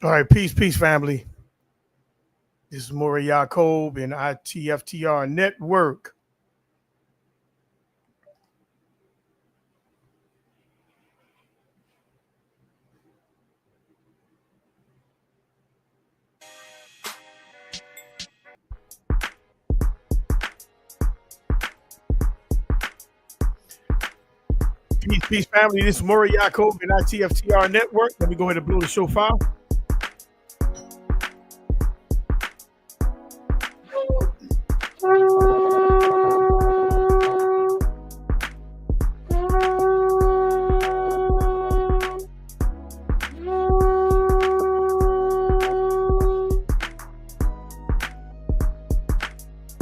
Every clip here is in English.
All right, peace, family. This is Maury Yacob and ITFTR Network. Peace, family. This is Maury Yacob and ITFTR Network. Let me go ahead and blow the show file.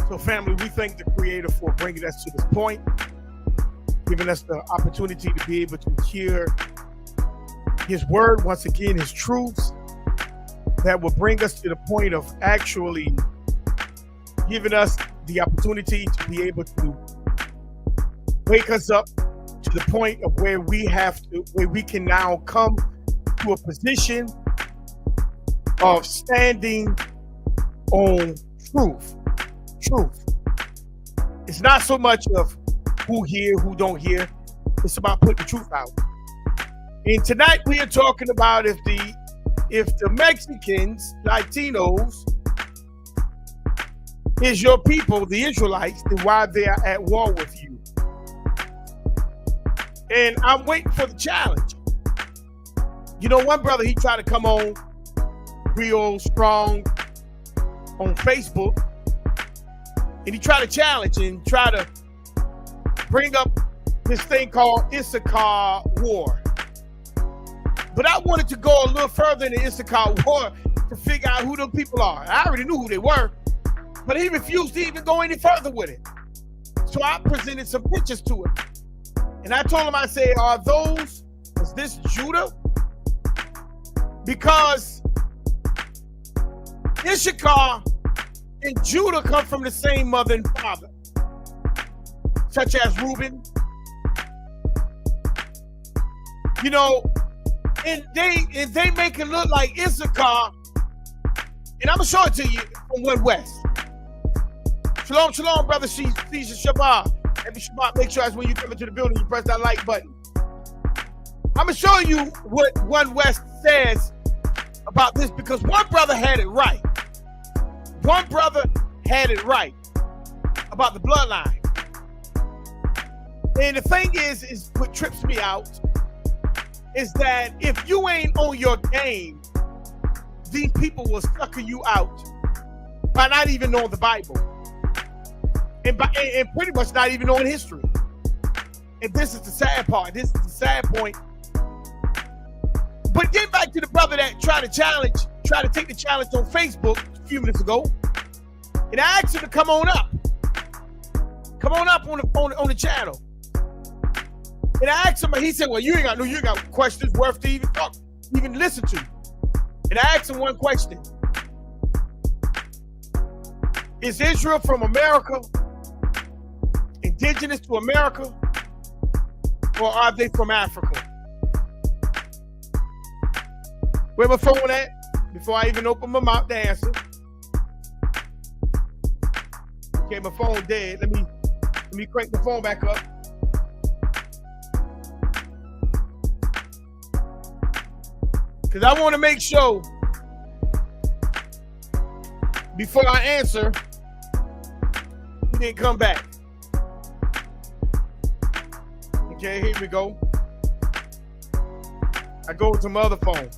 So, family, we thank the Creator for bringing us to this point, giving us the opportunity to be able to hear His word once again, His truths that will bring us to the point of actually giving us the opportunity to be able to wake us up to the point of where we can now come to a position of standing on truth. It's not so much of who hear, who don't hear. It's about putting the truth out. And tonight we are talking about if the Mexicans, Latinos, is your people, the Israelites, then why they are at war with you. And I'm waiting for the challenge. You know, one brother, he tried to come on real strong on Facebook, and he tried to challenge and try to bring up this thing called Issachar War. But I wanted to go a little further in the Issachar War to figure out who those people are. I already knew who they were, but he refused to even go any further with it. So I presented some pictures to him. And I told him, I said, is this Judah? Because Issachar and Judah come from the same mother and father, such as Reuben. You know, and they make it look like Issachar, and I'm gonna show it to you from One West. Shalom, brother. She's Shabbat. Every Shabbat, make sure that's when you come into the building, you press that like button. I'm gonna show you what One West says about this, because one brother had it right. One brother had it right about the bloodline. And the thing is what trips me out is that if you ain't on your game, these people will sucker you out by not even knowing the Bible. And pretty much not even knowing history. And this is the sad part. This is the sad point. But get back to the brother that tried to take the challenge on Facebook a few minutes ago. And I asked him to come on up. Come on up on the channel. And I asked him, and he said, well, you ain't got questions worth to even listen to. And I asked him one question. Is Israel from America, indigenous to America, or are they from Africa? Where my phone at? Before I even open my mouth to answer. Okay, my phone dead. Let me crank the phone back up. Because I want to make sure before I answer, he didn't come back. Okay, here we go. I go to my other phone.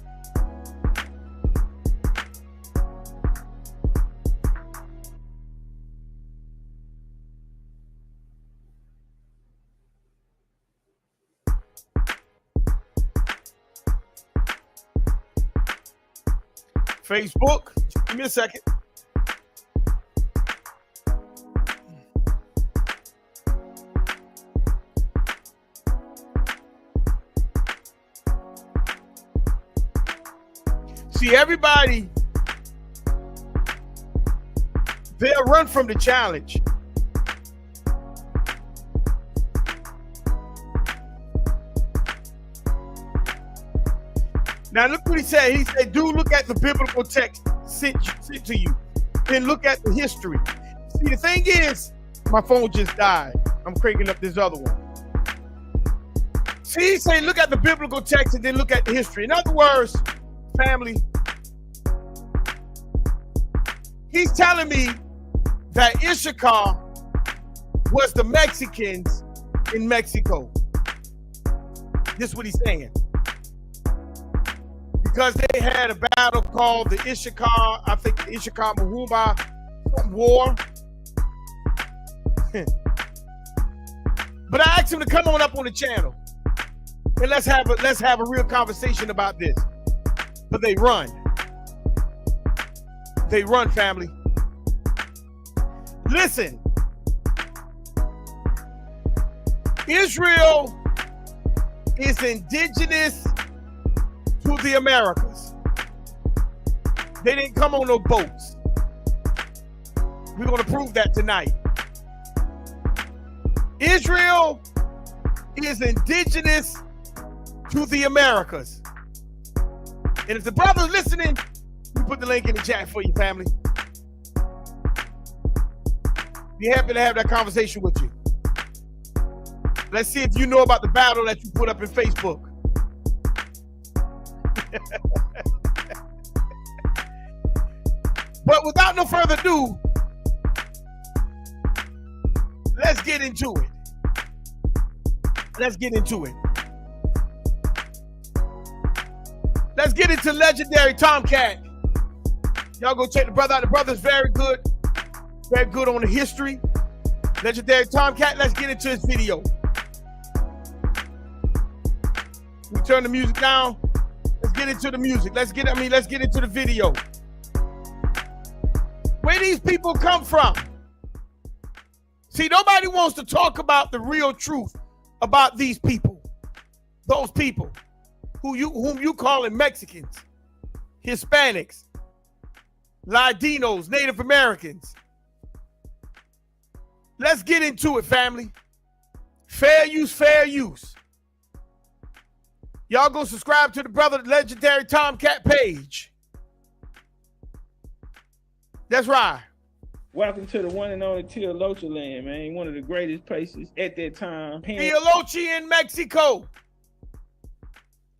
Facebook, give me a second. See, everybody, they'll run from the challenge. Now look what he said. He said, do look at the biblical text sent to you. Then look at the history. See, the thing is, my phone just died. I'm cranking up this other one. See, he's saying look at the biblical text and then look at the history. In other words, family, he's telling me that Issachar was the Mexicans in Mexico. This is what he's saying. Because they had a battle called the Issachar, I think the Issachar Mahuma War. But I asked him to come on up on the channel and let's have a real conversation about this. But they run. They run, family. Listen. Israel is indigenous to the Americas. They didn't come on no boats. We're going to prove that tonight. Israel is indigenous to the Americas. And if the brother's listening, we put the link in the chat for you, family. Be happy to have that conversation with you. Let's see if you know about the battle that you put up in Facebook. But without no further ado, let's get into it. Let's get into it. Let's get into legendary Tomcat. Y'all go check the brother out. The brother's very good on the history. Legendary Tomcat, let's get into his video. We turn the music down. Let's get into the music. Let's get into the video. Where these people come from. See, nobody wants to talk about the real truth about these people. Those people whom you calling Mexicans, Hispanics, Latinos, Native Americans. Let's get into it, family. Fair use, fair use. Y'all go subscribe to the brother legendary Tomcat page. That's right. Welcome to the one and only Teologia land, man. One of the greatest places at that time. Teologia in Mexico.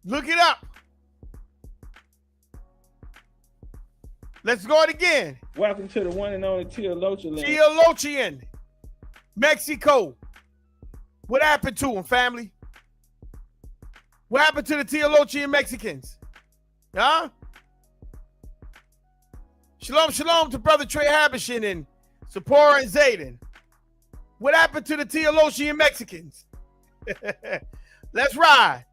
Look it up. Let's go it again. Welcome to the one and only Teologia land. Teologia in Mexico. What happened to them, family? What happened to the Teologian Mexicans? Huh? Shalom, shalom to Brother Trey Habishin and Sephora and Zayden. What happened to the Teologian Mexicans? Let's ride.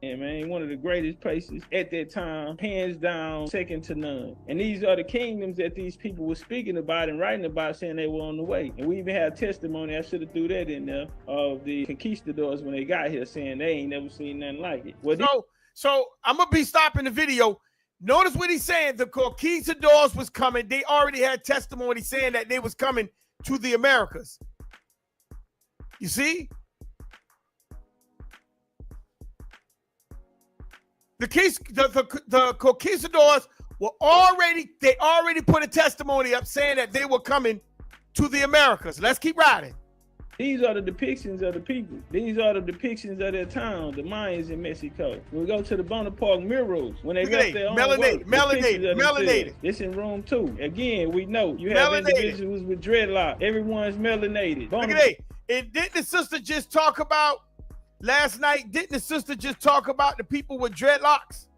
Yeah, man, one of the greatest places at that time, hands down, second to none. And these are the kingdoms that these people were speaking about and writing about, saying they were on the way. And we even have testimony, I should have threw that in there, of the conquistadors when they got here, saying they ain't never seen nothing like it. So I'm going to be stopping the video. Notice what he's saying. The conquistadors was coming. They already had testimony saying that they was coming to the Americas. You see? The conquistadors were already put a testimony up saying that they were coming to the Americas. Let's keep riding. These are the depictions of the people. These are the depictions of their town, the Mayans in Mexico. When we go to the Bonaparte murals, when they left their own melanated. It's in room 2. Again, we know you have individuals with dreadlock. Everyone's melanated. Look at that. And didn't the sister just talk about last night? Didn't the sister just talk about the people with dreadlocks?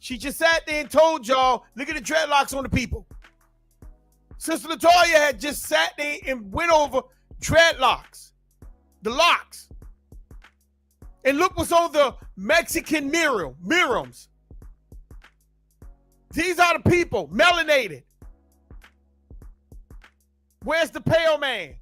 She just sat there and told y'all, look at the dreadlocks on the people. Sister Latoya had just sat there and went over dreadlocks, the locks. And look what's on the Mexican murals. These are the people, melanated. Where's the pale man?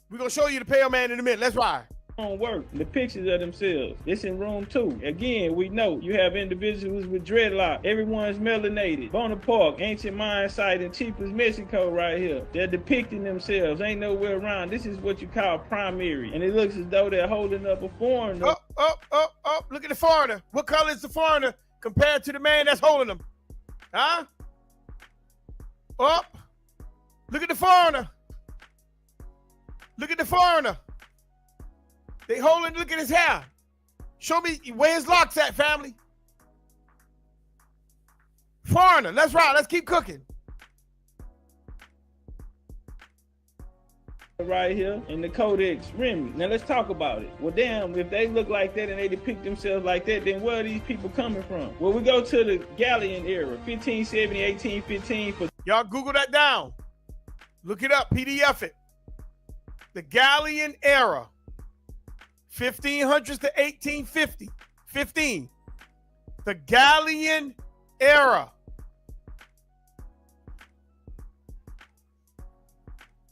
We're going to show you the pale man in a minute. Let's ride. work, the pictures of themselves. It's in room 2. Again, we know you have individuals with dreadlock. Everyone's melanated. Bonaparte, ancient mine site in Chiapas, Mexico, right here. They're depicting themselves. Ain't nowhere around. This is what you call primary. And it looks as though they're holding up a foreigner. Oh, look at the foreigner. What color is the foreigner compared to the man that's holding them? Huh? Up. Look at the foreigner. Look at the foreigner. They holding, look at his hair. Show me where his locks at, family. Foreigner, let's ride. Let's keep cooking. Right here in the Codex Remy. Now let's talk about it. Well, damn, if they look like that and they depict themselves like that, then where are these people coming from? Well, we go to the Gallian era, 1570, 1815. Y'all Google that down. Look it up, PDF it. The Gallian era. 1500s to 1850. 15. The Gallian era.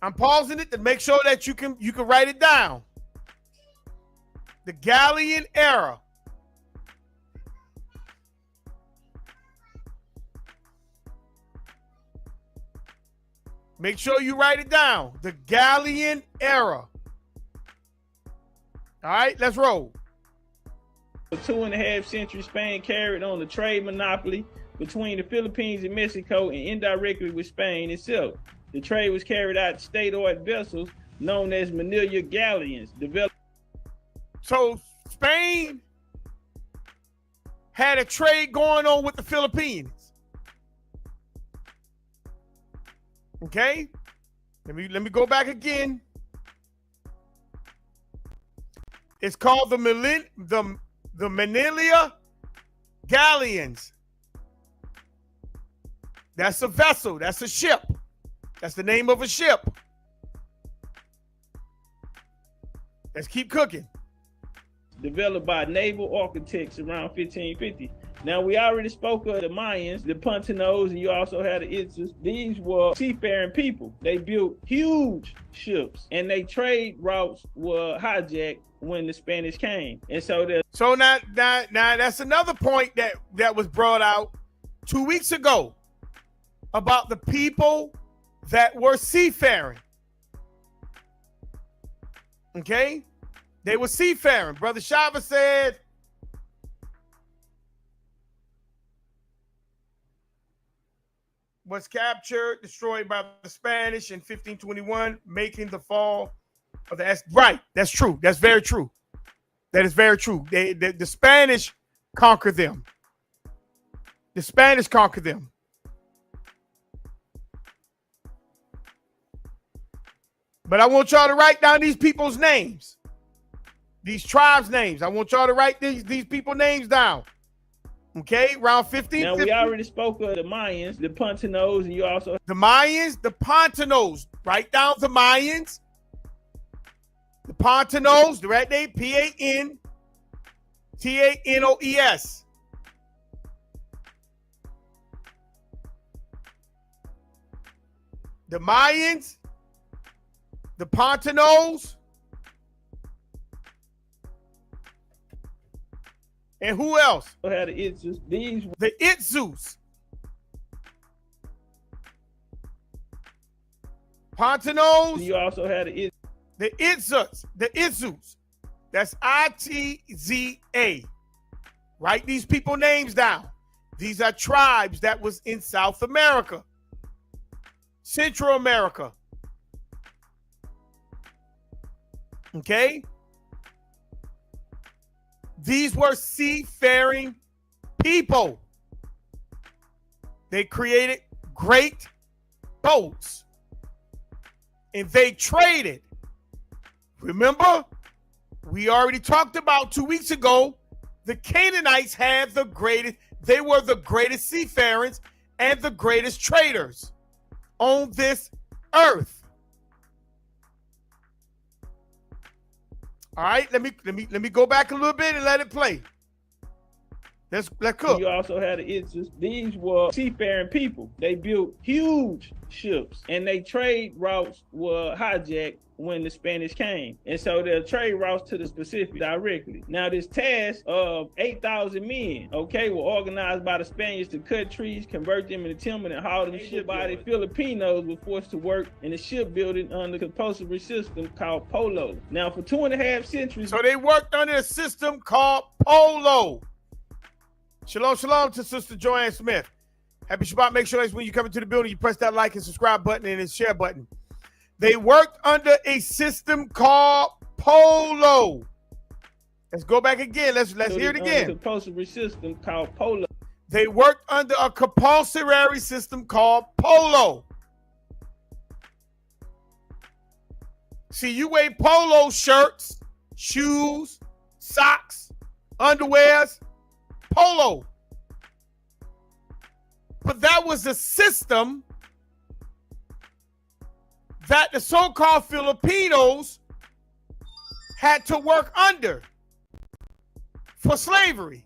I'm pausing it to make sure that you can write it down. The Gallian era. Make sure you write it down. The Gallian era. All right, let's roll. For 2.5 centuries, Spain carried on the trade monopoly between the Philippines and Mexico and indirectly with Spain itself. The trade was carried out state-owned vessels known as Manila galleons. So Spain had a trade going on with the Philippines. Okay? Let me go back again. It's called the Manila galleons. That's a vessel. That's a ship. That's the name of a ship. Let's keep cooking. Developed by naval architects around 1550. Now, we already spoke of the Mayans, the Puntanos, and you also had the Itzas. These were seafaring people. They built huge ships, and their trade routes were hijacked when the Spanish came. And so now that's another point that was brought out 2 weeks ago about the people that were seafaring. Okay? They were seafaring. Brother Shava said, was captured, destroyed by the Spanish in 1521, making the fall of the right. That's true. That's very true. That is very true. The Spanish conquered them. The Spanish conquered them. But I want y'all to write down these people's names. These tribes' names. I want y'all to write these people's names down. Okay, around 1550. Now, we already spoke of the Mayans, the Puntanos, and you also... The Mayans, the Pontanos. Write down the Mayans. The Pontanos, the right name, P-A-N-T-A-N-O-E-S. The Mayans, the Pontanos, and who else? Had the Itzus. The Itzus. Pontanos. You also had the Itzus. The Itzus. That's I-T-Z-A. Write these people names down. These are tribes that was in South America, Central America. Okay? These were seafaring people. They created great boats. And they traded. Remember, we already talked about 2 weeks ago, the Canaanites had the greatest, they were the greatest seafarers and the greatest traders on this earth. All right, let me go back a little bit and let it play. Let's cook. You also had the Itzes. These were seafaring people. They built huge ships, and their trade routes were hijacked when the Spanish came. And so their trade routes to the Pacific directly. Now this task of 8,000 men, okay, were organized by the Spaniards to cut trees, convert them into timber, and haul them ship by the Filipinos were forced to work in the shipbuilding under a compulsory system called polo. Now for 2.5 centuries. So they worked under a system called polo. Shalom, shalom to Sister Joanne Smith. Happy Shabbat. Make sure when you come into the building, you press that like and subscribe button and the share button. They worked under a system called polo. Let's go back again. Let's hear it again. Compulsory system called polo. They worked under a compulsory system called polo. See, you wear polo shirts, shoes, socks, underwears, polo. But that was a system that the so-called Filipinos had to work under for slavery.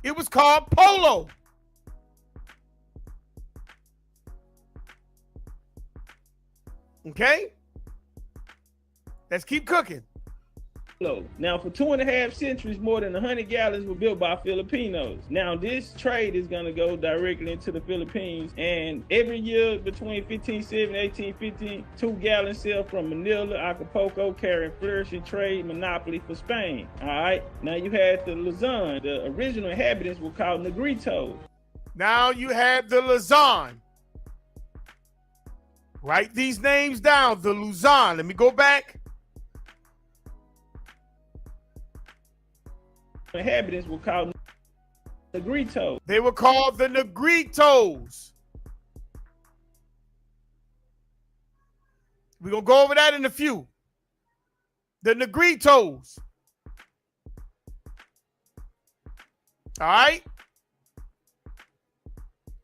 It was called polo. Okay? Let's keep cooking. Now, for 2.5 centuries, more than 100 galleons were built by Filipinos. Now, this trade is going to go directly into the Philippines, and every year between 1570 and 1850, 2 galleons sail from Manila, Acapulco, carrying flourishing trade monopoly for Spain. All right. Now, you had the Luzon. The original inhabitants were called Negritos. Now you have the Luzon. Write these names down. The Luzon. Let me go back. Inhabitants were called Negritos. They were called the Negritos. We're going to go over that in a few. The Negritos. All right?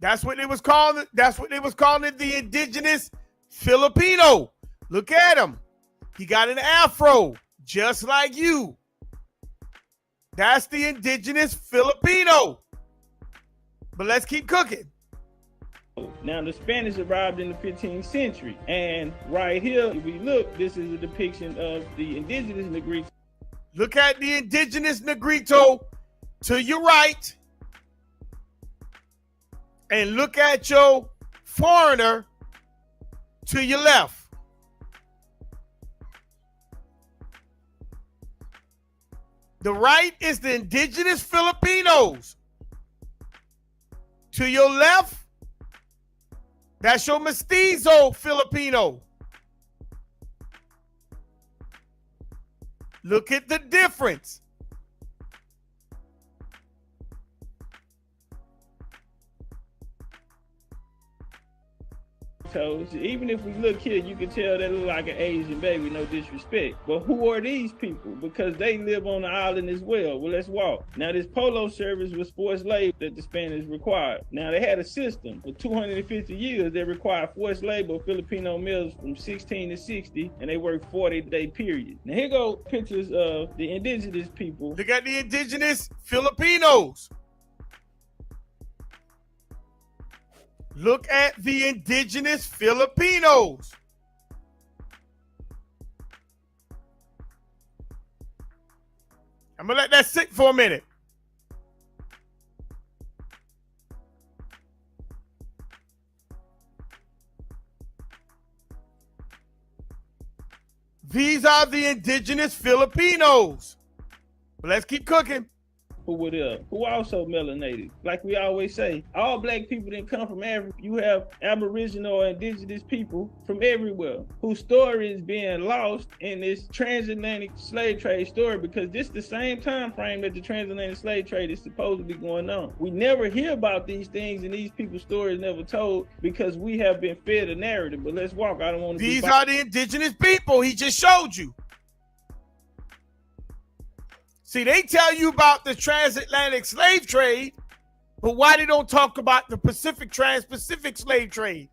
That's what it was called. That's what they was calling it, the indigenous Filipino. Look at him. He got an afro, just like you. That's the indigenous Filipino. But let's keep cooking. Now, the Spanish arrived in the 15th century. And right here, if we look, this is a depiction of the indigenous Negrito. Look at the indigenous Negrito to your right. And look at your foreigner to your left. The right is the indigenous Filipinos. To your left, that's your mestizo Filipino. Look at the difference. Even if we look here, you can tell they look like an Asian baby, no disrespect. But who are these people? Because they live on the island as well. Well, let's walk. Now, this polo service was forced labor that the Spanish required. Now, they had a system for 250 years. They required forced labor of Filipino males from 16 to 60, and they worked 40-day period. Now, here go pictures of the indigenous people. Look at the indigenous Filipinos. Look at the indigenous Filipinos. I'm going to let that sit for a minute. These are the indigenous Filipinos. But let's keep cooking. Who were there, who also melanated. Like we always say, all black people didn't come from Africa. You have Aboriginal or indigenous people from everywhere whose story is being lost in this transatlantic slave trade story, because this is the same time frame that the transatlantic slave trade is supposed to be going on. We never hear about these things, and these people's stories never told because we have been fed a narrative. But let's walk. I don't want to. These are the indigenous people he just showed you. See, they tell you about the transatlantic slave trade, but why they don't talk about the Pacific, trans-Pacific slave trade?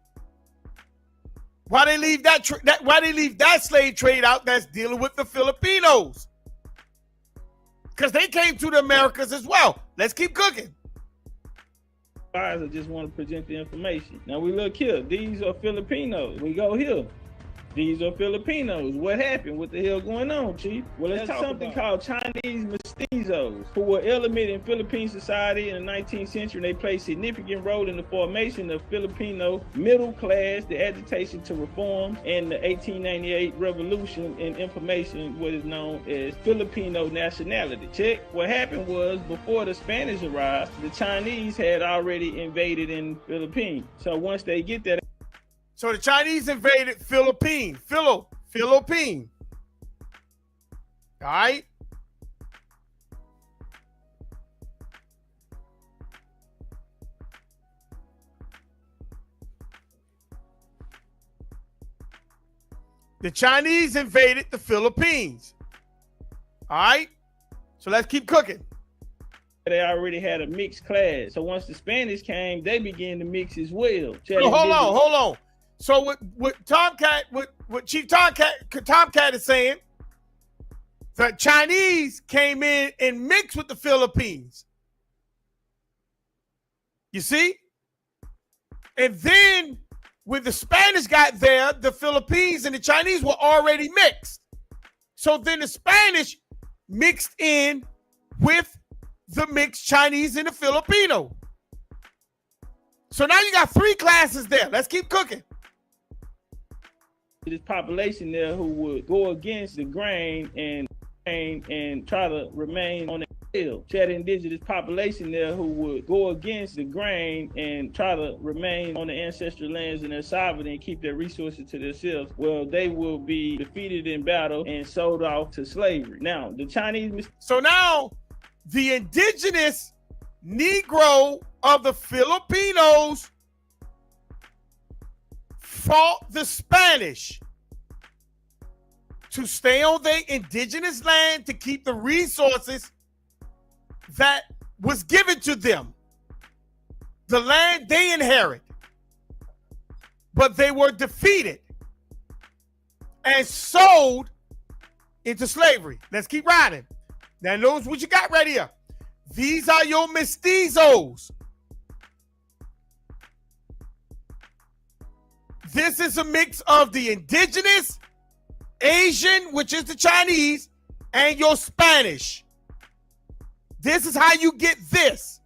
Why they leave that slave trade out that's dealing with the Filipinos? because they came to the Americas as well. Let's keep cooking. I just want to present the information. Now we look here. These are Filipinos. We go here. These are Filipinos. What happened? What the hell going on, Chief? Well, it's something called Chinese mestizos, who were elemented in Philippine society in the 19th century. And they played a significant role in the formation of Filipino middle class, the agitation to reform, and the 1898 revolution in information, what is known as Filipino nationality. Check. What happened was, before the Spanish arrived, the Chinese had already invaded in Philippines. So once they get that, so the Chinese invaded Philippine. Philippine. All right. The Chinese invaded the Philippines. All right. So let's keep cooking. They already had a mixed class. So once the Spanish came, they began to mix as well. So hold on. So what Chief Tomcat is saying, the Chinese came in and mixed with the Philippines. You see? And then when the Spanish got there, the Philippines and the Chinese were already mixed. So then the Spanish mixed in with the mixed Chinese and the Filipino. So now you got three classes there. Let's keep cooking. This population there who would go against the grain and try to remain on the hill. She had indigenous population there who would go against the grain and try to remain on the ancestral lands and their sovereignty and keep their resources to themselves. Well, they will be defeated in battle and sold off to slavery. Now, the Chinese... So now, the indigenous Negro of the Filipinos fought the Spanish to stay on their indigenous land to keep the resources that was given to them, the land they inherit. But they were defeated and sold into slavery. Let's keep riding. Now, notice what you got right here. These are your mestizos. This is a mix of the indigenous, Asian, which is the Chinese, and your Spanish. This is how you get this.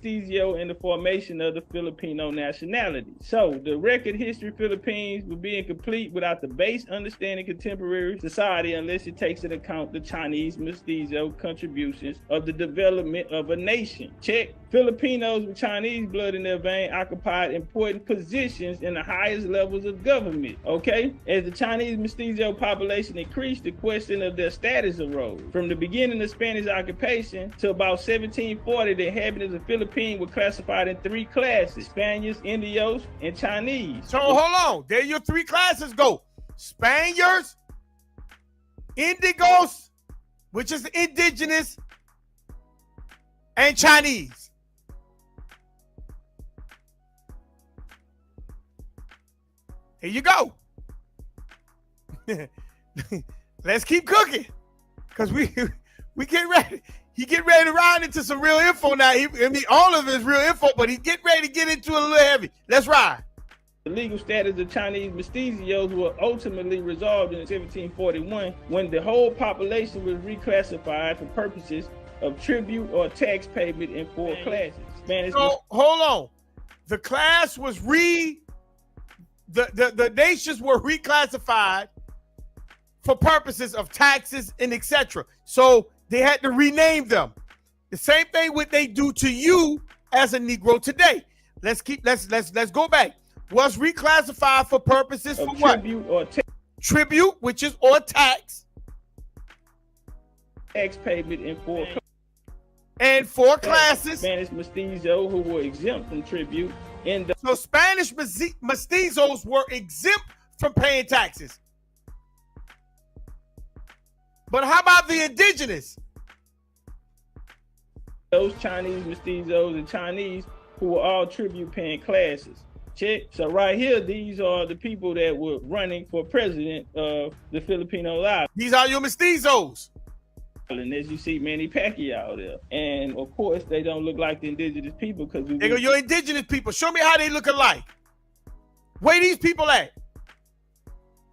In the formation of the Filipino nationality. So the record history of Philippines would be incomplete without the base understanding contemporary society unless it takes into account the Chinese mestizo contributions of the development of a nation. Check. Filipinos with Chinese blood in their vein occupied important positions in the highest levels of government. Okay? As the Chinese mestizo population increased, the question of their status arose. From the beginning of Spanish occupation to about 1740, the inhabitants of Philippines were classified in three classes: Spaniards, Indios, and Chinese. So hold on. There your three classes go. Spaniards, Indigos, which is indigenous, and Chinese. Here you go. Let's keep cooking, because we get ready. He get ready to ride into some real info now. All of it is real info, but he get ready to get into it a little heavy. Let's ride. The legal status of Chinese mestizos were ultimately resolved in 1741 when the whole population was reclassified for purposes of tribute or tax payment in four classes. Spanish. So hold on. The class was the nations were reclassified for purposes of taxes and etc. So they had to rename them. The same thing what they do to you as a Negro today. Let's go back. Was reclassified for purposes of what? Tribute or tribute, which is or tax. Tax payment in four classes. And four classes. Spanish mestizo who were exempt from tribute. So Spanish mestizos were exempt from paying taxes. But how about the indigenous? Those Chinese mestizos and Chinese who were all tribute paying classes. Check. So right here, these are the people that were running for president of the Filipino island. These are your mestizos. And as you see, Manny Pacquiao there. And of course, they don't look like the indigenous people because They go, your indigenous people. Show me how they look alike. Where these people at?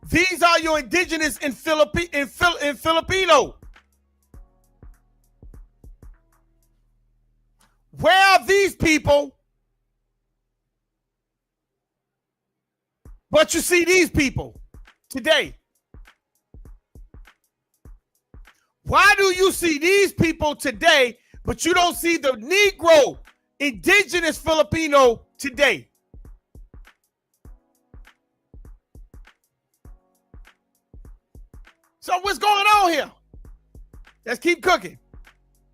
These are your indigenous in Filipino. Where are these people? But you see these people today. Why do you see these people today, but you don't see the Negro, indigenous Filipino today? So what's going on here? Let's keep cooking.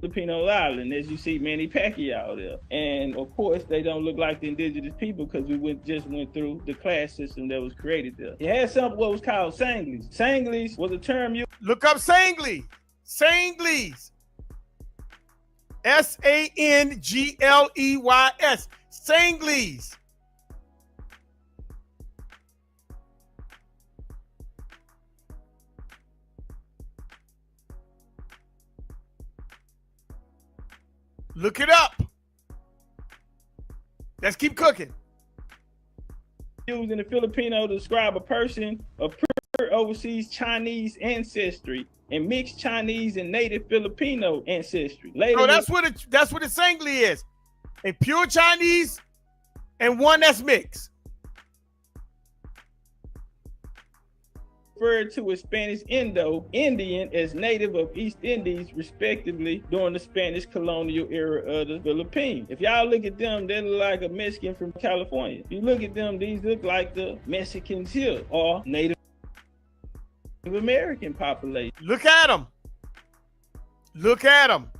Filipino island, as you see Manny Pacquiao there. And of course, they don't look like the indigenous people because we just went through the class system that was created there. It had something what was called Sangleys. Sangleys was a term you look up Sangleys. Sangleys. S-A-N-G-L-E-Y-S. Sangleys. Look it up. Let's keep cooking. used in the Filipino to describe a person of pure overseas Chinese ancestry and mixed Chinese and native Filipino ancestry. Later, no, that's what a Sangli is. A pure Chinese and one that's mixed. Referred to as Spanish Indo-Indian as native of East Indies, respectively, during the Spanish colonial era of the Philippines. If y'all look at them, they look like a Mexican from California. If you look at them, these look like the Mexicans here, or Native American population. Look at them. Look at them.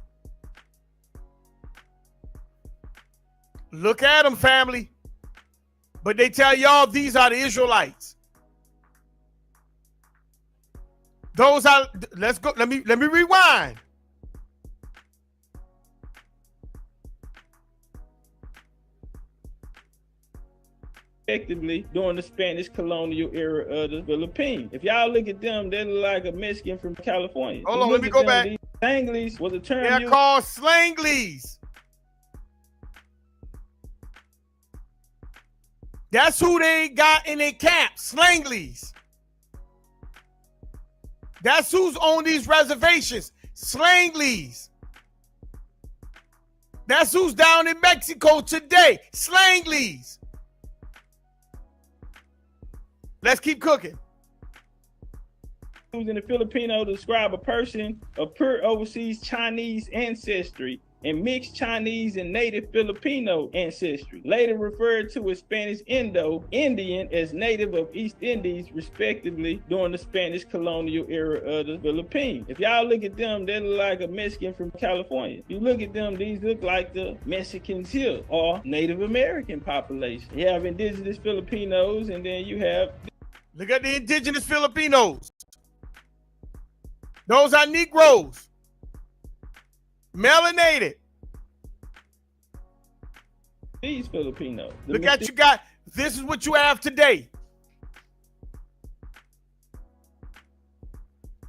Look at them, family. But they tell y'all these are the Israelites. Those are, let's go, let me rewind. Effectively during the Spanish colonial era of the Philippines. If y'all look at them, they look like a Mexican from California. Hold on, let me go back. Slanglies was a term. They're called Slanglies. That's who they got in their camp, Slanglies. That's who's on these reservations, Slanglies. That's who's down in Mexico today, Slanglies. Let's keep cooking. Used in the Filipino to describe a person of pure overseas Chinese ancestry and mixed Chinese and native Filipino ancestry, later referred to as Spanish Indo-Indian as native of East Indies, respectively, during the Spanish colonial era of the Philippines. If y'all look at them, they look like a Mexican from California. If you look at them, these look like the Mexicans here, or Native American population. You have indigenous Filipinos, and then you have... Look at the indigenous Filipinos. Those are Negroes. Melanated. These Filipinos. Look at you got. This is what you have today.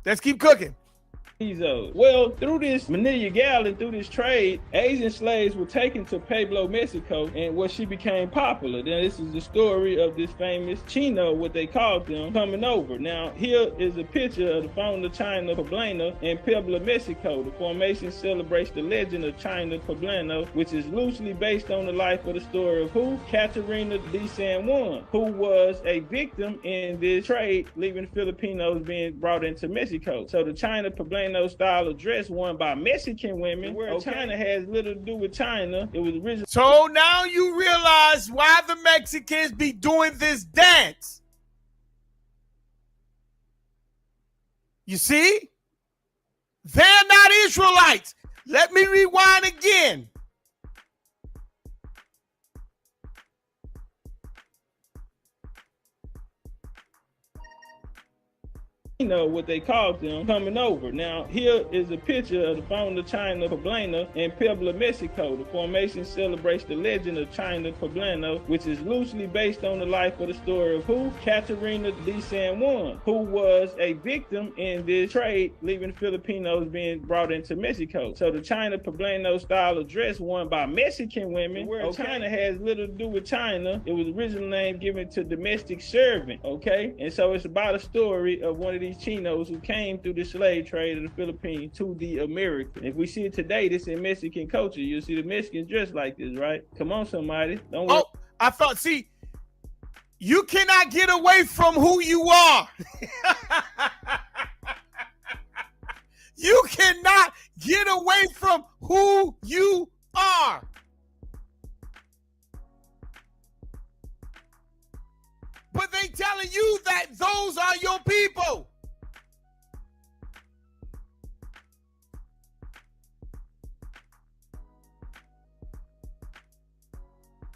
Let's keep cooking. Well, through this Manila Galley, through this trade, Asian slaves were taken to Pueblo, Mexico, and where she became popular. Now, this is the story of this famous Chino, what they called them, coming over. Now, here is a picture of the founder of China Poblano in Pueblo, Mexico. The formation celebrates the legend of China Poblano, which is loosely based on the life of the story of who? Catarina de San Juan, who was a victim in this trade, leaving Filipinos being brought into Mexico. So the China Poblano style of dress worn by Mexican women, where China has little to do with China. It was originally. So now you realize why the Mexicans be doing this dance. You see? They're not Israelites. Let me rewind again. know what they called them coming over. Now, here is a picture of the founder of China Poblano in Puebla, Mexico. The formation celebrates the legend of China Poblano, which is loosely based on the life of the story of who? Caterina de San Juan, who was a victim in this trade, leaving Filipinos being brought into Mexico. So the China Poblano style of dress worn by Mexican women, where China has little to do with China. It was original name given to domestic servant, okay? And so it's about a story of one of these chinos who came through the slave trade of the Philippines to the Americas. If we see it today, this in Mexican culture. You'll see the Mexicans dressed like this, right? Come on, somebody. Don't worry. Oh, I thought, see, you cannot get away from who you are. You cannot get away from who you are. But they telling you that those are your people.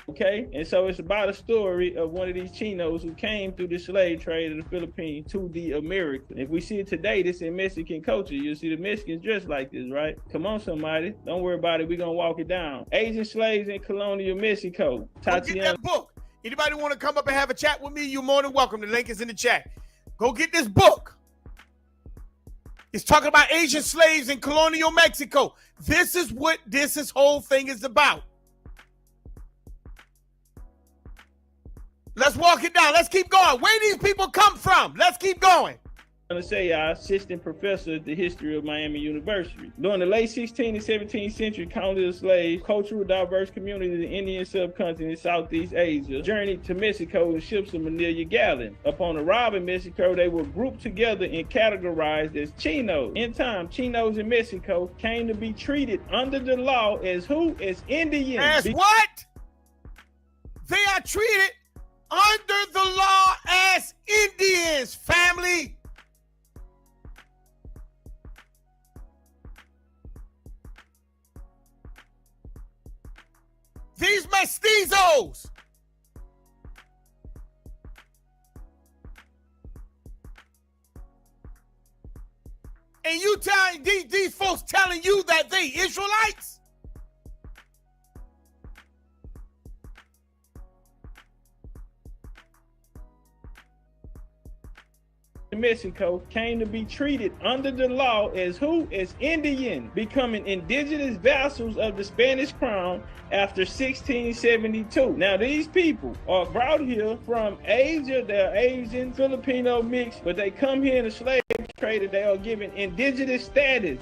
Okay, and so it's about a story of one of these chinos who came through the slave trade of the Philippines to the Americas. If we see it today, this in Mexican culture. You'll see the Mexicans dressed like this, right? Come on, somebody. Don't worry about it. We're going to walk it down. Asian slaves in colonial Mexico. Go get that book. Anybody want to come up and have a chat with me, you're more than welcome. The link is in the chat. Go get this book. It's talking about Asian slaves in colonial Mexico. This is what this whole thing is about. Let's walk it down. Let's keep going. Where these people come from? Let's keep going. I'm going to say assistant professor at the history of Miami University. During the late 16th and 17th century, countless slaves, cultural diverse communities in the Indian subcontinent, Southeast Asia, journeyed to Mexico in ships of Manila Galleon. Upon arriving in Mexico, they were grouped together and categorized as chinos. In time, chinos in Mexico came to be treated under the law as who? As Indians. As what? They are treated under the law as Indians, family. These mestizos. And you telling these folks telling you that they Israelites? Mexico came to be treated under the law as who? As Indian, becoming indigenous vassals of the Spanish crown after 1672. Now these people are brought here from Asia. They're Asian, Filipino mixed, but they come here in the slave trade and they are given indigenous status.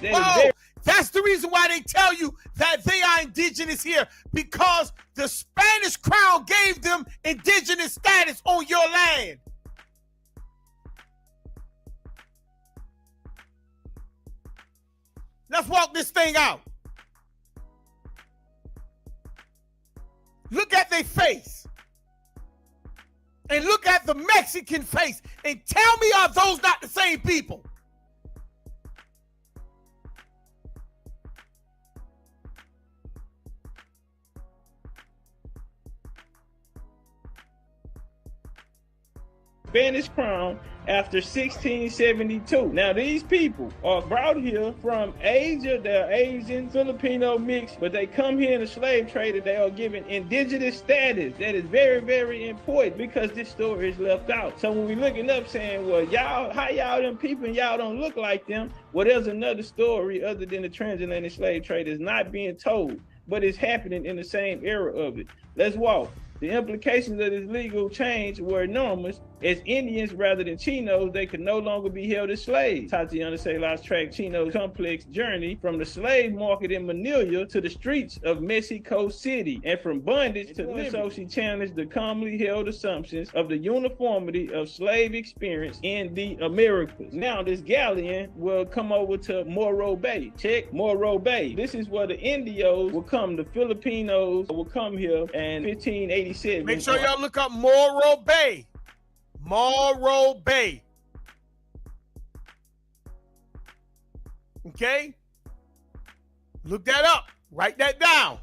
That's the reason why they tell you that they are indigenous here, because the Spanish crown gave them indigenous status on your land. Let's walk this thing out. Look at their face. And look at the Mexican face. And tell me, are those not the same people? Spanish crown after 1672. Now these people are brought here from Asia. They're Asian, Filipino mixed, but they come here in the slave trade and they are given indigenous status. That is very, very important because this story is left out. So when we looking up saying, well, y'all, how y'all them people and y'all don't look like them? Well, there's another story other than the transatlantic slave trade is not being told, but it's happening in the same era of it. Let's walk. The implications of this legal change were enormous. As Indians rather than chinos, they could no longer be held as slaves. Tatiana Salas tracked Chino's complex journey from the slave market in Manila to the streets of Mexico City, and from bondage to liberty. So she challenged the commonly held assumptions of the uniformity of slave experience in the Americas. Now this galleon will come over to Morro Bay. Check Morro Bay. This is where the Indios will come. The Filipinos will come here in 1587. Make sure y'all look up Morro Bay. Morro Bay. Okay? Look that up. Write that down.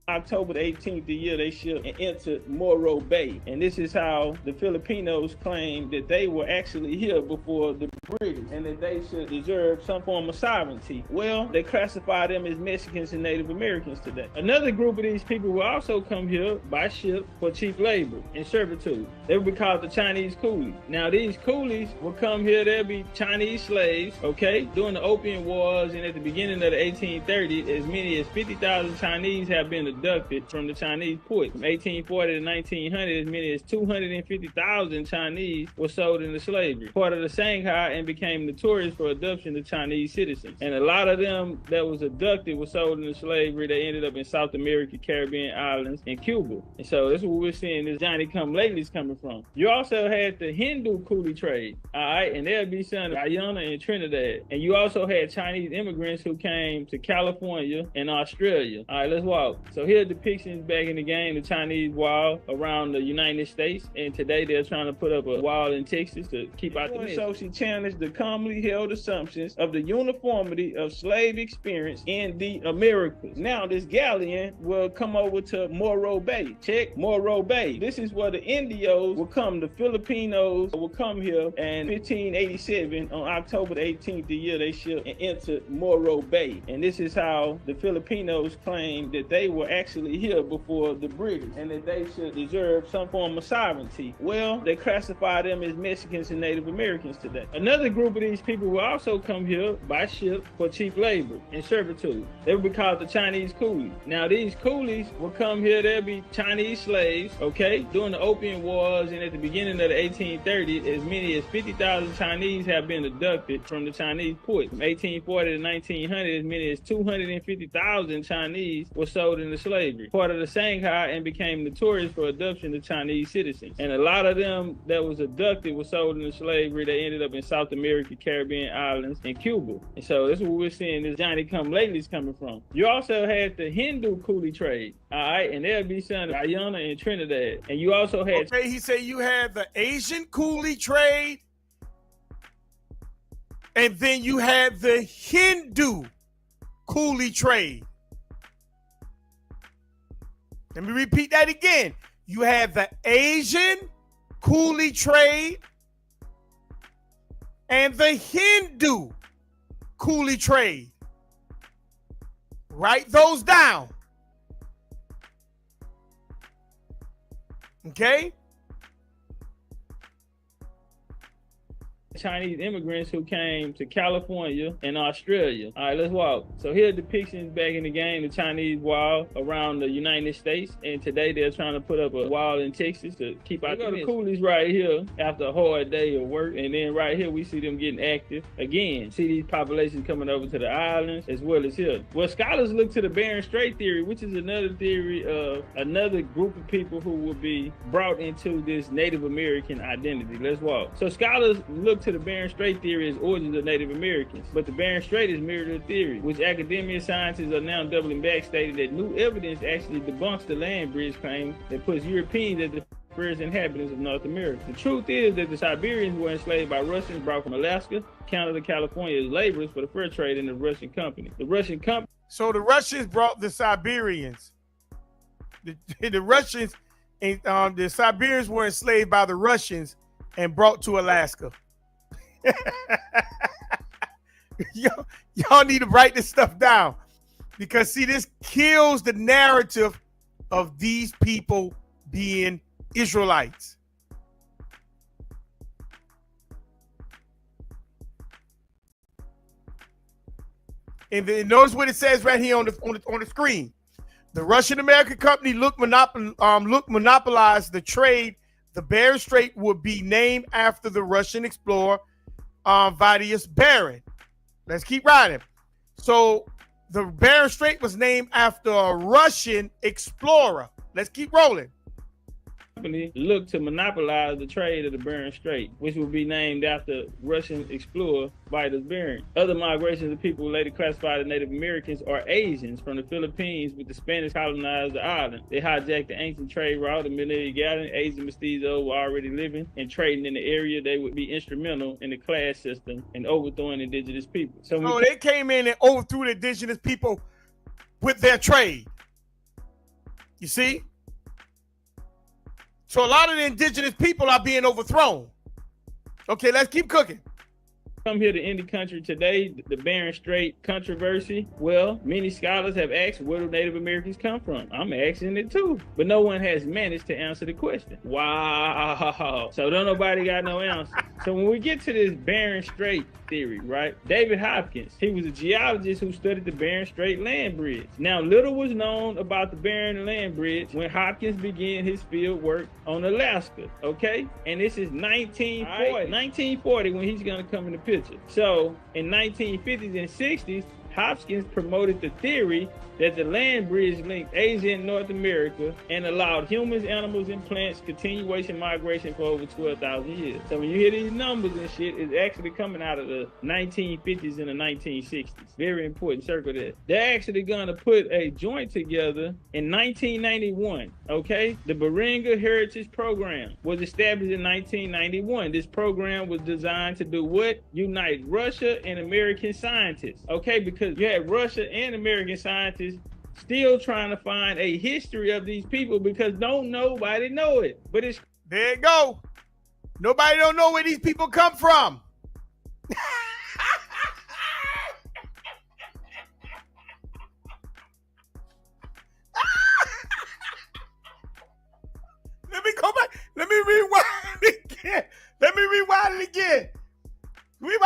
October the 18th, the year they shipped and entered Morro Bay. And this is how the Filipinos claim that they were actually here before the British and that they should deserve some form of sovereignty. Well, they classify them as Mexicans and Native Americans today. Another group of these people will also come here by ship for cheap labor and servitude. They would be called the Chinese coolies. Now, these coolies will come here, they'll be Chinese slaves, okay? During the Opium Wars and at the beginning of the 1830s, as many as 50,000 Chinese have been abducted from the Chinese port. From 1840 to 1900, as many as 250,000 Chinese were sold into slavery. Part of the Shanghai and became notorious for abduction of Chinese citizens. And a lot of them that was abducted were sold into slavery. They ended up in South America, Caribbean islands, and Cuba. And so that's what we're seeing this Johnny come latelys coming from. You also had the Hindu coolie trade, all right? And there'll be some Guyana and Trinidad. And you also had Chinese immigrants who came to California and Australia. All right, let's walk. So here are depictions back in the game, the Chinese wall around the United States, and today they're trying to put up a wall in Texas to keep out the. So she challenged the commonly held assumptions of the uniformity of slave experience in the Americas. Now this galleon will come over to Morro Bay. Check Morro Bay. This is where the Indios will come. The Filipinos will come here, and 1587 on October the 18th, the year they shipped and entered Morro Bay. And this is how the Filipinos claim that they were actually here before the British and that they should deserve some form of sovereignty. Well, they classify them as Mexicans and Native Americans today. Another group of these people will also come here by ship for cheap labor and servitude. They would be called the Chinese coolies. Now these coolies will come here, they'll be Chinese slaves, okay? During the Opium Wars and at the beginning of the 1830s, as many as 50,000 Chinese have been abducted from the Chinese port. From 1840 to 1900, as many as 250,000 Chinese were sold into slavery. Part of the Shanghai and became notorious for abduction of Chinese citizens. And a lot of them that was abducted were sold into slavery. They ended up in South America, Caribbean islands, and Cuba. And so that's what we're seeing this Johnny come latelys coming from. You also had the Hindu coolie trade, all right? And there'll be some Guyana and Trinidad. And you also had... Okay, he said you had the Asian coolie trade, and then you had the Hindu coolie trade. Let me repeat that again. You had the Asian coolie trade and the Hindu coolie trade. Write those down. Okay? Chinese immigrants who came to California and Australia. All right, let's walk. So here are depictions back in the game, the Chinese wall around the United States, and today they're trying to put up a wall in Texas to keep out the coolies right here after a hard day of work, and then right here we see them getting active again. See these populations coming over to the islands as well as here. Well, scholars look to the Bering Strait theory, which is another theory of another group of people who will be brought into this Native American identity. Let's walk. So scholars look to the Bering Strait theory as origins of Native Americans, but the Bering Strait is mirrored to the theory, which academia scientists are now doubling back, stating that new evidence actually debunks the land bridge claim that puts Europeans as the first inhabitants of North America. The truth is that the Siberians were enslaved by Russians brought from Alaska, Canada, California as laborers for the fur trade in the Russian company. So the Russians brought the Siberians. The Russians and the Siberians were enslaved by the Russians and brought to Alaska. Y'all need to write this stuff down, because see, this kills the narrative of these people being Israelites. And then notice what it says right here on the screen. The Russian American company look monopolized the trade. The Bering Strait would be named after the Russian explorer Vidius Bering. Let's keep riding. So the Bering Strait was named after a Russian explorer. Let's keep rolling. Company looked to monopolize the trade of the Bering Strait, which would be named after Russian explorer Vidius Bering. Other migrations of people later classified as Native Americans are Asians from the Philippines, with the Spanish colonized the island. They hijacked the ancient trade route, the Millennium Gathering. Asian mestizos were already living and trading in the area. They would be instrumental in the class system and overthrowing indigenous people. So they came in and overthrew the indigenous people with their trade. You see? So a lot of the indigenous people are being overthrown. Okay, let's keep cooking. Come here to any country today, the Bering Strait controversy. Well, many scholars have asked, where do Native Americans come from? I'm asking it too, but no one has managed to answer the question. Wow. So don't nobody got no answer. So when we get to this Bering Strait theory, right? David Hopkins, he was a geologist who studied the Bering Strait land bridge. Now, little was known about the Bering land bridge when Hopkins began his field work on Alaska, okay? And this is 1940 when he's gonna come in the picture. So in 1950s and 60s, Hopkins promoted the theory that the land bridge linked Asia and North America and allowed humans, animals, and plants continuation migration for over 12,000 years. So when you hear these numbers and shit, it's actually coming out of the 1950s and the 1960s. Very important, circle that. They're actually gonna put a joint together in 1991, okay? The Beringa Heritage Program was established in 1991. This program was designed to do what? Unite Russia and American scientists, okay? Because you had Russia and American scientists still trying to find a history of these people because nobody know it. But it's there you go. Nobody don't know where these people come from. Let me go back. Let me rewind it again. We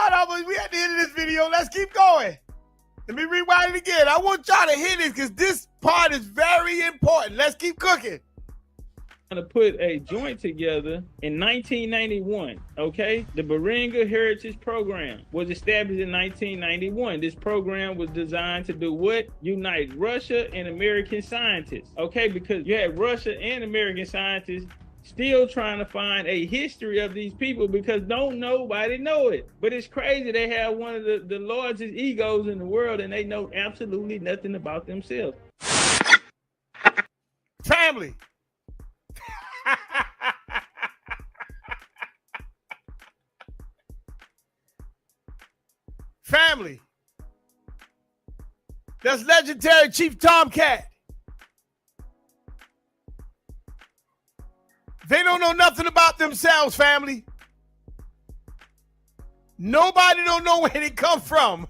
at the end of this video. Let's keep going. Let me rewind it again. I want y'all to hear this because this part is very important. Let's keep cooking. To put a joint together in 1991, okay? The Beringa Heritage Program was established in 1991. This program was designed to do what? Unite Russia and American scientists, okay? Because you had Russia and American scientists still trying to find a history of these people because nobody know it. But it's crazy. They have one of the largest egos in the world and they know absolutely nothing about themselves. Family. Family. That's legendary Chief Tomcat. They don't know nothing about themselves, family. Nobody don't know where they come from.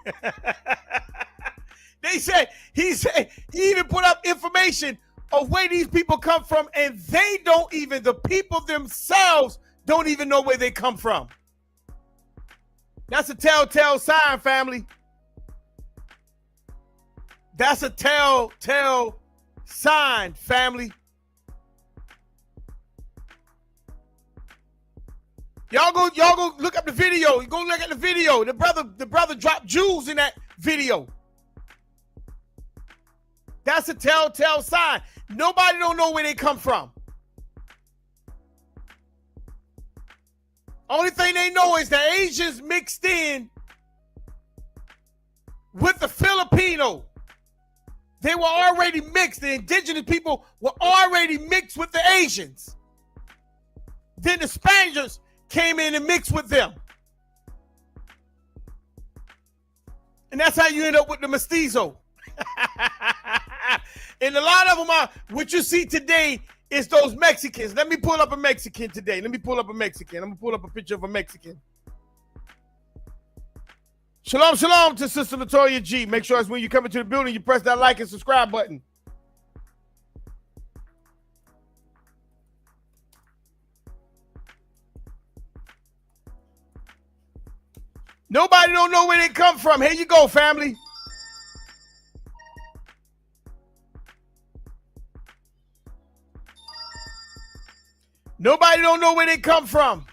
He even put up information of where these people come from, and the people themselves don't even know where they come from. That's a telltale sign, family. That's a telltale sign, family. Y'all go look up the video. You go look at the video. The brother dropped jewels in that video. That's a telltale sign. Nobody don't know where they come from. Only thing they know is the Asians mixed in with the Filipino. They were already mixed. The indigenous people were already mixed with the Asians. Then the Spaniards came in and mixed with them. And that's how you end up with the mestizo. And a lot of them are, what you see today is those Mexicans. Let me pull up a Mexican today. I'm going to pull up a picture of a Mexican. Shalom, shalom to Sister Latoya G. Make sure as when you come into the building, you press that like and subscribe button. Nobody don't know where they come from. Here you go, family. Nobody don't know where they come from.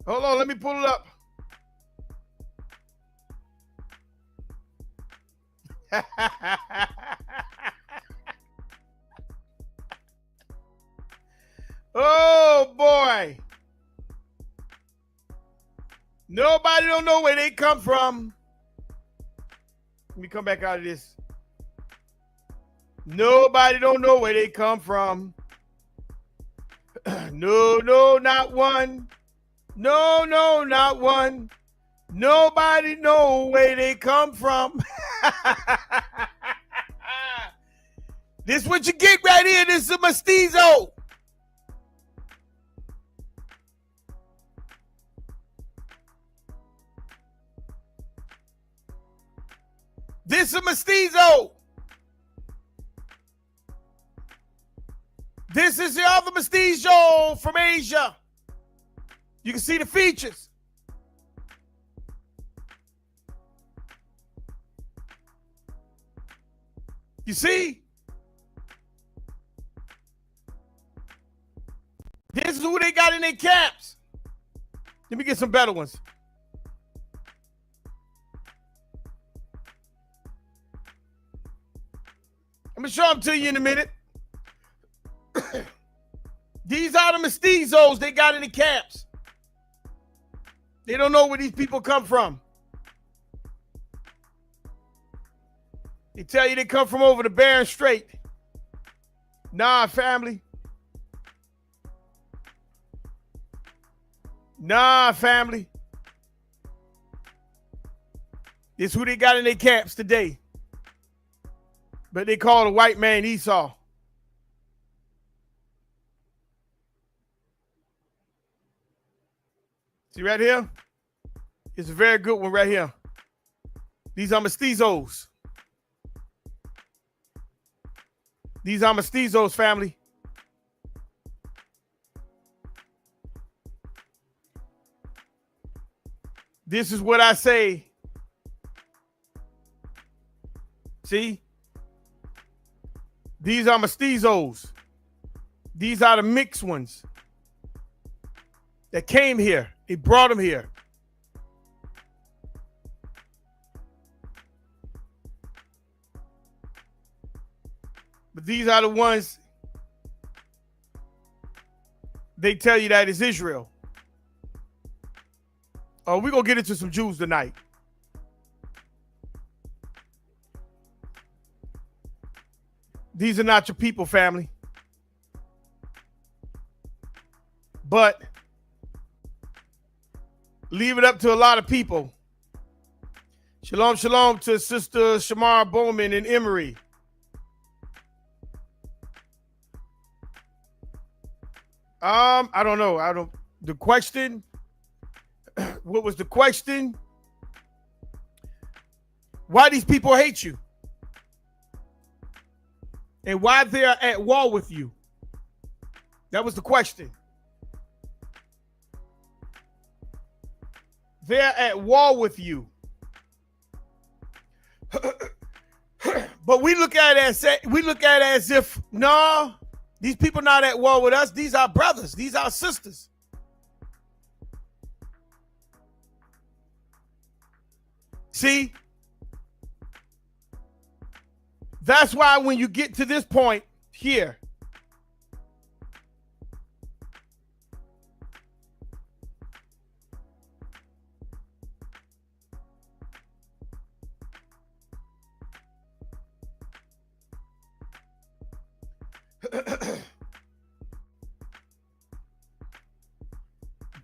Hold on, let me pull it up. Oh, boy. Nobody don't know where they come from. Let me come back out of this. Nobody don't know where they come from. No, not one. No, not one. Nobody know where they come from. This is what you get right here. This is a mestizo. This is a mestizo. This is the other mestizo from Asia. You can see the features. You see? This is who they got in their camps. Let me get some better ones. I'm going to show them to you in a minute. These are the mestizos they got in the camps. They don't know where these people come from. They tell you they come from over the Bering Strait. Nah, family. Nah, family. This is who they got in their camps today. But they call the white man Esau. See right here? It's a very good one right here. These are mestizos. These are mestizos, family. This is what I say. See? These are mestizos. These are the mixed ones that came here. They brought them here. But these are the ones they tell you that is Israel. Oh, we're going to get into some Jews tonight. These are not your people, family. But leave it up to a lot of people. Shalom, shalom to Sister Shamar Bowman and Emory. I don't know. The question, what was the question? Why these people hate you? And why they're at war with you? That was the question. They're at war with you. But we look at it as if, no, these people not at war with us. These are brothers. These are sisters. See? That's why when you get to this point here,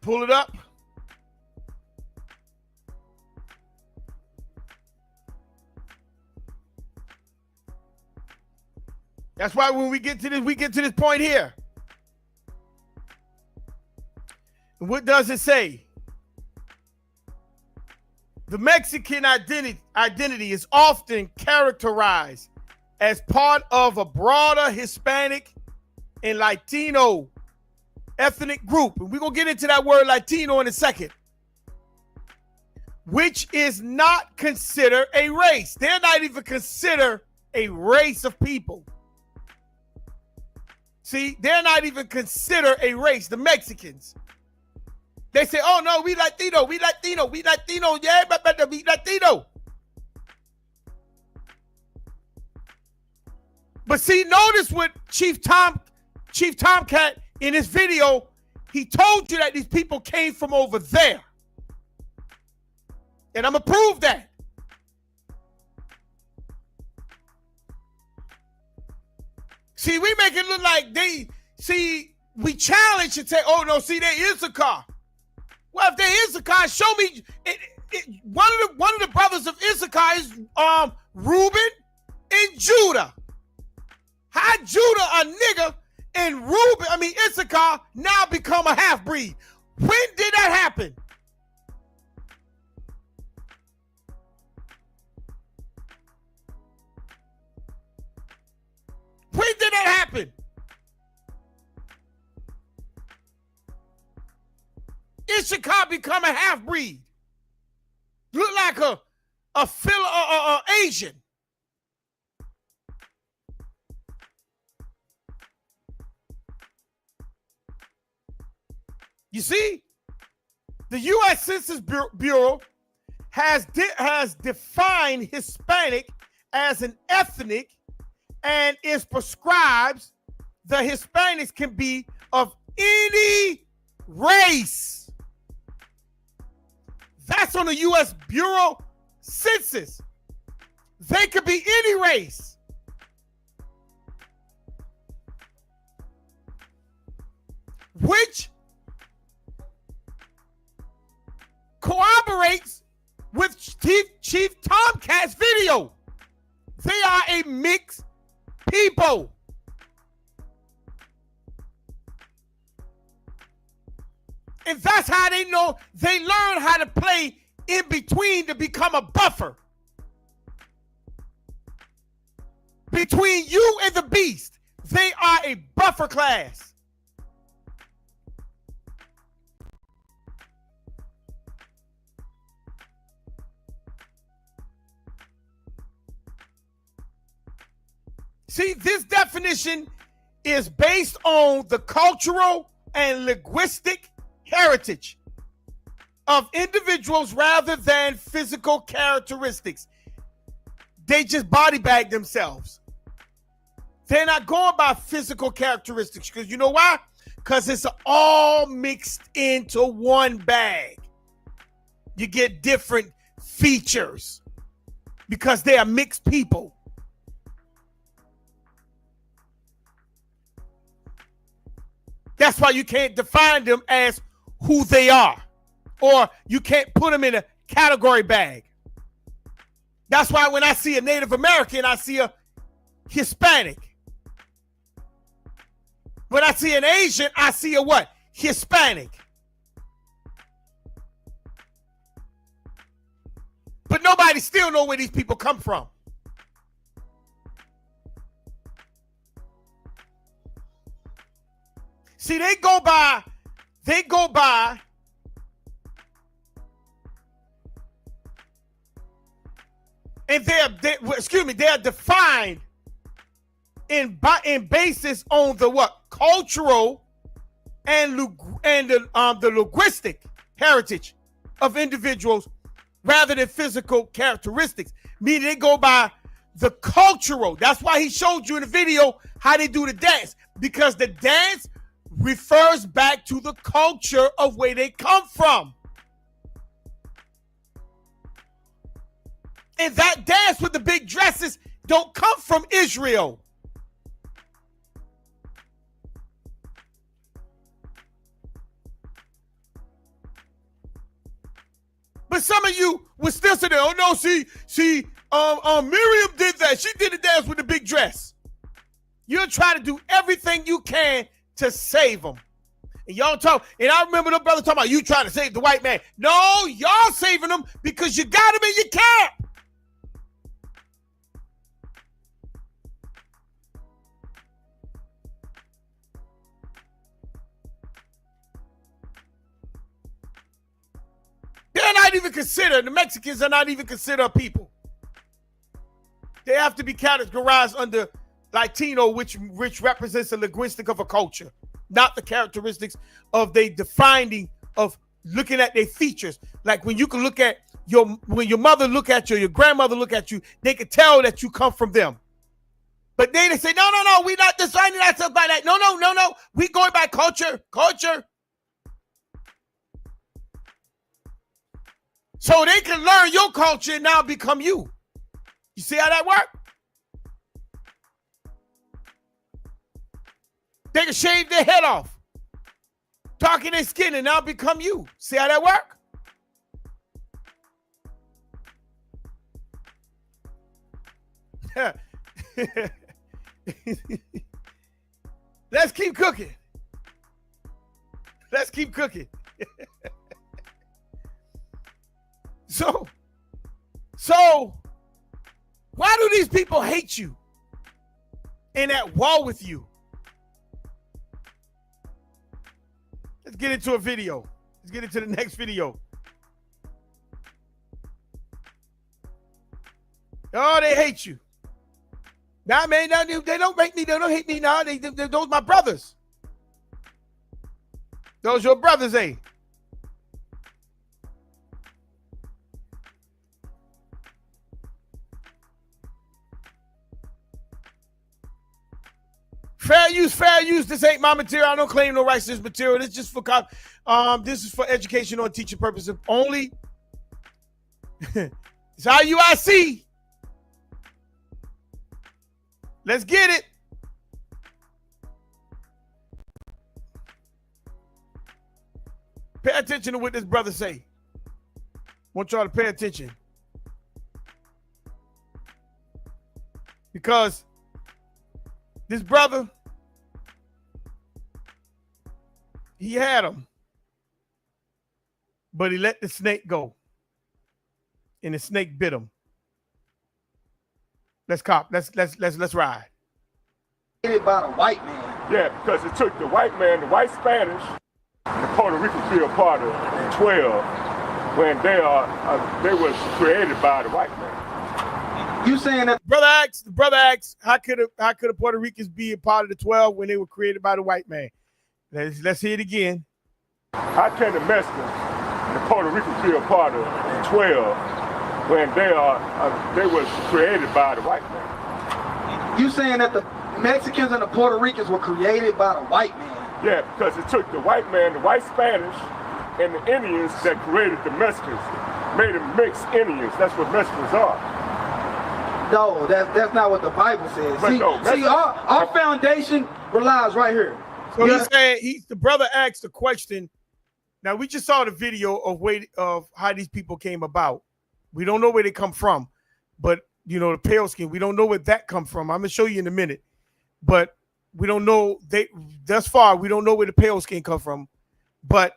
pull it up. That's why when we get to this point here. And what does it say? The Mexican identity is often characterized as part of a broader Hispanic and Latino ethnic group. And we're going to get into that word Latino in a second. Which is not considered a race. They're not even considered a race of people. See, they're not even considered a race, the Mexicans. They say, oh, no, we Latino, yeah, but we Latino. But see, notice what Chief Tomcat in his video, he told you that these people came from over there. And I'm going to prove that. See, we make it look like we challenge and say, oh, no, see, there is a car. Well, if there is a car, show me. One of the brothers of Issachar is Reuben and Judah. How Judah, a nigga, and Issachar now become a half-breed? When did that happen? When did that happen? Issachar become a half-breed. Look like a Asian. You see, the U.S. Census Bureau has defined Hispanic as an ethnic, and is prescribes the Hispanics can be of any race. That's on the U.S. Bureau Census. They could be any race. Which corroborates with Chief Tomcat's video. They are a mixed people. And that's how they know. They learn how to play in between to become a buffer between you and the beast. They are a buffer class. See, this definition is based on the cultural and linguistic heritage of individuals rather than physical characteristics. They just body bag themselves. They're not going by physical characteristics, because you know why? Because it's all mixed into one bag. You get different features because they are mixed people. That's why you can't define them as who they are, or you can't put them in a category bag. That's why when I see a Native American, I see a Hispanic. When I see an Asian, I see a what? Hispanic. But nobody still know where these people come from. See, they go by, and they're defined in basis on the what? Cultural and the linguistic heritage of individuals rather than physical characteristics. Meaning they go by the cultural. That's why he showed you in the video how they do the dance, because the dance refers back to the culture of where they come from. And that dance with the big dresses don't come from Israel. But some of you would still say, oh no, see, Miriam did that. She did the dance with the big dress. You'll try to do everything you can to save them. And y'all talk, and I remember the brother talking about you trying to save the white man. No, y'all saving them because you got them in your camp. They're not even considered, the Mexicans are not even considered people. They have to be categorized under Latino, which represents the linguistic of a culture, not the characteristics of they defining of looking at their features. Like when you can look at when your mother look at you, your grandmother look at you, they can tell that you come from them. But they say, no, we're not defining ourselves by that. No. We going by culture. So they can learn your culture and now become you. You see how that works? They can shave their head off, darken their skin, and now become you. See how that works? Let's keep cooking. Let's keep cooking. So why do these people hate you and at war with you? Let's get into a video. Let's get into the next video. Oh, they hate you. Nah, man, no, they don't make me. They don't hate me now. Those my brothers. Those your brothers, eh? Fair use, fair use. This ain't my material. I don't claim no rights to this material. This is just for this is for educational and teaching purposes only. It's IUIC. Let's get it. Pay attention to what this brother say. Want y'all to pay attention. Because this brother, he had him, but he let the snake go, and the snake bit him. Let's cop. Let's ride. By the white man. Yeah, because it took the white man, the white Spanish, and Puerto Rico to be a part of 12 when they was created by the white man. You saying that the brother asks, how could the Puerto Ricans be a part of the 12 when they were created by the white man? Let's hear it again. How can the Mexicans and the Puerto Rico be a part of 12 when they was created by the white man? You saying that the Mexicans and the Puerto Ricans were created by the white man? Yeah, because it took the white man, the white Spanish, and the Indians that created the Mexicans, made them mixed Indians. That's what Mexicans are. No, that's not what the Bible says. See, our foundation relies right here. So he's saying the brother asked the question. Now we just saw the video of how these people came about. We don't know where they come from, but you know, the pale skin, we don't know where that come from. I'm gonna show you in a minute, but we don't know thus far. We don't know where the pale skin come from, but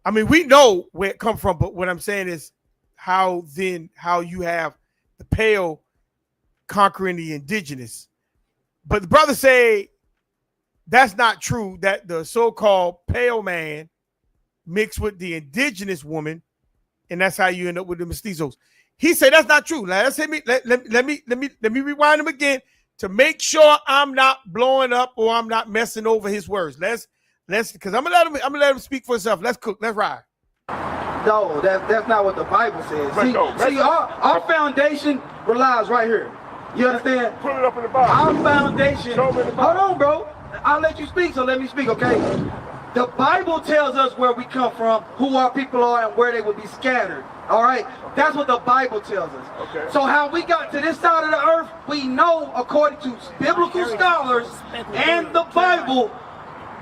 I mean, we know where it come from. But what I'm saying is how you have the pale conquering the indigenous. But the brother say that's not true, that the so-called pale man mixed with the indigenous woman, and that's how you end up with the mestizos. He said that's not true. Now let me rewind him again to make sure I'm not blowing up or I'm not messing over his words. Let's because I'm gonna let him speak for himself. Let's cook, let's ride. No, that's not what the Bible says. See, our foundation relies right here. You understand? Put it up in the Bible. Our foundation. Hold on, bro. I'll let you speak, so let me speak, okay? The Bible tells us where we come from, who our people are, and where they will be scattered. All right? That's what the Bible tells us. Okay. So how we got to this side of the earth, we know according to biblical scholars and the Bible,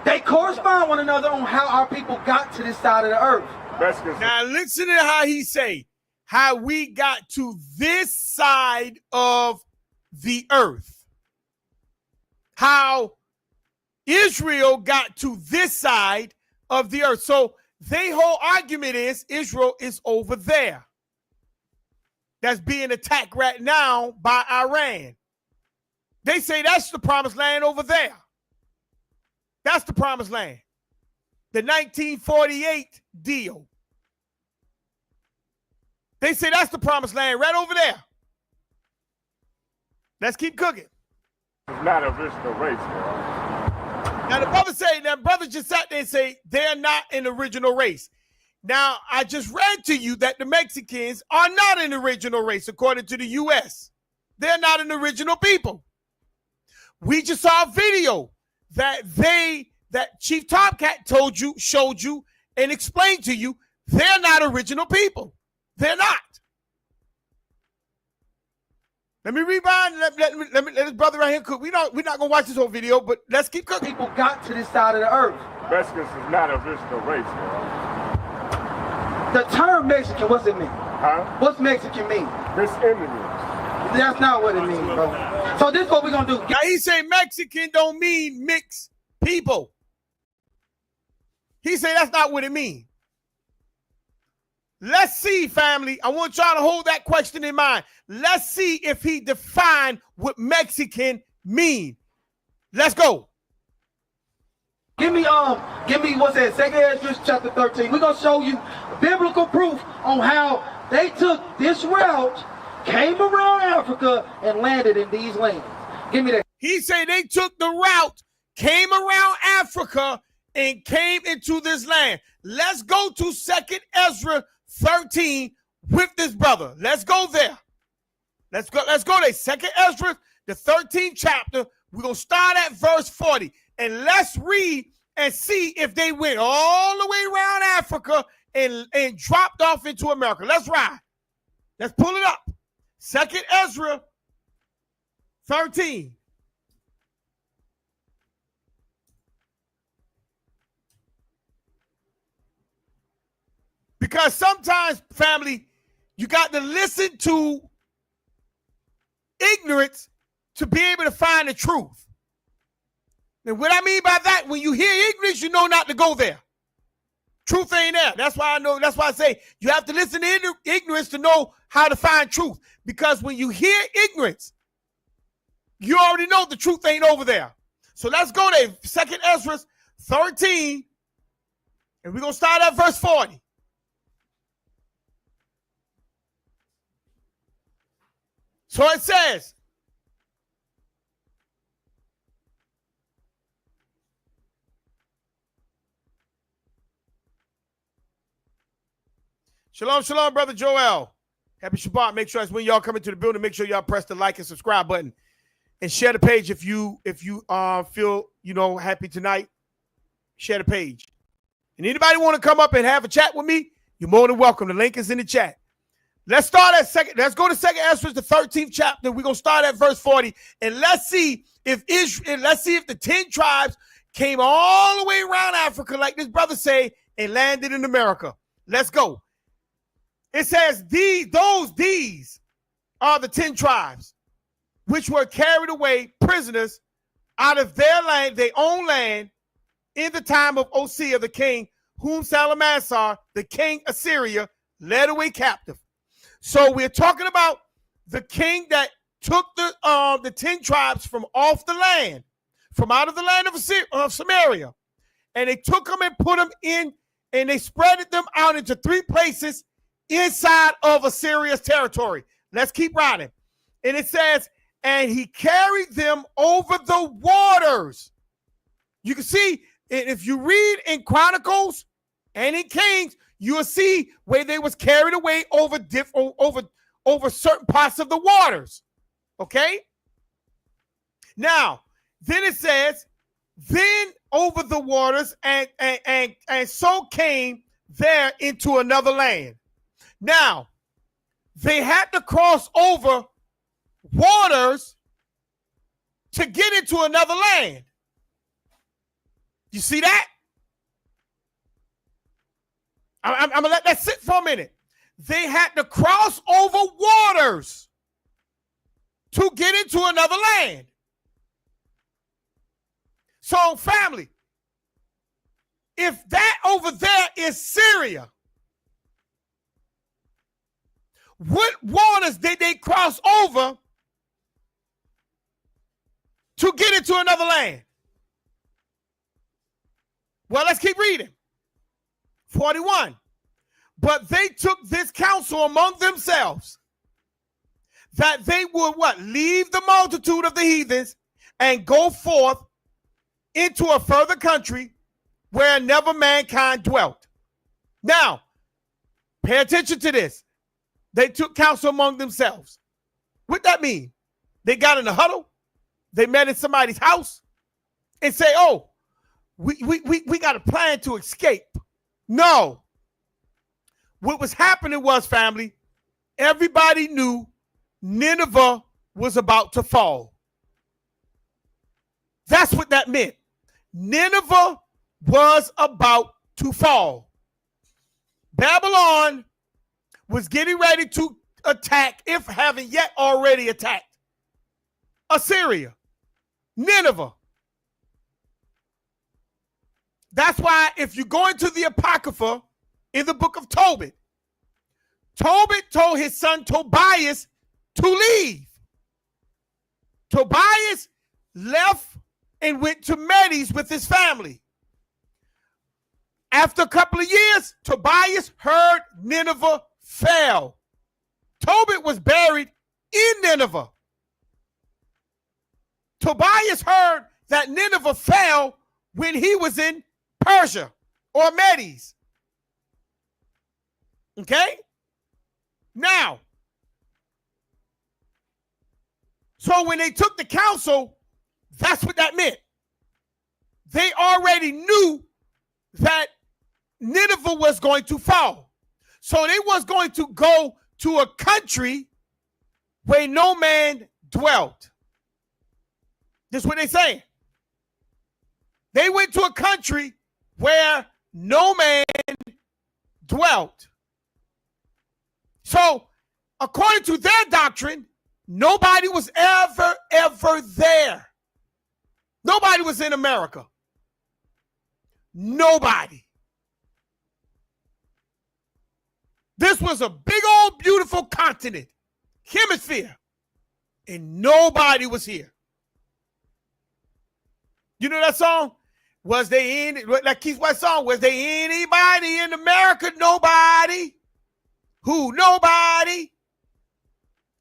they correspond one another on how our people got to this side of the earth. Now listen to how he say, how we got to this side of the earth. How Israel got to this side of the earth. So their whole argument is Israel is over there. That's being attacked right now by Iran. They say that's the promised land over there. That's the promised land. The 1948 deal. They say that's the promised land right over there. Let's keep cooking. It's not a original race, bro. Now the brother just sat there and say they're not an original race. Now I just read to you that the Mexicans are not an original race according to the U.S. They're not an original people. We just saw a video that Chief Tomcat showed you, and explained to you they're not original people. They're not. Let me rewind. Let this brother right here cook. We're not gonna watch this whole video, but let's keep cooking. People got to this side of the earth. Mexicans is not an original race, bro. The term Mexican, what's it mean? Huh? What's Mexican mean? Miss Indians. That's not what it means, bro. So this is what we're gonna do. Now he say Mexican don't mean mixed people. He say that's not what it means. Let's see, family. I want y'all to hold that question in mind. Let's see if he defined what Mexican mean. Let's go. Give me what's that? 2 Ezra chapter 13. We're gonna show you biblical proof on how they took this route, came around Africa, and landed in these lands. Give me that. He say they took the route, came around Africa, and came into this land. Let's go to 2 Ezra 13 with this brother. Let's go there. Let's go there. 2 Ezra, the 13th chapter. We're going to start at verse 40. And let's read and see if they went all the way around Africa and dropped off into America. Let's ride. Let's pull it up. 2 Ezra 13. Because sometimes, family, you got to listen to ignorance to be able to find the truth. And what I mean by that, when you hear ignorance, you know not to go there. Truth ain't there. That's why I know. That's why I say you have to listen to ignorance to know how to find truth. Because when you hear ignorance, you already know the truth ain't over there. So let's go there. 2 Ezra 13, and we're going to start at verse 40. So it says, shalom, shalom, brother Joel. Happy Shabbat. Make sure it's when y'all come into the building, make sure y'all press the like and subscribe button and share the page if you feel, happy tonight. Share the page. And anybody want to come up and have a chat with me, you're more than welcome. The link is in the chat. Let's start at let's go to 2 Ezra, the 13th chapter. We're gonna start at verse 40, and let's see if the 10 tribes came all the way around Africa, like this brother say, and landed in America. Let's go. It says these are the 10 tribes which were carried away prisoners out of their land, their own land, in the time of Osea the king, whom Salmanasar, the king of Syria, led away captive. So we're talking about the king that took the 10 tribes from off the land, from out of the land of Samaria, and they took them and put them in, and they spread them out into 3 places inside of Assyria's territory. Let's keep riding. And it says, and he carried them over the waters. You can see, if you read in Chronicles and in Kings, you'll see where they was carried away over certain parts of the waters. Okay? Now, then it says, then over the waters and so came there into another land. Now, they had to cross over waters to get into another land. You see that? I'm going to let that sit for a minute. They had to cross over waters to get into another land. So, family, if that over there is Syria, what waters did they cross over to get into another land? Well, let's keep reading. 41. But they took this counsel among themselves that they would leave the multitude of the heathens and go forth into a further country where never mankind dwelt. Now, pay attention to this. They took counsel among themselves. What that mean? They got in a huddle. They met in somebody's house and say, oh, we got a plan to escape. No. What was happening was, family, everybody knew Nineveh was about to fall. That's what that meant. Nineveh was about to fall. Babylon was getting ready to attack, if haven't yet already attacked, Assyria, Nineveh. That's why if you go into the Apocrypha in the book of Tobit, Tobit told his son Tobias to leave. Tobias left and went to Medes with his family. After a couple of years, Tobias heard Nineveh fell. Tobit was buried in Nineveh. Tobias heard that Nineveh fell when he was in Persia or Medes. Okay? Now, so when they took the council, that's what that meant. They already knew that Nineveh was going to fall. So they was going to go to a country where no man dwelt. That's what they say. They went to a country where no man dwelt. So, according to their doctrine, nobody was ever there. Nobody was in America. Nobody. This was a big old beautiful continent, hemisphere, and nobody was here. You know that song? Was they in, like Keith White's song, was there anybody in America? Nobody. Who? Nobody.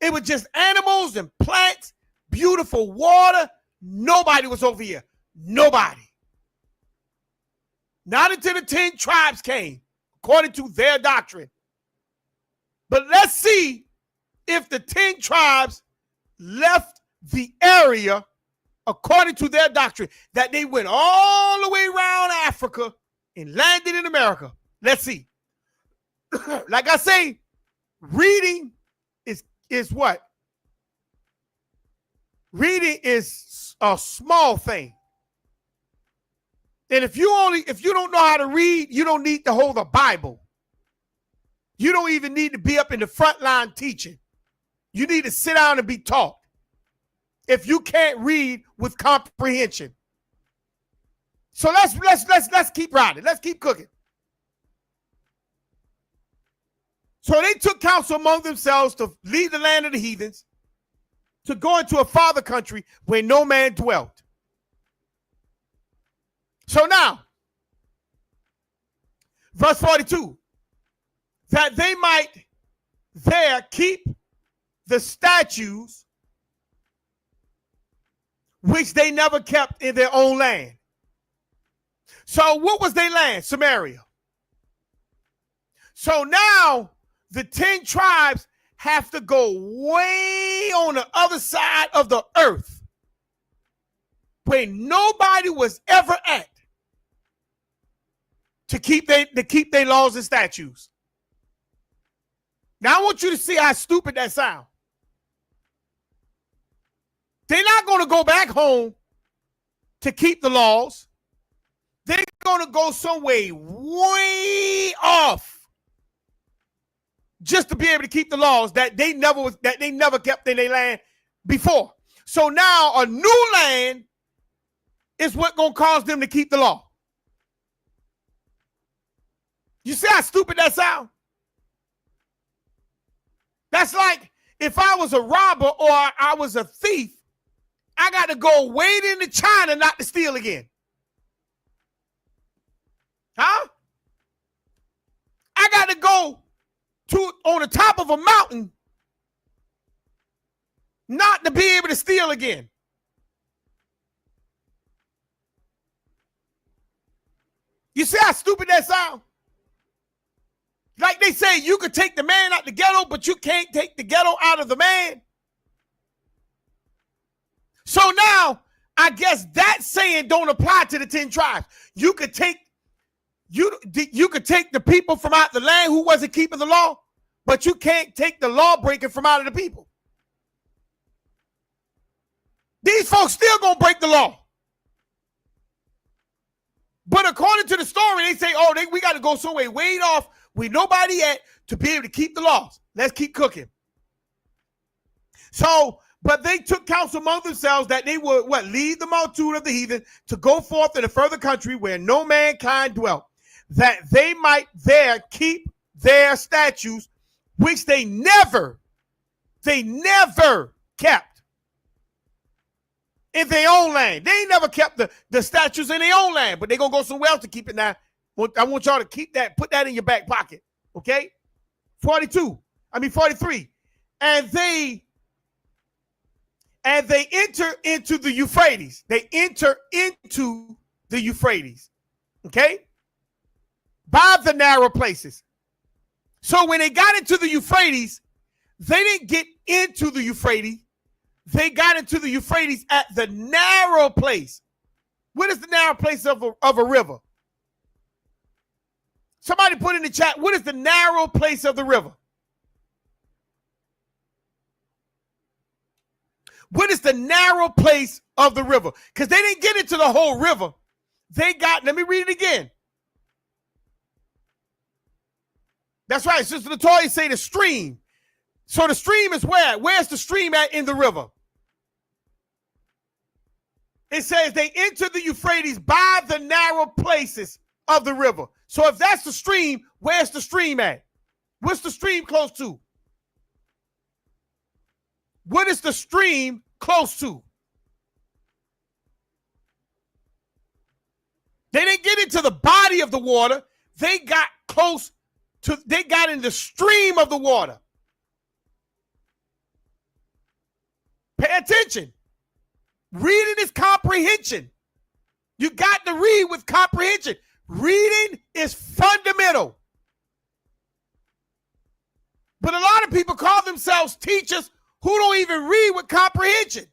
It was just animals and plants, beautiful water. Nobody was over here. Nobody. Not until the 10 tribes came, according to their doctrine. But let's see if the 10 tribes left the area according to their doctrine, that they went all the way around Africa and landed in America. Let's see. Like I say, reading is what? Reading is a small thing. And if you don't know how to read, you don't need to hold a Bible. You don't even need to be up in the front line teaching. You need to sit down and be taught. If you can't read with comprehension. So let's keep riding. Let's keep cooking. So they took counsel among themselves to leave the land of the heathens, to go into a farther country where no man dwelt. So now, verse 42, that they might there keep the statues which they never kept in their own land. So what was their land? Samaria. So now the 10 tribes have to go way on the other side of the earth where nobody was ever at to keep their laws and statutes. Now I want you to see how stupid that sounds. They're not going to go back home to keep the laws. They're going to go somewhere way off just to be able to keep the laws that they never kept in their land before. So now a new land is what going to cause them to keep the law. You see how stupid that sounds? That's like if I was a robber or I was a thief, I got to go way into China not to steal again. Huh? I got to go on the top of a mountain not to be able to steal again. You see how stupid that sounds? Like they say, you could take the man out the ghetto, but you can't take the ghetto out of the man. So now, I guess that saying don't apply to the 10 tribes. You could take the people from out the land who wasn't keeping the law, but you can't take the law breaking from out of the people. These folks still gonna break the law. But according to the story, they say, we got to go somewhere way off where nobody at to be able to keep the laws. Let's keep cooking. So, but they took counsel among themselves that they would lead the multitude of the heathen to go forth in a further country where no mankind dwelt, that they might there keep their statutes, which they never kept in their own land. They ain't never kept the statutes in their own land, but they're gonna go somewhere else to keep it now. I want y'all to keep that, put that in your back pocket. Okay? 43. And they enter into the Euphrates. They enter into the Euphrates. Okay? By the narrow places. So when they got into the Euphrates, they didn't get into the Euphrates. They got into the Euphrates at the narrow place. What is the narrow place of a river? Somebody put in the chat, what is the narrow place of the river? What is the narrow place of the river? Because they didn't get into the whole river. They got, let me read it again. That's right. Sister Latoya say the stream. So the stream is where? Where's the stream at in the river? It says they enter the Euphrates by the narrow places of the river. So if that's the stream, where's the stream at? What's the stream close to? What is the stream close to? They didn't get into the body of the water. They got close to, they got in the stream of the water. Pay attention. Reading is comprehension. You got to read with comprehension. Reading is fundamental. But a lot of people call themselves teachers who don't even read with comprehension.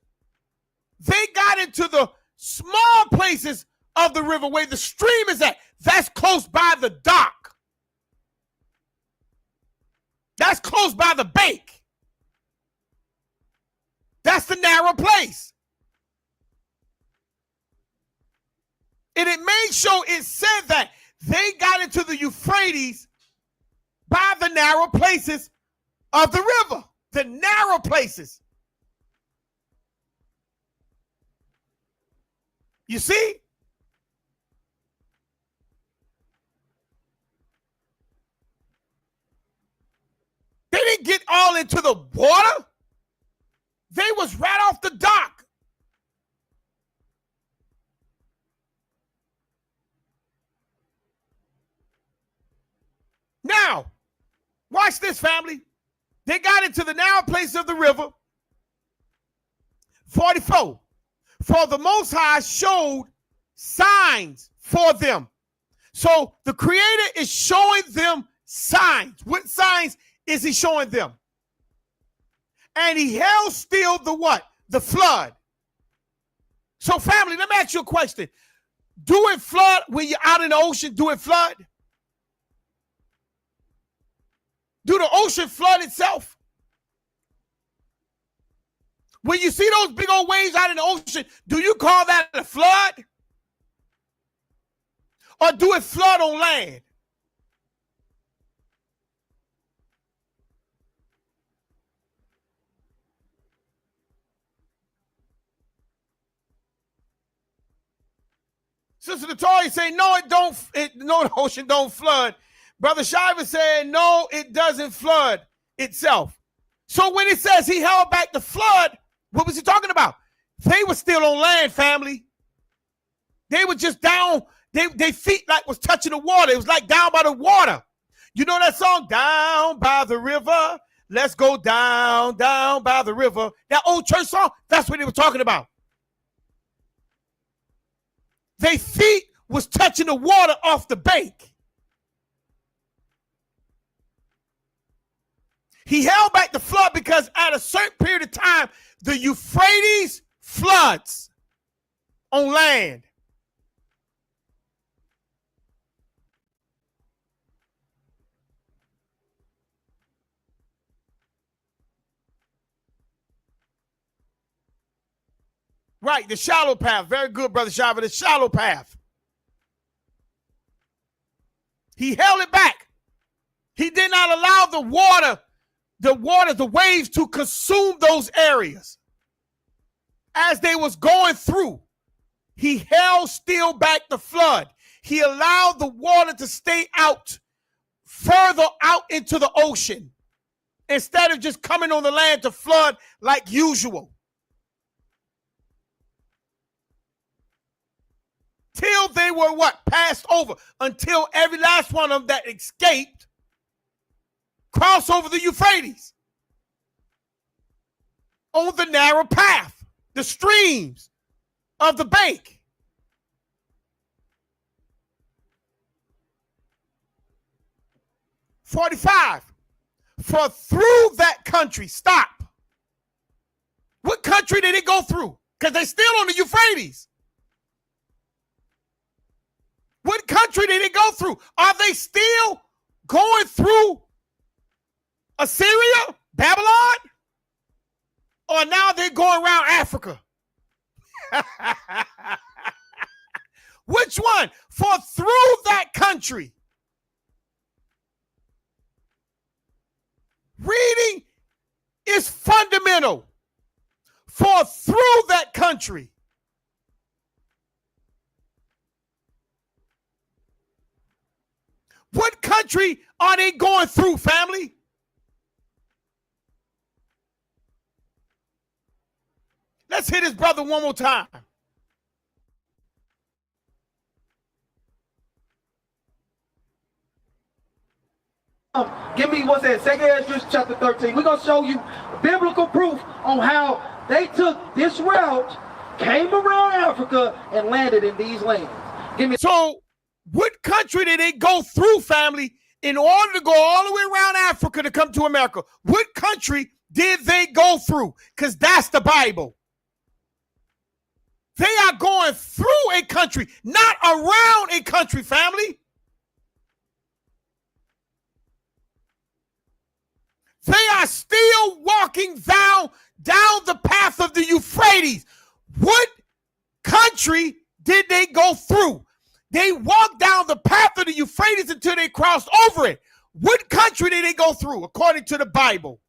They got into the small places of the river where the stream is at. That's close by the dock. That's close by the bank. That's the narrow place. And it made sure it said that they got into the Euphrates by the narrow places of the river. The narrow places. You see? They didn't get all into the water. They was right off the dock. Now, watch this, family. They got into the narrow place of the river. 44. For the Most High showed signs for them. So the Creator is showing them signs. What signs is he showing them? And he held still the what? The flood. So family, let me ask you a question. Do it flood when you're out in the ocean? Do it flood? Do the ocean flood itself? When you see those big old waves out in the ocean, do you call that a flood? Or do it flood on land? Sister Latoya saying, no, it don't. No, the ocean don't flood. Brother Shiva said, no, it doesn't flood itself. So when it says he held back the flood, what was he talking about? They were still on land, family. They were just down. They feet like was touching the water. It was like down by the water. You know that song, Down by the River? Let's go down, down by the river. That old church song, that's what they were talking about. Their feet was touching the water off the bank. He held back the flood because at a certain period of time, the Euphrates floods on land. Right, the shallow path. Very good, Brother Shiva, the shallow path. He held it back. He did not allow the water, the water, the waves to consume those areas. As they was going through, he held still back the flood. He allowed the water to stay out, further out into the ocean, instead of just coming on the land to flood like usual. Till they were what? Passed over. Until every last one of them that escaped crossed over the Euphrates on the narrow path, the streams of the bank. "45. For through that country," stop. What country did it go through? Because they're still on the Euphrates. What country did it go through? Are they still going through Assyria, Babylon? Or now they're going around Africa? Which one? For through that country. Reading is fundamental. For through that country. What country are they going through, family? Let's hit his brother one more time. Give me what's that? 2 Ezra chapter 13. We're going to show you biblical proof on how they took this route, came around Africa, and landed in these lands. Give me. So, what country did they go through, family, in order to go all the way around Africa to come to America? What country did they go through? Because that's the Bible. They are going through a country, not around a country, family. They are still walking down the path of the Euphrates. What country did they go through? They walked down the path of the Euphrates until they crossed over it. What country did they go through, according to the Bible?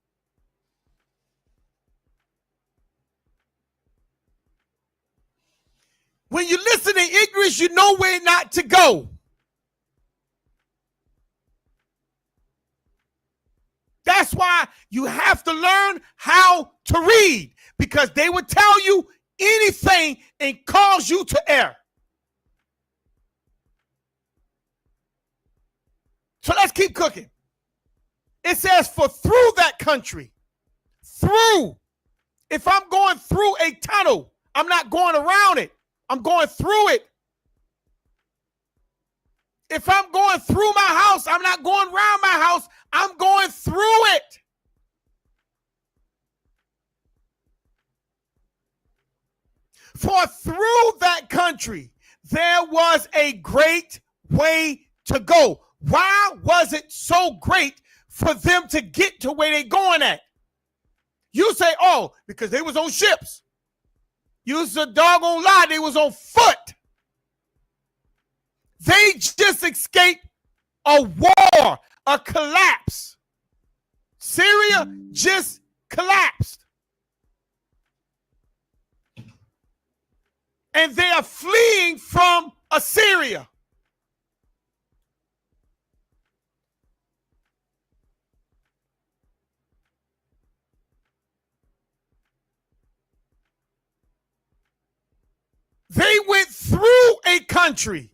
When you listen in English, you know where not to go. That's why you have to learn how to read, because they would tell you anything and cause you to err. So let's keep cooking. It says, for through that country, through. If I'm going through a tunnel, I'm not going around it. I'm going through it. If I'm going through my house, I'm not going around my house. I'm going through it. For through that country, there was a great way to go. Why was it so great for them to get to where they're going at? You say, oh, because they was on ships. You's a doggone lie. They was on foot. They just escaped a war, a collapse. Syria just collapsed. And they are fleeing from Assyria. They went through a country.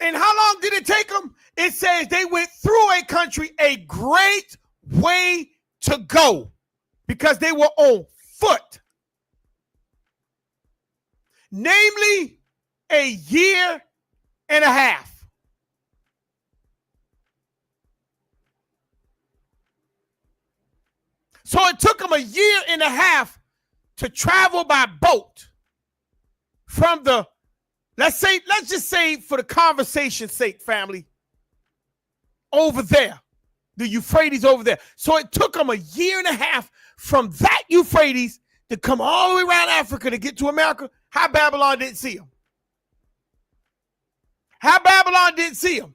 And how long did it take them? It says they went through a country a great way to go because they were on foot. Namely, a year and a half. So it took them a year and a half to travel by boat from the, let's just say for the conversation's sake, family, over there, the Euphrates over there. So it took them a year and a half from that Euphrates to come all the way around Africa to get to America, how Babylon didn't see them? How Babylon didn't see them?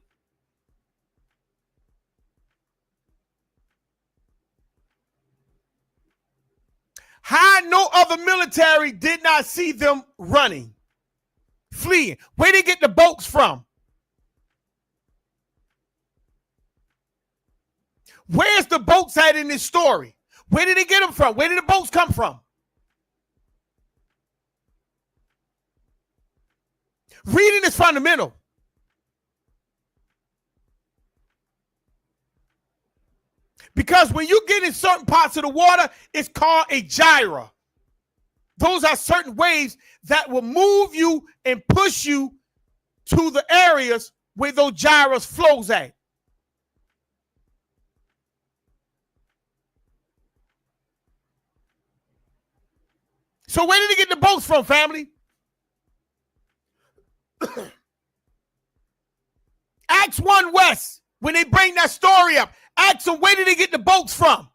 How no other military did not see them running, fleeing? Where did they get the boats from? Where's the boats at in this story? Where did they get them from? Where did the boats come from? Reading is fundamental. Because when you get in certain parts of the water, it's called a gyra. Those are certain waves that will move you and push you to the areas where those gyras flows at. So where did they get the boats from, family? Acts 1 West, when they bring that story up, ask them, where did they get the boats from?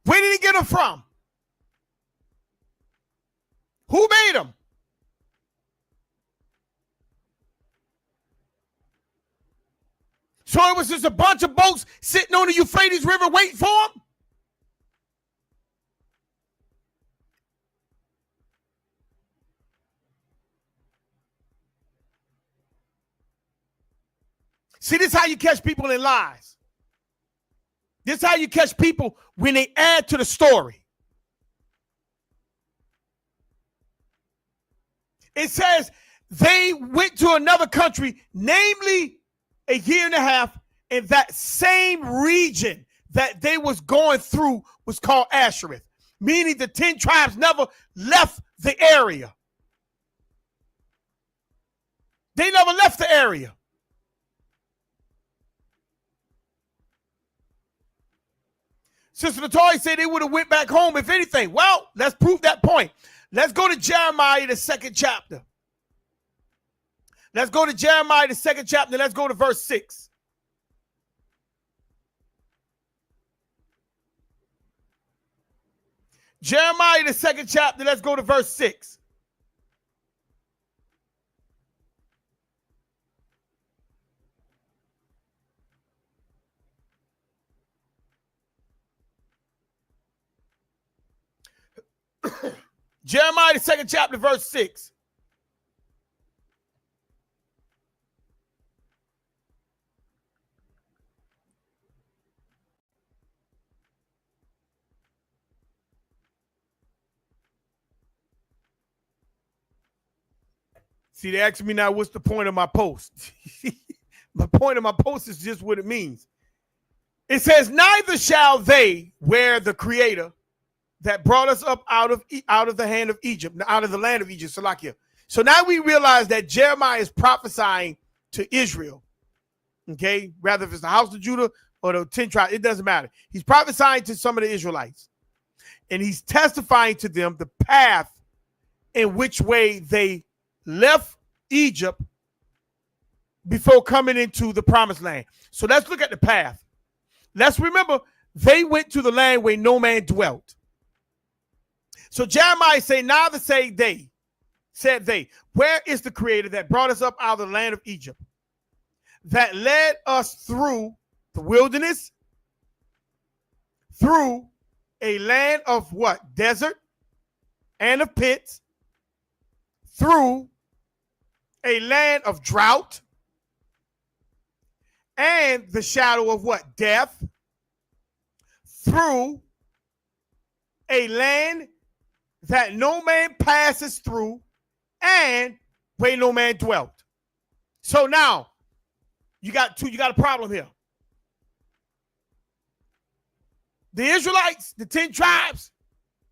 Where did he get them from? Who made them? So it was just a bunch of boats sitting on the Euphrates River waiting for them? See, this is how you catch people in lies. This is how you catch people when they add to the story. It says they went to another country, namely a year and a half, and that same region that they was going through was called Ashereth, meaning the 10 tribes never left the area. They never left the area. Sister Latoya said they would have went back home if anything. Well, let's prove that point. Let's go to Jeremiah, the 2nd chapter. Let's go to Jeremiah, the 2nd chapter. Let's go to verse 6. Jeremiah, the 2nd chapter. Let's go to verse 6. Jeremiah, the 2nd chapter, verse 6. See, they asked me now, what's the point of my post? The point of my post is just what it means. It says, neither shall they wear the Creator that brought us up out of the hand of Egypt, out of the land of Egypt, Salakia. So now we realize that Jeremiah is prophesying to Israel. Okay, rather if it's the house of Judah or the 10 tribes, it doesn't matter. He's prophesying to some of the Israelites, and he's testifying to them the path in which way they left Egypt before coming into the promised land. So let's look at the path. Let's remember they went to the land where no man dwelt. So Jeremiah say, neither say they, said they, where is the Creator that brought us up out of the land of Egypt, that led us through the wilderness, through a land of what? Desert and of pits, through a land of drought and the shadow of what? Death, through a land that no man passes through and where no man dwelt. So now you got a problem here. The Israelites, the 10 tribes,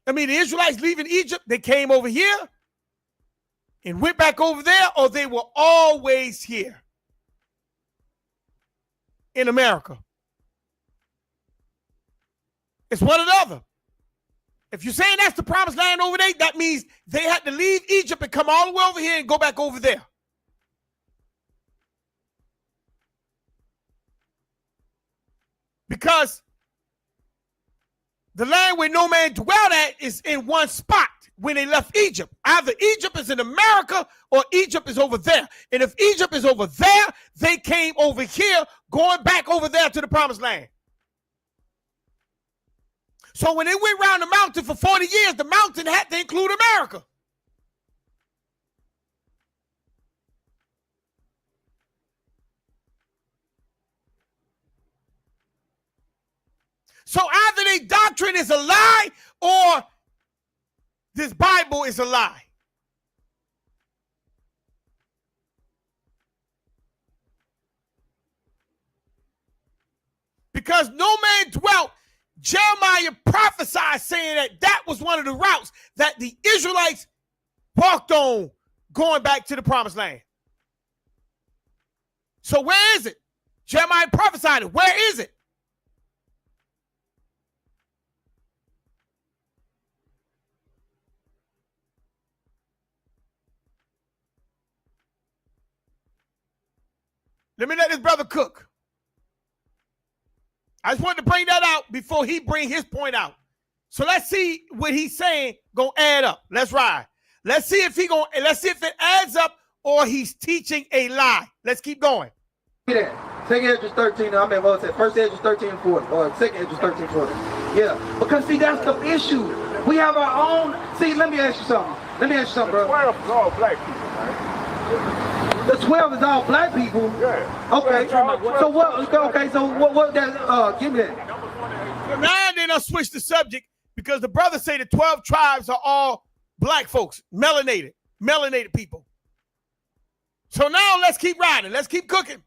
the Israelites leaving Egypt, they came over here and went back over there, or they were always here in America. It's one or the other. If you're saying that's the promised land over there, that means they had to leave Egypt and come all the way over here and go back over there. Because the land where no man dwelt at is in one spot when they left Egypt. Either Egypt is in America or Egypt is over there. And if Egypt is over there, they came over here, going back over there to the promised land. So when they went around the mountain for 40 years, the mountain had to include America. So either their doctrine is a lie or this Bible is a lie. Because no man dwelt, Jeremiah prophesied saying that was one of the routes that the Israelites walked on going back to the promised land. So where is it? Jeremiah prophesied it. Where is it? Let me let this brother cook. I just wanted to bring that out before he bring his point out. So let's see what he's saying gonna add up. Let's ride. Let's see if it adds up or he's teaching a lie. Let's keep going. Yeah. Second Esdras 13, I mean, what was it? First Esdras 13:40, or second Esdras 13:40. Yeah, because see, that's the issue. We have our own. See, let me ask you something. Bro. 12 is all black people, man. The 12 is all black people. Yeah. Okay. So what? Okay. So what? That give me that. Now they done switch the subject because the brothers say the 12 tribes are all black folks, melanated people. So now let's keep riding. Let's keep cooking.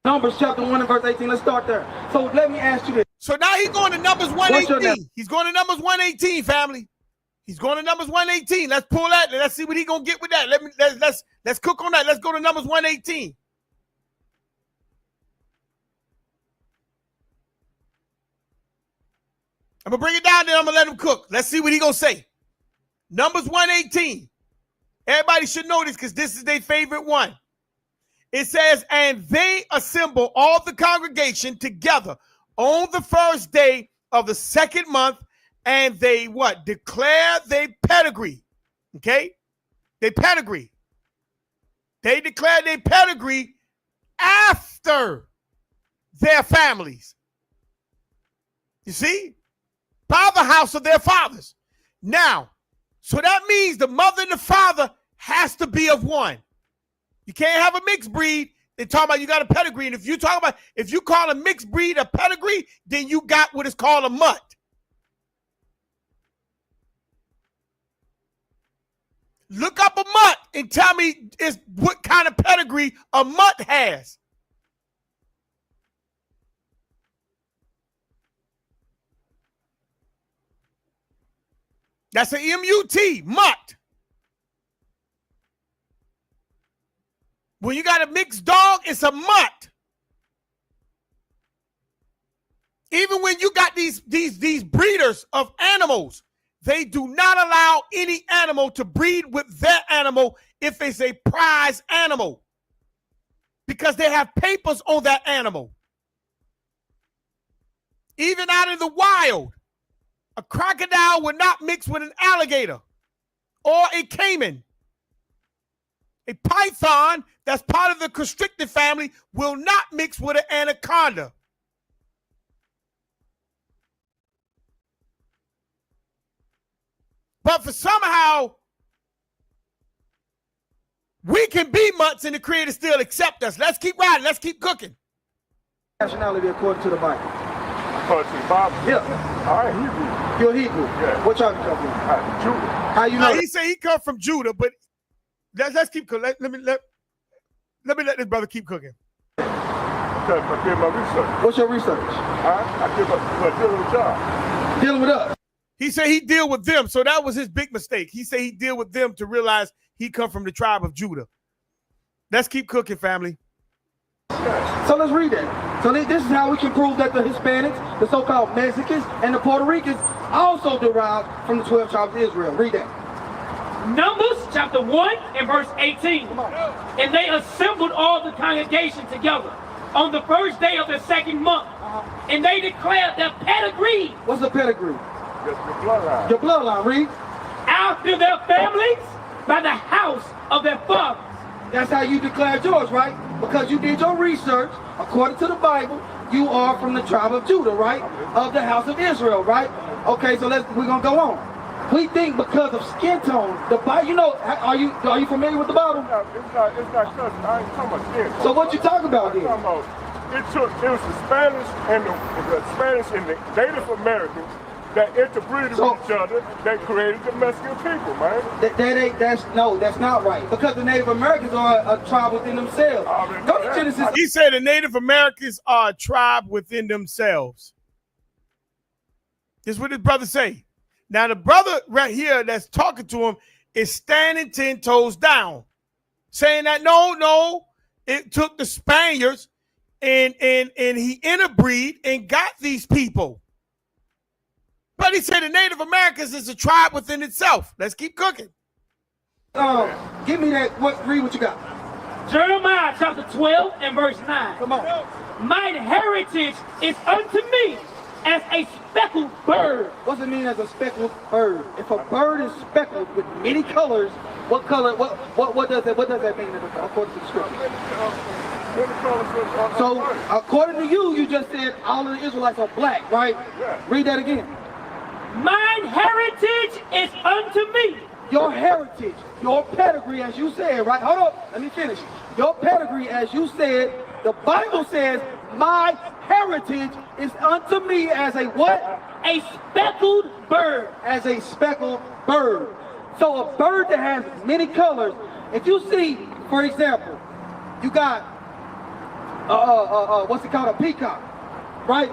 Numbers chapter 1 and verse 18. Let's start there. So let me ask you this. So now he's going to Numbers 118. He's going to Numbers 118, family. He's going to Numbers 118. Let's pull that. Let's see what he's gonna get with that. Let's cook on that. Let's go to Numbers 118. I'm gonna bring it down, then I'm gonna let him cook. Let's see what he's gonna say. Numbers 118. Everybody should know this because this is their favorite one. It says, and they assemble all the congregation together on the first day of the second month, and they what? Declare their pedigree. Okay? They pedigree. They declare their pedigree after their families. You see? By the house of their fathers. Now, so that means the mother and the father has to be of one. You can't have a mixed breed. They're talking about you got a pedigree. And if you call a mixed breed a pedigree, then you got what is called a mutt. Look up a mutt and tell me what kind of pedigree a mutt has. That's an M-U-T, mutt. When you got a mixed dog, it's a mutt. Even when you got these breeders of animals, they do not allow any animal to breed with their animal if it's a prize animal, because they have papers on that animal. Even out in the wild, a crocodile will not mix with an alligator or a caiman. A python that's part of the constricted family will not mix with an anaconda. But for somehow, we can be mutts and the Creator still accept us. Let's keep riding. Let's keep cooking. Nationality according to the Bible. According to the Bible? Yeah. All right, Hebrew. You're Hebrew? Yeah. What tribe you come from? Judah. How you know? He said he come from Judah, but let's keep cooking. Let me let this brother keep cooking. Because I did my research. What's your research? I did my dealing with y'all. Dealing with us. He said he deal with them, so that was his big mistake. He said he deal with them to realize he come from the tribe of Judah. Let's keep cooking, family. So let's read that. So this is how we can prove that the Hispanics, the so-called Mexicans, and the Puerto Ricans also derived from the 12 tribes of Israel. Read that. Numbers chapter 1 and verse 18. And they assembled all the congregation together on the first day of the second month. And they declared their pedigree. What's the pedigree? Just your bloodline. Your bloodline, read. After their families by the house of their fathers. That's how you declared yours, right? Because you did your research. According to the Bible, you are from the tribe of Judah, right? Of the house of Israel, right? Okay, so we're gonna go on. We think because of skin tone, the Bible. You know, are you familiar with the Bible? No, it's not just, I ain't talking about skin. So what you talking about I'm here? talking about, it was the Spanish and the Native Americans that interbreeded with each other that created the Mexican people, man. That's not right. Because the Native Americans are a tribe within themselves. Go to Genesis. He said the Native Americans are a tribe within themselves. This is what his brother say. Now the brother right here that's talking to him is standing 10 toes down, saying that no, it took the Spaniards and he interbreed and got these people. But he said the Native Americans is a tribe within itself. Let's keep cooking. Give me that. Read what you got. Jeremiah chapter 12 and verse 9. Come on. Mine heritage is unto me as a speckled bird. What's it mean as a speckled bird? If a bird is speckled with many colors, what color? What does that mean according to the scripture? So according to you, you just said all of the Israelites are black, right? Read that again. Mine heritage is unto me. Your heritage, your pedigree, as you said, right? Hold on, let me finish. Your pedigree, as you said, the Bible says, my heritage is unto me as a what? A speckled bird. As a speckled bird. So a bird that has many colors. If you see, for example, you got what's it called, a peacock, right?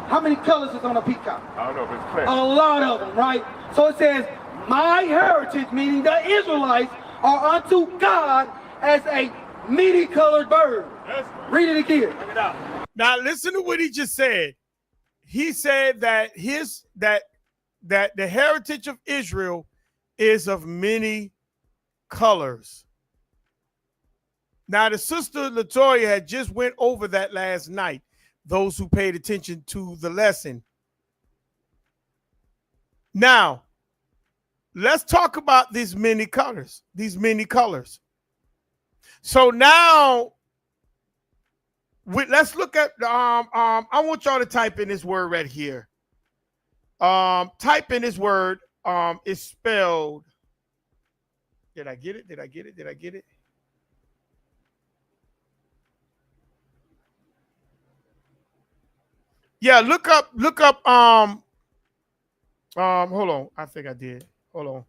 How many colors is on a peacock? I don't know if it's clear. A lot of them, right? So it says, my heritage, meaning the Israelites, are unto God as a many colored bird. Read it again. Now listen to what he just said. He said that that the heritage of Israel is of many colors. Now the sister Latoya had just went over that last night. Those who paid attention to the lesson. Now, let's talk about these many colors. So now, let's look at I want y'all to type in this word right here. Type in this word. It's spelled. Did I get it? Yeah, look up, hold on. I think I did. Hold on.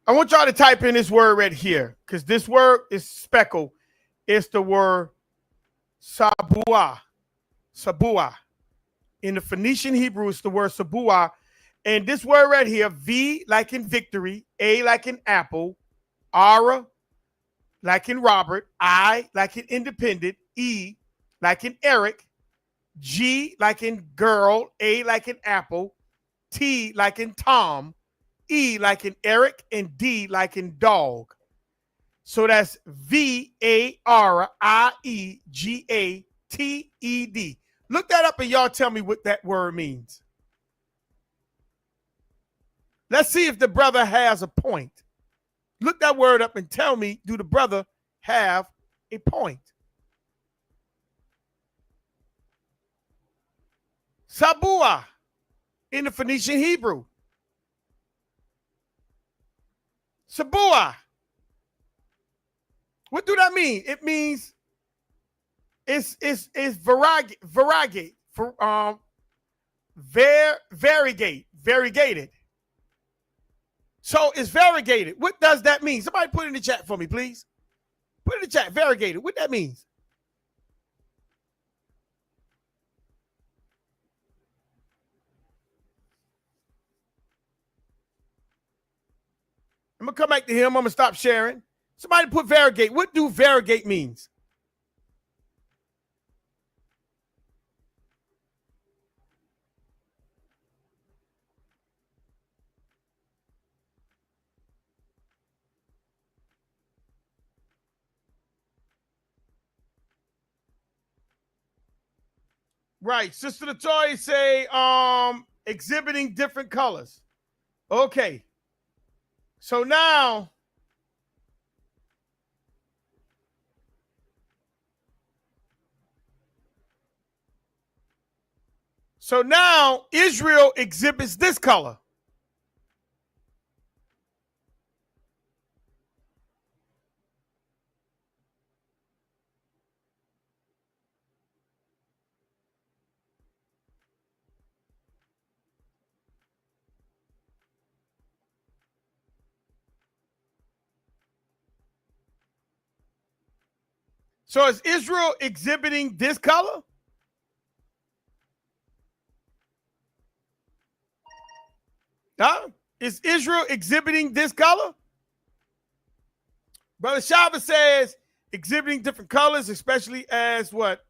I want y'all to type in this word right here, because this word is speckle. It's the word sabua. In the Phoenician Hebrew, it's the word sabua. And this word right here, V like in victory, A like in apple, R like in Robert, I like in independent, E like in Eric, G like in girl, A like in apple, T like in Tom, E like in Eric, and D like in dog. So that's VARIEGATED. Look that up and y'all tell me what that word means. Let's see if the brother has a point. Look that word up and tell me, do the brother have a point? Sabua in the Phoenician Hebrew. Sabua. What do that mean? It means it's variegate, variegated. So it's variegated. What does that mean? Somebody put it in the chat for me, please. Put it in the chat, variegated. What that means? I'm going to come back to him. I'm going to stop sharing. Somebody put variegate. What do variegate means? Right. Sister Latoya say exhibiting different colors. Okay. So now Israel exhibits this color. So is Israel exhibiting this color? Huh? Is Israel exhibiting this color? Brother Shava says exhibiting different colors, especially as what?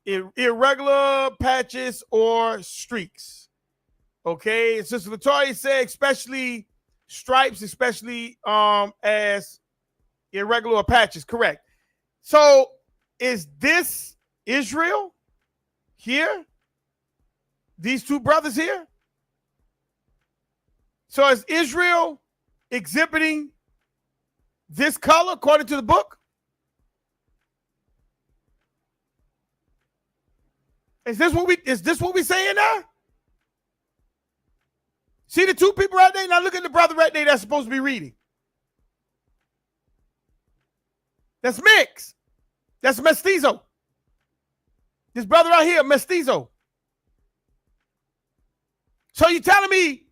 Irregular patches or streaks. Okay. And Sister Latoya said especially stripes, especially as irregular patches. Correct. So is this Israel here? These two brothers here? So is Israel exhibiting this color according to the book? Is this what we saying now? See the two people right there? Now look at the brother right there that's supposed to be reading. That's mixed. That's mestizo. This brother right here, mestizo. So you telling me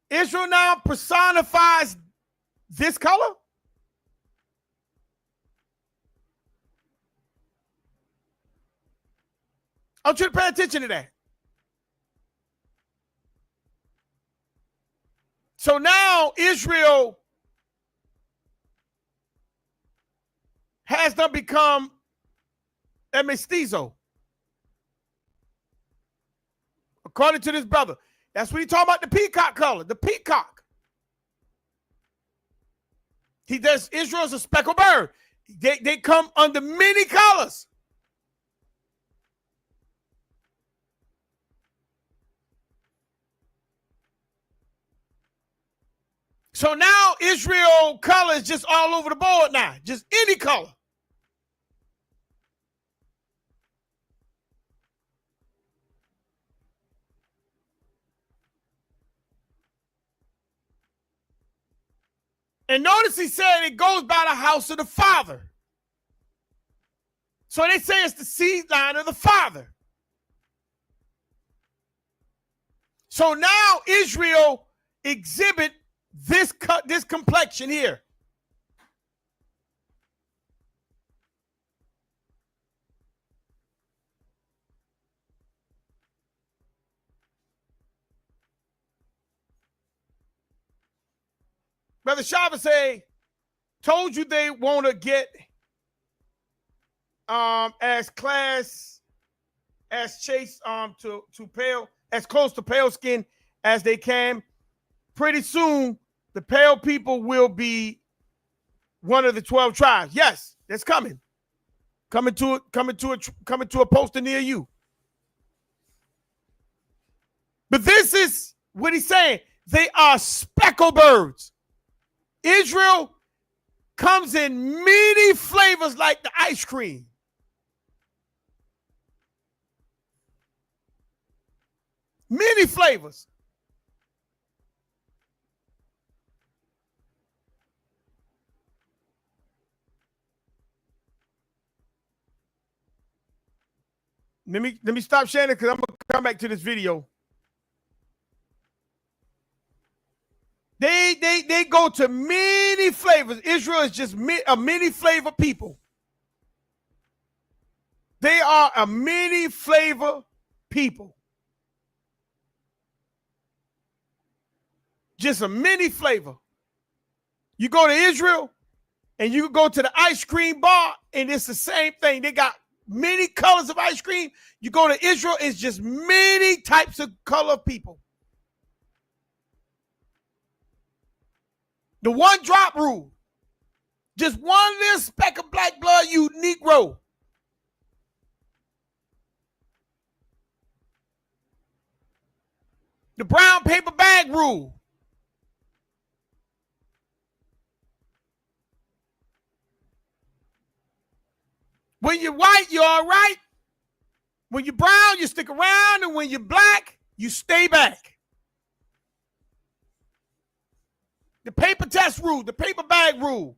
Israel now personifies this color? I want you to pay attention to that. So now Israel has not become a mestizo. According to this brother. That's what he's talking about, the peacock color, the peacock. Israel's a speckled bird. They come under many colors. So now Israel color is just all over the board now, just any color. And notice he said it goes by the house of the father. So they say it's the seed line of the father. So now Israel exhibit this complexion here. Brother Shava say, told you they want to get as class as chase to pale, as close to pale skin as they can. Pretty soon, the pale people will be one of the 12 tribes. Yes, that's coming. Coming to a poster near you. But this is what he's saying. They are speckled birds. Israel comes in many flavors like the ice cream. Many flavors. Let me stop sharing it because I'm gonna come back to this video. They go to many flavors. Israel is just a many flavor people. They are a many flavor people. Just a many flavor. You go to Israel and you go to the ice cream bar and it's the same thing. They got many colors of ice cream. You go to Israel, it's just many types of color of people. The one drop rule. Just one little speck of black blood, you Negro. The brown paper bag rule. When you're white, you're all right. When you're brown, you stick around. And when you're black, you stay back. The paper test rule, the paper bag rule.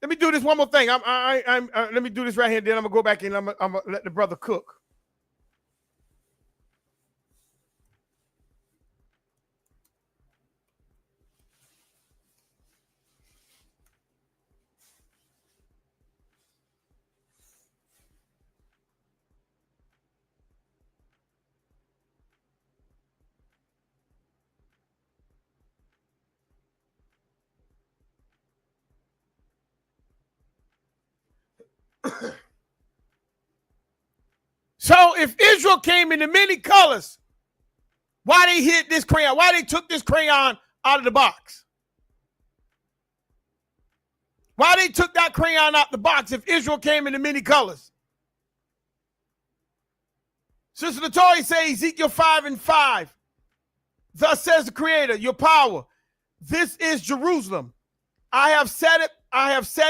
Let me do this one more thing. Let me do this right here. Then I'm gonna go back and I'm gonna let the brother cook. So if Israel came in the many colors, why they hid this crayon? Why they took this crayon out of the box? Why they took that crayon out the box if Israel came in the many colors? Sister Latoya says Ezekiel 5:5. Thus says the Creator, your power. This is Jerusalem. I have set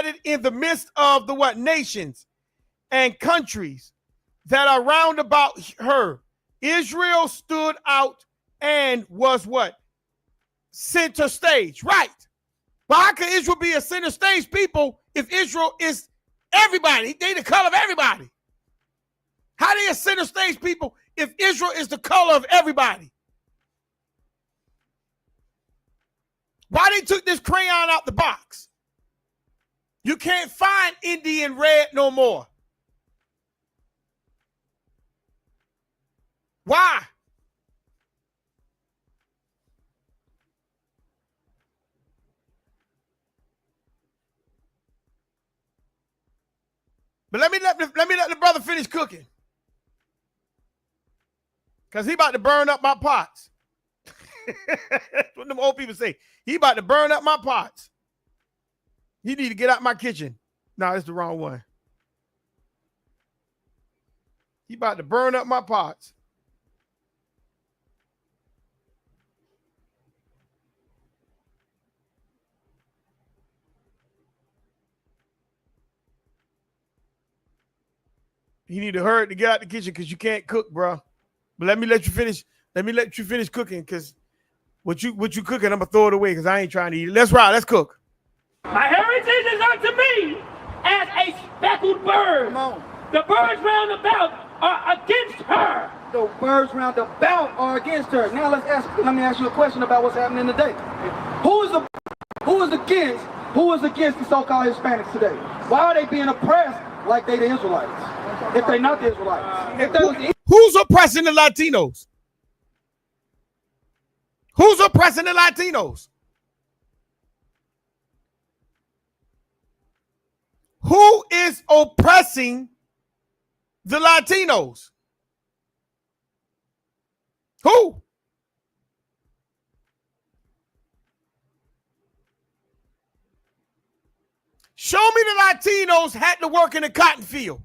it in the midst of the what? Nations and countries that are round about her. Israel stood out and was what? Center stage. Right. But how can Israel be a center stage people if Israel is everybody? They the color of everybody. How they a center stage people if Israel is the color of everybody? Why they took this crayon out the box? You can't find Indian red no more. Why? But let me let the brother finish cooking. Because he about to burn up my pots. That's what them old people say. He about to burn up my pots. He need to get out my kitchen. No, it's the wrong one. He about to burn up my pots. You need to hurry to get out the kitchen because you can't cook, bro. But let me let you finish. Let me let you finish cooking because what you cooking, I'm gonna throw it away because I ain't trying to eat it. Let's ride. Let's cook. My heritage is unto me as a speckled bird. Come on. The birds round about are against her. The birds round about are against her. Now let me ask you a question about what's happening today. Who is against the so-called Hispanics today? Why are they being oppressed like they the Israelites? If they're not the Israelites. If they was Who's oppressing the Latinos? Who's oppressing the Latinos? Who is oppressing the Latinos? Who? Show me the Latinos had to work in the cotton field.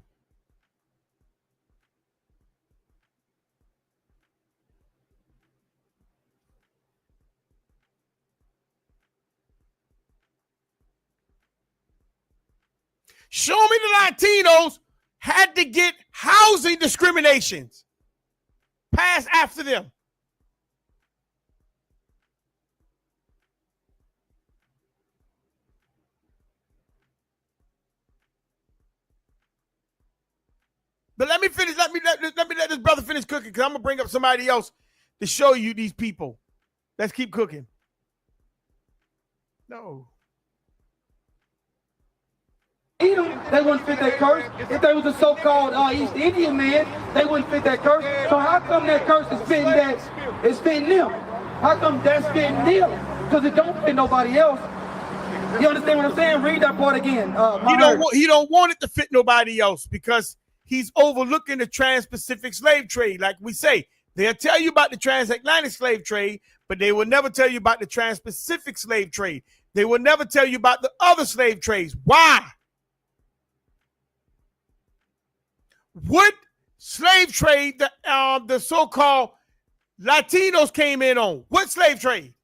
Show me the Latinos had to get housing discriminations passed after them. But let me finish. Let me let this brother finish cooking because I'm gonna bring up somebody else to show you these people. Let's keep cooking. No. Edom they wouldn't fit that curse. If they was a so-called East Indian man, they wouldn't fit that curse. So how come that curse is fitting them? How come that's fitting them? Because it don't fit nobody else. You understand what I'm saying? Read that part again. He don't want it to fit nobody else because he's overlooking the trans-Pacific slave trade. Like we say, they'll tell you about the transatlantic slave trade, but they will never tell you about the trans-Pacific slave trade. They will never tell you about the other slave trades. Why? What slave trade the so-called Latinos came in on? What slave trade?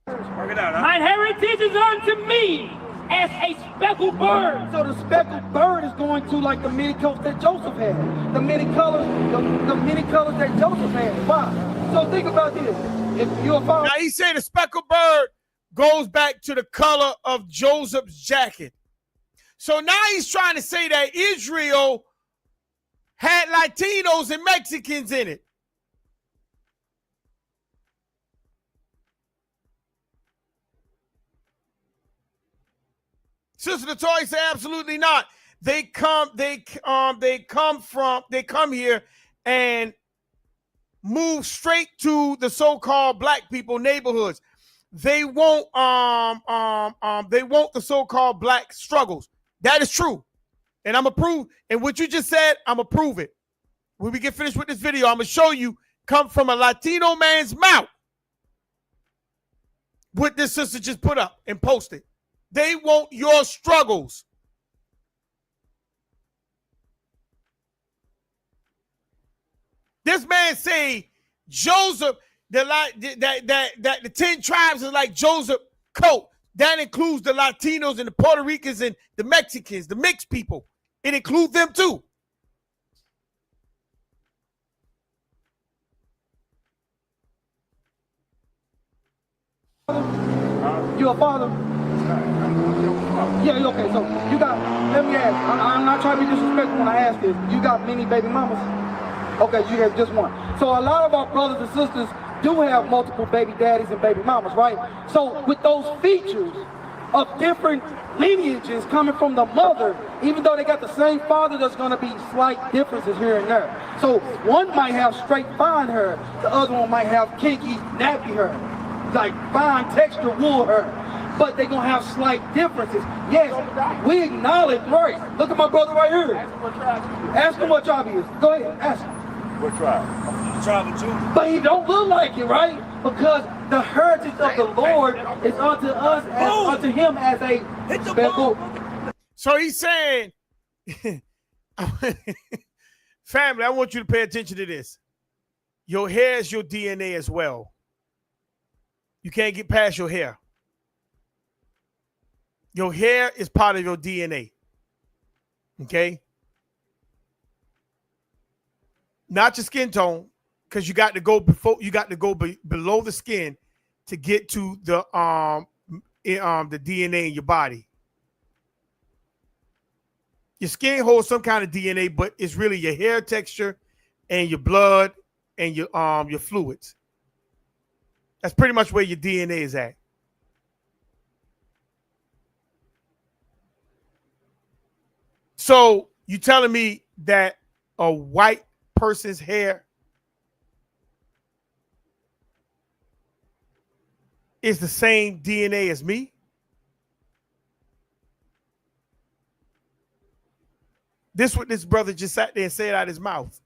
My heritage is unto me as a speckled bird. So the speckled bird is going to like the many coats that Joseph had. The many colors that Joseph had. Why? So think about this. If you're a father. Now he said the speckled bird goes back to the color of Joseph's jacket. So now he's trying to say that Israel had Latinos and Mexicans in it. Sister Latoya said absolutely not. They come here and move straight to the so-called black people neighborhoods. They won't the so-called black struggles. That is true. And I'm approve. And what you just said, I'm approve it. When we get finished with this video, I'm gonna show you come from a Latino man's mouth what this sister just put up and posted. They want your struggles. This man say Joseph, that the 10 tribes is like Joseph coat. That includes the Latinos and the Puerto Ricans and the Mexicans, the mixed people. It includes them too. You a father? Yeah, okay, so you got, let me ask, I'm not trying to be disrespectful when I ask this. You got many baby mamas? Okay, you have just one. So a lot of our brothers and sisters do have multiple baby daddies and baby mamas, right? So with those features of different lineages coming from the mother, even though they got the same father, there's gonna be slight differences here and there. So one might have straight fine hair, the other one might have kinky, nappy hair, like fine texture wool hair. But they're gonna have slight differences. Yes, we acknowledge, right? Look at my brother right here. Ask him what tribe he is. Go ahead, ask him. What tribe? Tribe of Judah. But he don't look like it, right? Because the heritage of the Lord is unto us, unto him as a speckled. So he's saying, family, I want you to pay attention to this. Your hair is your DNA as well. You can't get past your hair. Your hair is part of your DNA. Okay? Not your skin tone, because you got to go below the skin to get to the DNA in your body. Your skin holds some kind of DNA, but it's really your hair texture and your blood and your fluids. That's pretty much where your DNA is at. So you telling me that a white person's hair is the same DNA as me? This what this brother just sat there and said out of his mouth.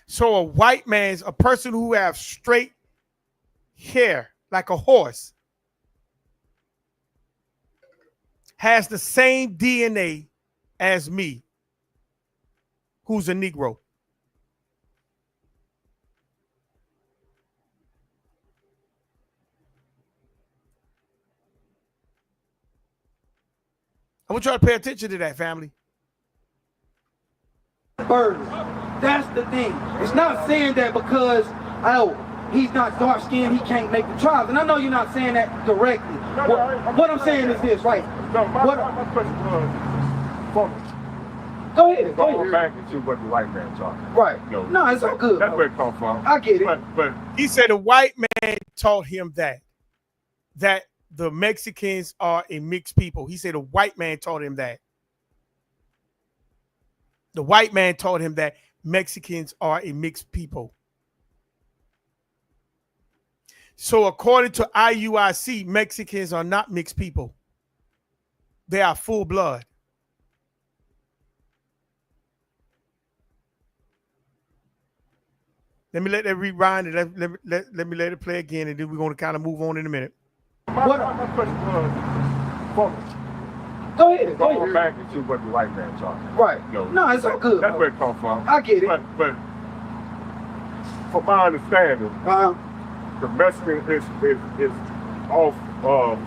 So a person who have straight hair like a horse has the same DNA as me, who's a Negro. I want y'all to pay attention to that, family. Birds. That's the thing. It's not saying that because, he's not dark skinned, he can't make the tribes. And I know you're not saying that directly. What I'm saying is this, right? No, my question was, Go ahead. Go Going ahead. back into what the white man taught. Right. You know, No, it's all good. that's bro. where it comes from. I get it. But He said a white man taught him that the Mexicans are a mixed people. He said a white man taught him that. The white man taught him that Mexicans are a mixed people. So according to IUIC, Mexicans are not mixed people. They are full blood. Let me let that rewind and let me let it play again, and then we're going to kind of move on in a minute. my question was, Go ahead. Go going ahead. back into what the white man taught. Right. You know, No, it's all good. that's bro. where it comes from. I get it. But from my understanding, the Mexican is off from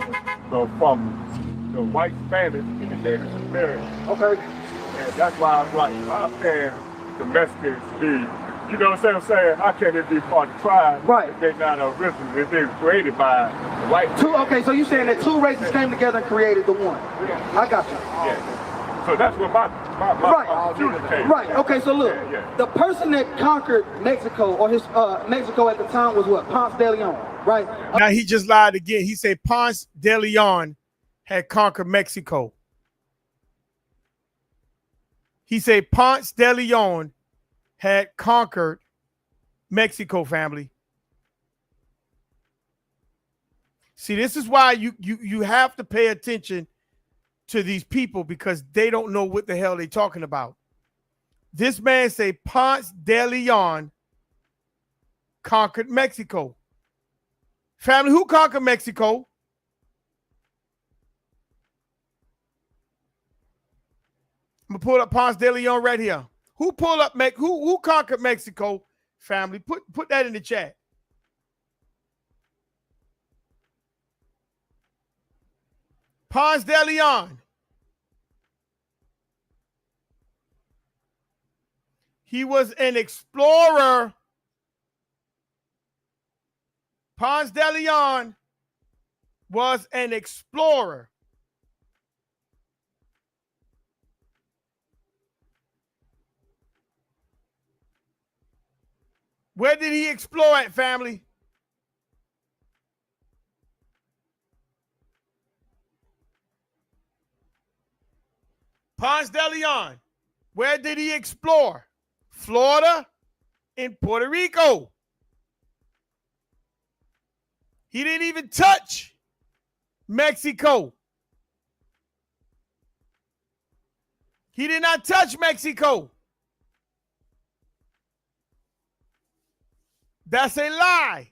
the white Spanish and Native American. Okay. And that's why I'm like, how can the Mexicans be, you know what I'm saying? How can it be part of the tribe? Right. If they're not original, if they're created by the white Two. Okay, so you're saying that two races came together and created the one. I got you. Yeah. So that's what my Right. shooting came. Right. Okay. So look, Yeah. the person that conquered Mexico or his Mexico at the time was what? Ponce de Leon. Right. Now he just lied again. He said Ponce de Leon had conquered Mexico. He said Ponce de Leon had conquered Mexico, family. See, this is why you have to pay attention to these people, because they don't know what the hell they're talking about. This man say Ponce de Leon conquered Mexico. Family, who conquered Mexico? I'm gonna pull up Ponce de Leon right here. Who conquered Mexico? Family, put that in the chat. Ponce de Leon. He was an explorer. Ponce de Leon was an explorer. Where did he explore at, family? Ponce de Leon. Where did he explore? Florida and Puerto Rico. He didn't even touch Mexico. He did not touch Mexico. That's a lie.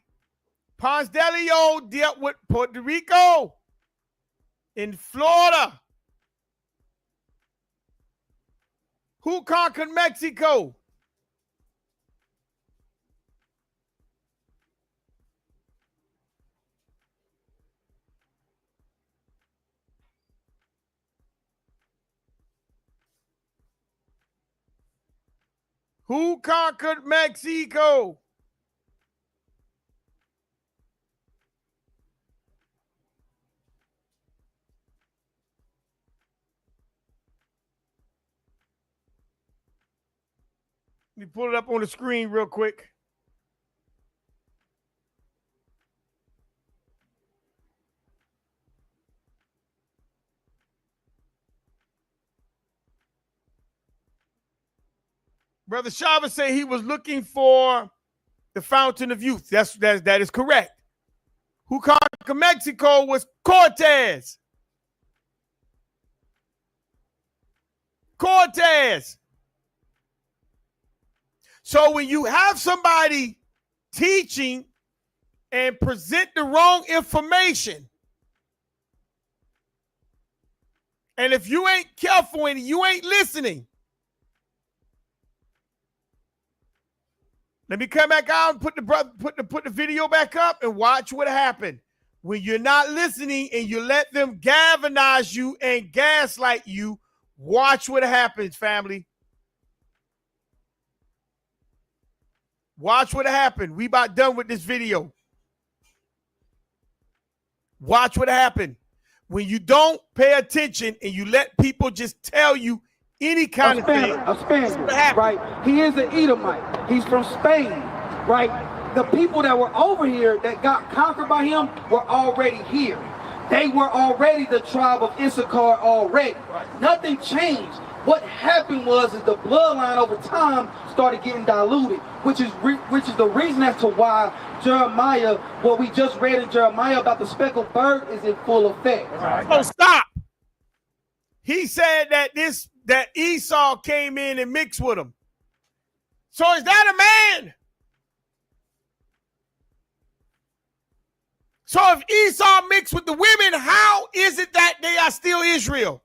Ponce de Leon dealt with Puerto Rico in Florida. Who conquered Mexico? Who conquered Mexico? Let me pull it up on the screen real quick. Brother Shava said he was looking for the fountain of youth. That is correct. Who conquered Mexico was Cortez. Cortez. So when you have somebody teaching and present the wrong information, and if you ain't careful and you ain't listening, let me come back out and put the video back up and watch what happened. When you're not listening and you let them galvanize you and gaslight you, watch what happens, family. Watch what happened. We about done with this video. Watch what happened. When you don't pay attention and you let people just tell you any kind of thing. A Spaniard, right? He is an Edomite. He's from Spain, right? The people that were over here that got conquered by him were already here. They were already the tribe of Issachar already. Nothing changed. What happened was is the bloodline over time started getting diluted, which is the reason as to why Jeremiah, what we just read in Jeremiah about the speckled bird, is in full effect. Oh, stop. He said that that Esau came in and mixed with him. So is that a man? So if Esau mixed with the women, how is it that they are still Israel?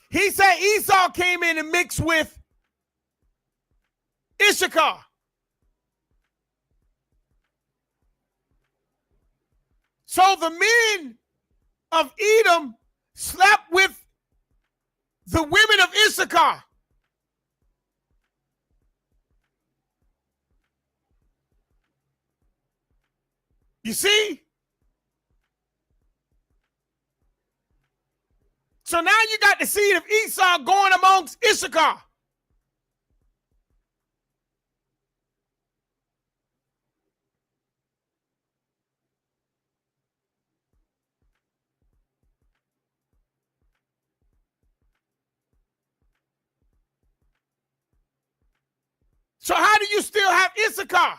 He said Esau came in and mixed with Issachar. So the men of Edom slept with the women of Issachar. You see? So now you got the seed of Esau going amongst Issachar. So how do you still have Issachar?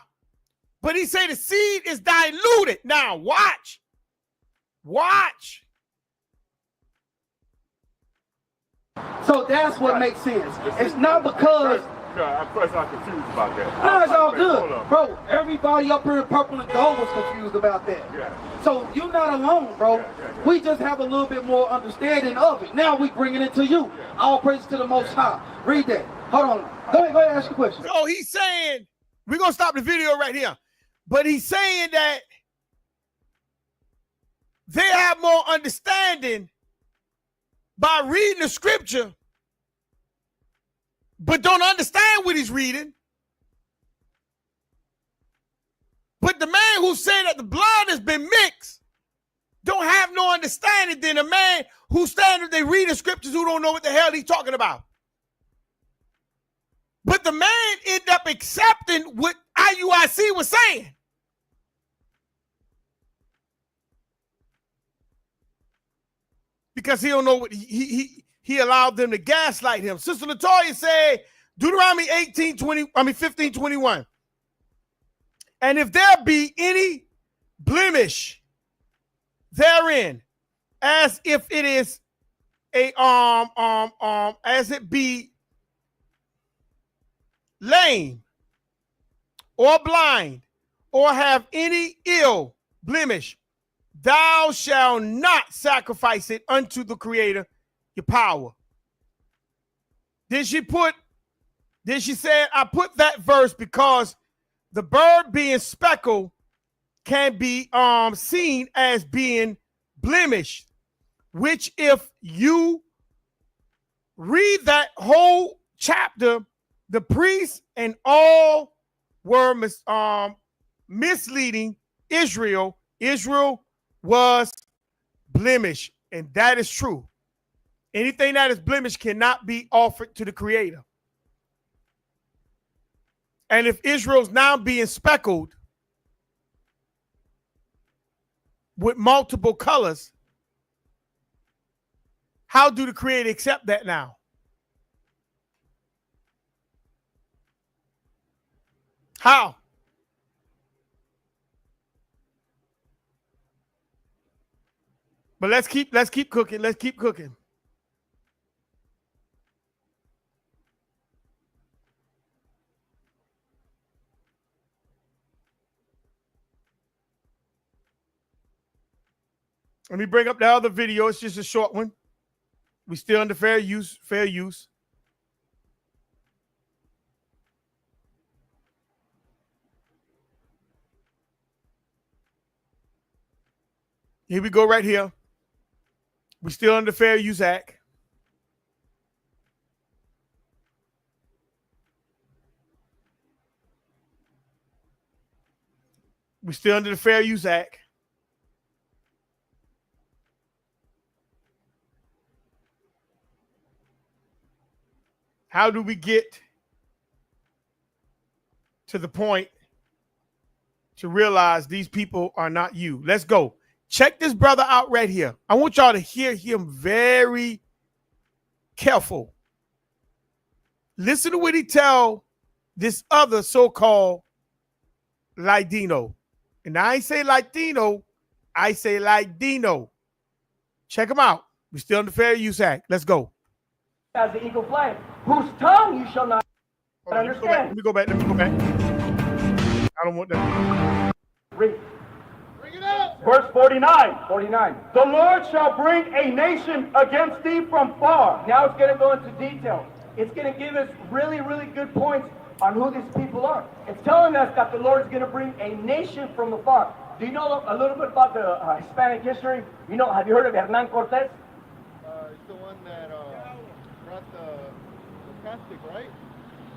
But he said the seed is diluted. Now watch. Watch. So that's what makes sense. It's not because... No, at first I'm confused about that. No, it's all good. Bro, everybody up here in purple and gold was confused about that. Yeah. So you're not alone, bro. Yeah. We just have a little bit more understanding of it. Now we bringing it to you. Yeah. All praise to the Most High. Read that. Hold on. Go ahead, ask your question. So he's saying, we're going to stop the video right here. But he's saying that they have more understanding by reading the scripture, but don't understand what he's reading. But the man who said that the blood has been mixed don't have no understanding than a man who stands they read the scriptures who don't know what the hell he's talking about. But the man ended up accepting what IUIC was saying. Because he don't know what he allowed them to gaslight him. Sister Latoya said, Deuteronomy 15:21. And if there be any blemish therein, as if it is a as it be lame or blind or have any ill blemish, thou shalt not sacrifice it unto the Creator, your power. Then she said, I put that verse because the bird being speckled can be seen as being blemished, which if you read that whole chapter, the priests and all were misleading Israel. Israel was blemished, and that is true. Anything that is blemished cannot be offered to the Creator. And if Israel's now being speckled with multiple colors, how do the Creator accept that now? How? But let's keep cooking. Let's keep cooking. Let me bring up the other video. It's just a short one. We still under fair use. Fair use. Here we go right here. We still under Fair Use Act. We still under the Fair Use Act. How do we get to the point to realize these people are not you? Let's go. Check this brother out right here. I want y'all to hear him very careful. Listen to what he tell this other so-called Ladino. And I ain't say Latino, I say Ladino. Check him out. We're still in the Fair Use Act. Let's go. As the eagle flying, whose tongue you shall not understand. Let me go back. I don't want that. Read. Bring it up. Verse 49. 49. The Lord shall bring a nation against thee from far. Now it's going to go into detail. It's going to give us really, really good points on who these people are. It's telling us that the Lord is going to bring a nation from afar. Do you know a little bit about the Hispanic history? You know, have you heard of Hernán Cortés? It's the one that brought the Catholic, right?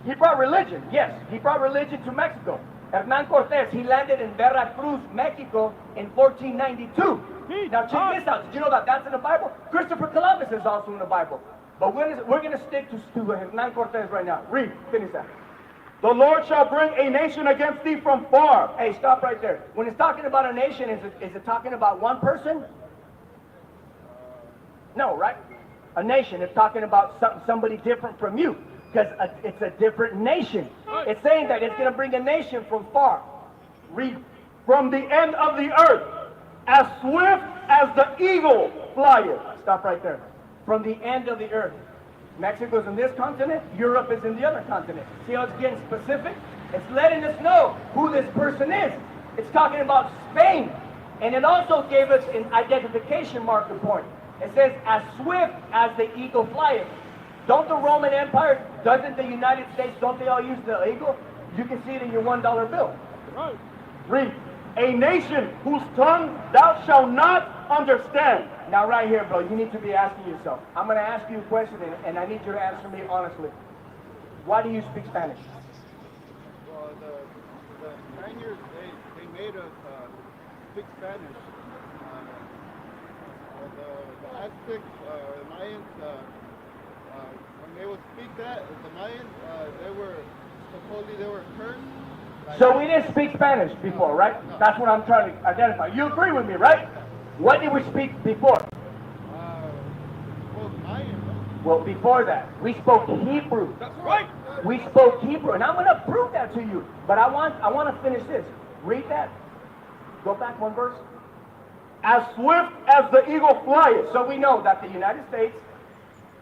He brought religion, yes. He brought religion to Mexico. Hernán Cortés, he landed in Veracruz, Mexico in 1492. Now check this out. Did you know that that's in the Bible? Christopher Columbus is also in the Bible. But we're going to stick to Hernán Cortés right now. Read, finish that. The Lord shall bring a nation against thee from far. Hey, stop right there. When it's talking about a nation, is it talking about one person? No, right? A nation is talking about somebody different from you. Because it's a different nation. It's saying that it's going to bring a nation from far. Read. From the end of the earth, as swift as the eagle flieth. Stop right there. From the end of the earth. Mexico's in this continent, Europe is in the other continent. See how it's getting specific? It's letting us know who this person is. It's talking about Spain. And it also gave us an identification marker point. It says, as swift as the eagle flieth. Don't the Roman Empire, doesn't the United States, don't they all use the eagle? You can see it in your $1 bill. Right. Read. A nation whose tongue thou shalt not understand. Now right here, bro, you need to be asking yourself. I'm going to ask you a question, and I need you to answer me honestly. Why do you speak Spanish? Well, the Spaniards, they made us speak Spanish. The Aztecs, Mayans, when they would speak that, the Mayans, they were cursed. So we didn't speak Spanish before, right? No. That's what I'm trying to identify. You agree with me, right? What did we speak before? Well, Mayan, right? Well, before that, we spoke Hebrew. That's right. We spoke Hebrew, and I'm going to prove that to you. But I want to finish this. Read that. Go back one verse. As swift as the eagle flieth. So we know that the United States,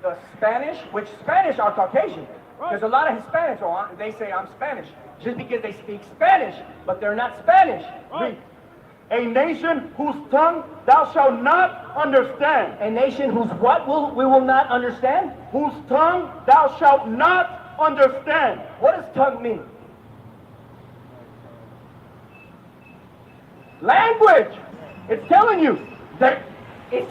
the Spanish, which Spanish are Caucasian. There's a lot of Hispanics, they say I'm Spanish. Just because they speak Spanish, but they're not Spanish. Read. A nation whose tongue thou shalt not understand. A nation whose what we will not understand? Whose tongue thou shalt not understand. What does tongue mean? Language. It's telling you that the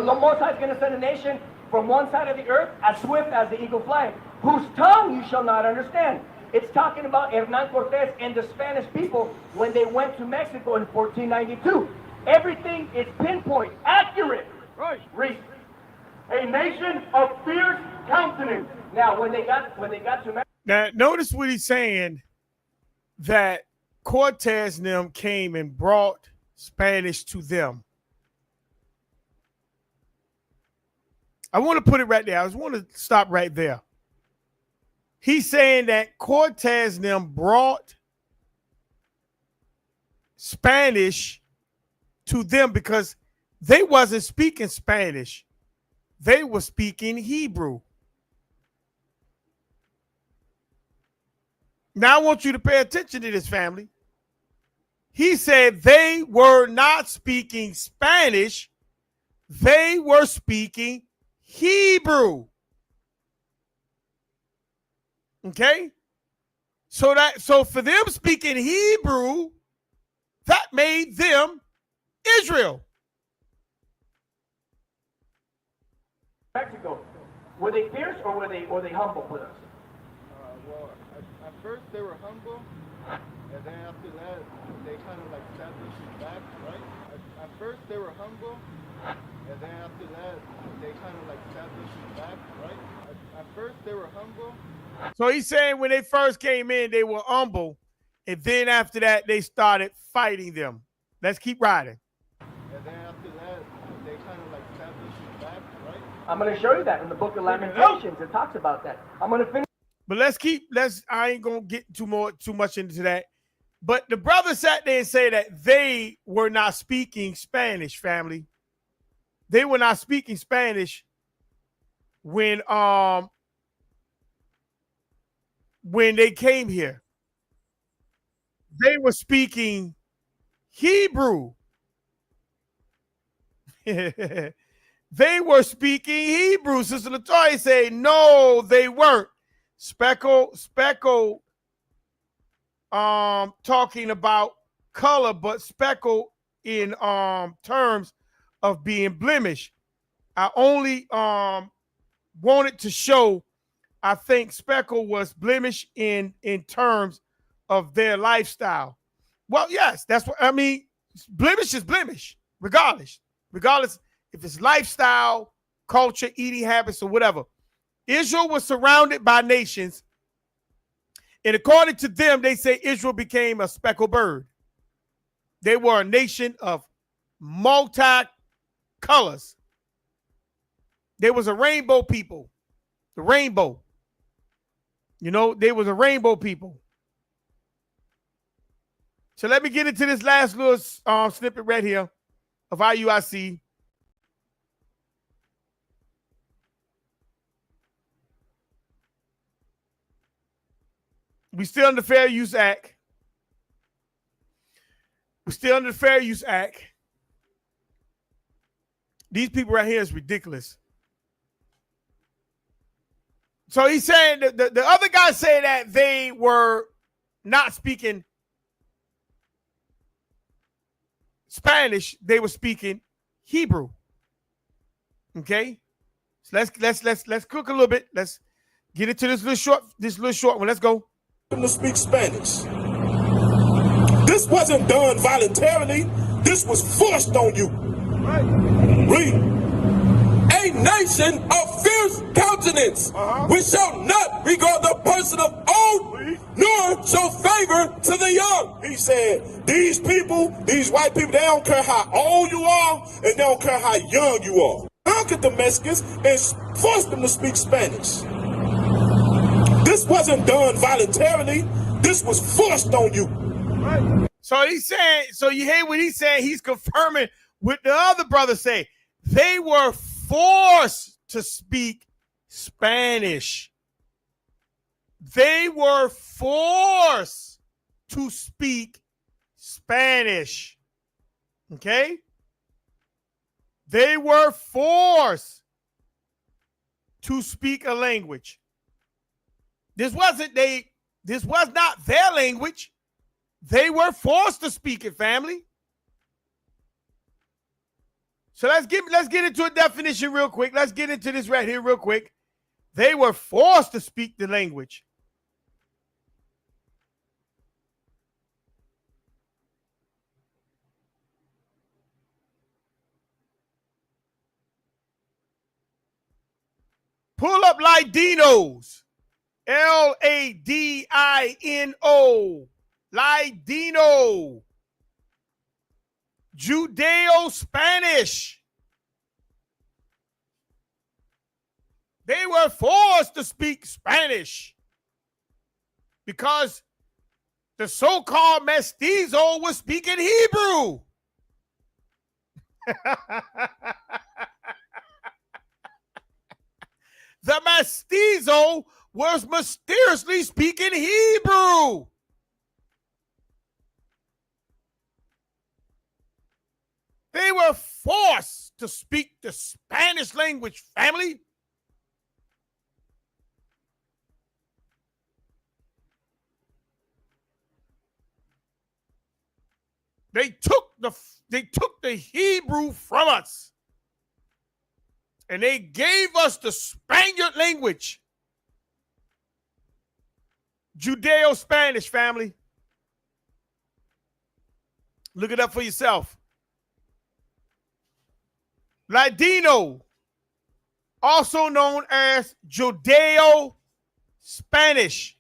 Most High is gonna send a nation from one side of the earth as swift as the eagle flying, whose tongue you shall not understand. It's talking about Hernán Cortés and the Spanish people when they went to Mexico in 1492. Everything is pinpoint, accurate. Right. Read. A nation of fierce countenance. Now, when they got to Mexico. Now, notice what he's saying, that Cortez and them came and brought Spanish to them. I want to put it right there. I just want to stop right there. He's saying that Cortez and them brought Spanish to them because they wasn't speaking Spanish. They were speaking Hebrew. Now I want you to pay attention to this, family. He said they were not speaking Spanish. They were speaking Hebrew. Okay? So for them speaking Hebrew, that made them Israel. Mexico. Were they fierce or were they humble with us? Well, at first they were humble, and then after that they kind of like stabbed us back, right? At first they were humble, and then after that they kind of like stabbed us back, right? At first they were humble. So he's saying when they first came in, they were humble. And then after that, they started fighting them. Let's keep riding. And then after that, they kind of like stabbed us in the back, right? I'm going to show you that in the book of Lamentations. It talks about that. I'm going to finish. But I ain't gonna get too much into that. But the brother sat there and said that they were not speaking Spanish, family. They were not speaking Spanish when they came here. They were speaking Hebrew. They were speaking Hebrew. Sister Latoya said, no, they weren't. Speckle, talking about color, but speckle in terms of being blemished. I only wanted to show, I think speckle was blemish in terms of their lifestyle. Well, yes, that's what I mean. Blemish is blemish, regardless if it's lifestyle, culture, eating habits, or whatever. Israel was surrounded by nations, and according to them, they say Israel became a speckled bird. They were a nation of multi-colors. There was a rainbow people, the rainbow. There was a rainbow people. So let me get into this last little snippet right here of IUIC. We still under the Fair Use Act. These people right here is ridiculous. So he's saying that the other guy said that they were not speaking Spanish, they were speaking Hebrew. Okay? So let's cook a little bit. Let's get into this little short one. Let's go. To speak Spanish. This wasn't done voluntarily. This was forced on you. Read. A nation of fierce countenance, which shall not regard the person of old, nor show favor to the young. He said, these people, these white people, they don't care how old you are, and they don't care how young you are. Conquered the Mexicans and forced them to speak Spanish. This wasn't done voluntarily. This was forced on you. So he's saying, so you hear what he's saying? He's confirming what the other brother say. They were forced to speak Spanish. They were forced to speak Spanish. Okay? They were forced to speak a language. This was not their language. They were forced to speak it, family. So let's get into a definition real quick. Let's get into this right here real quick. They were forced to speak the language. Pull up Ladinos. Ladino. Ladino. Judeo-Spanish. They were forced to speak Spanish because the so-called mestizo was speaking Hebrew. The mestizo was mysteriously speaking Hebrew. They were forced to speak the Spanish language, family. They took the Hebrew from us. And they gave us the Spaniard language. Judeo-Spanish, family. Look it up for yourself. Ladino. also known as Judeo-Spanish.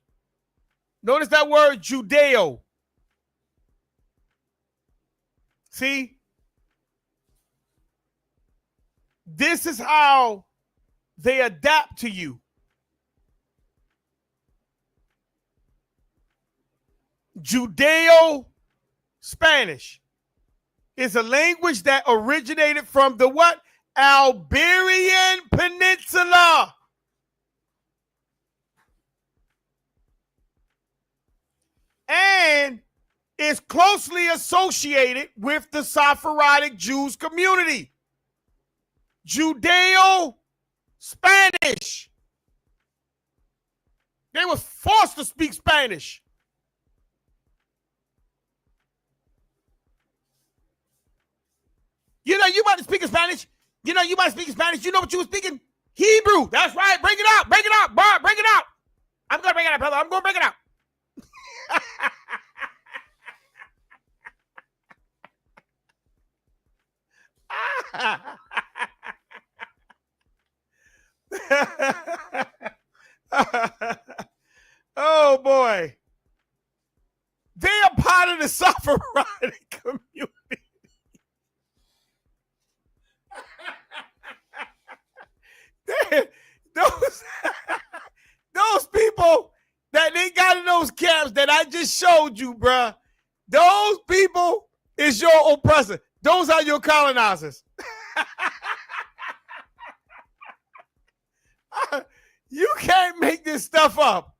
Notice that word, Judeo. See? This is how they adapt to you. Judeo-Spanish is a language that originated from the what? Iberian Peninsula. And is closely associated with the Sephardic Jews community. Judeo-Spanish. They were forced to speak Spanish. You know, you might speak Spanish. You know, you might speak Spanish. You know what you were speaking? Hebrew. That's right. Bring it out. Bring it out. Bar, bring it out. I'm going to bring it out, brother. I'm going to bring it out. Oh, boy. They are part of the Sephardic community. Those people that they got in those camps that I just showed you, bruh, those people is your oppressor. Those are your colonizers. You can't make this stuff up.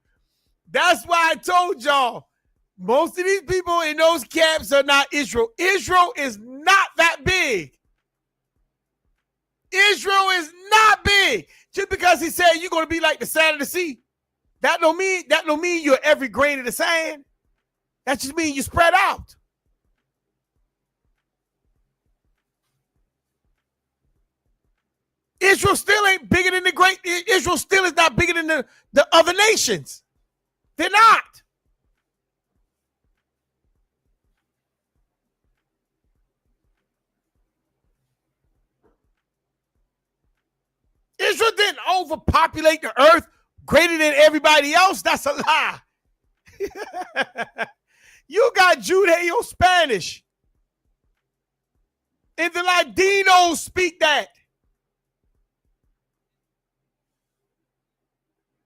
That's why I told y'all, most of these people in those camps are not Israel. Israel is not that big. Israel is not big. Just because he said you're going to be like the sand of the sea, that don't mean you're every grain of the sand. That just means you spread out. Israel still ain't bigger than Israel still is not bigger than the other nations. They're not. Israel didn't overpopulate the earth greater than everybody else. That's a lie. You got Judeo-Spanish. And the Latinos speak that.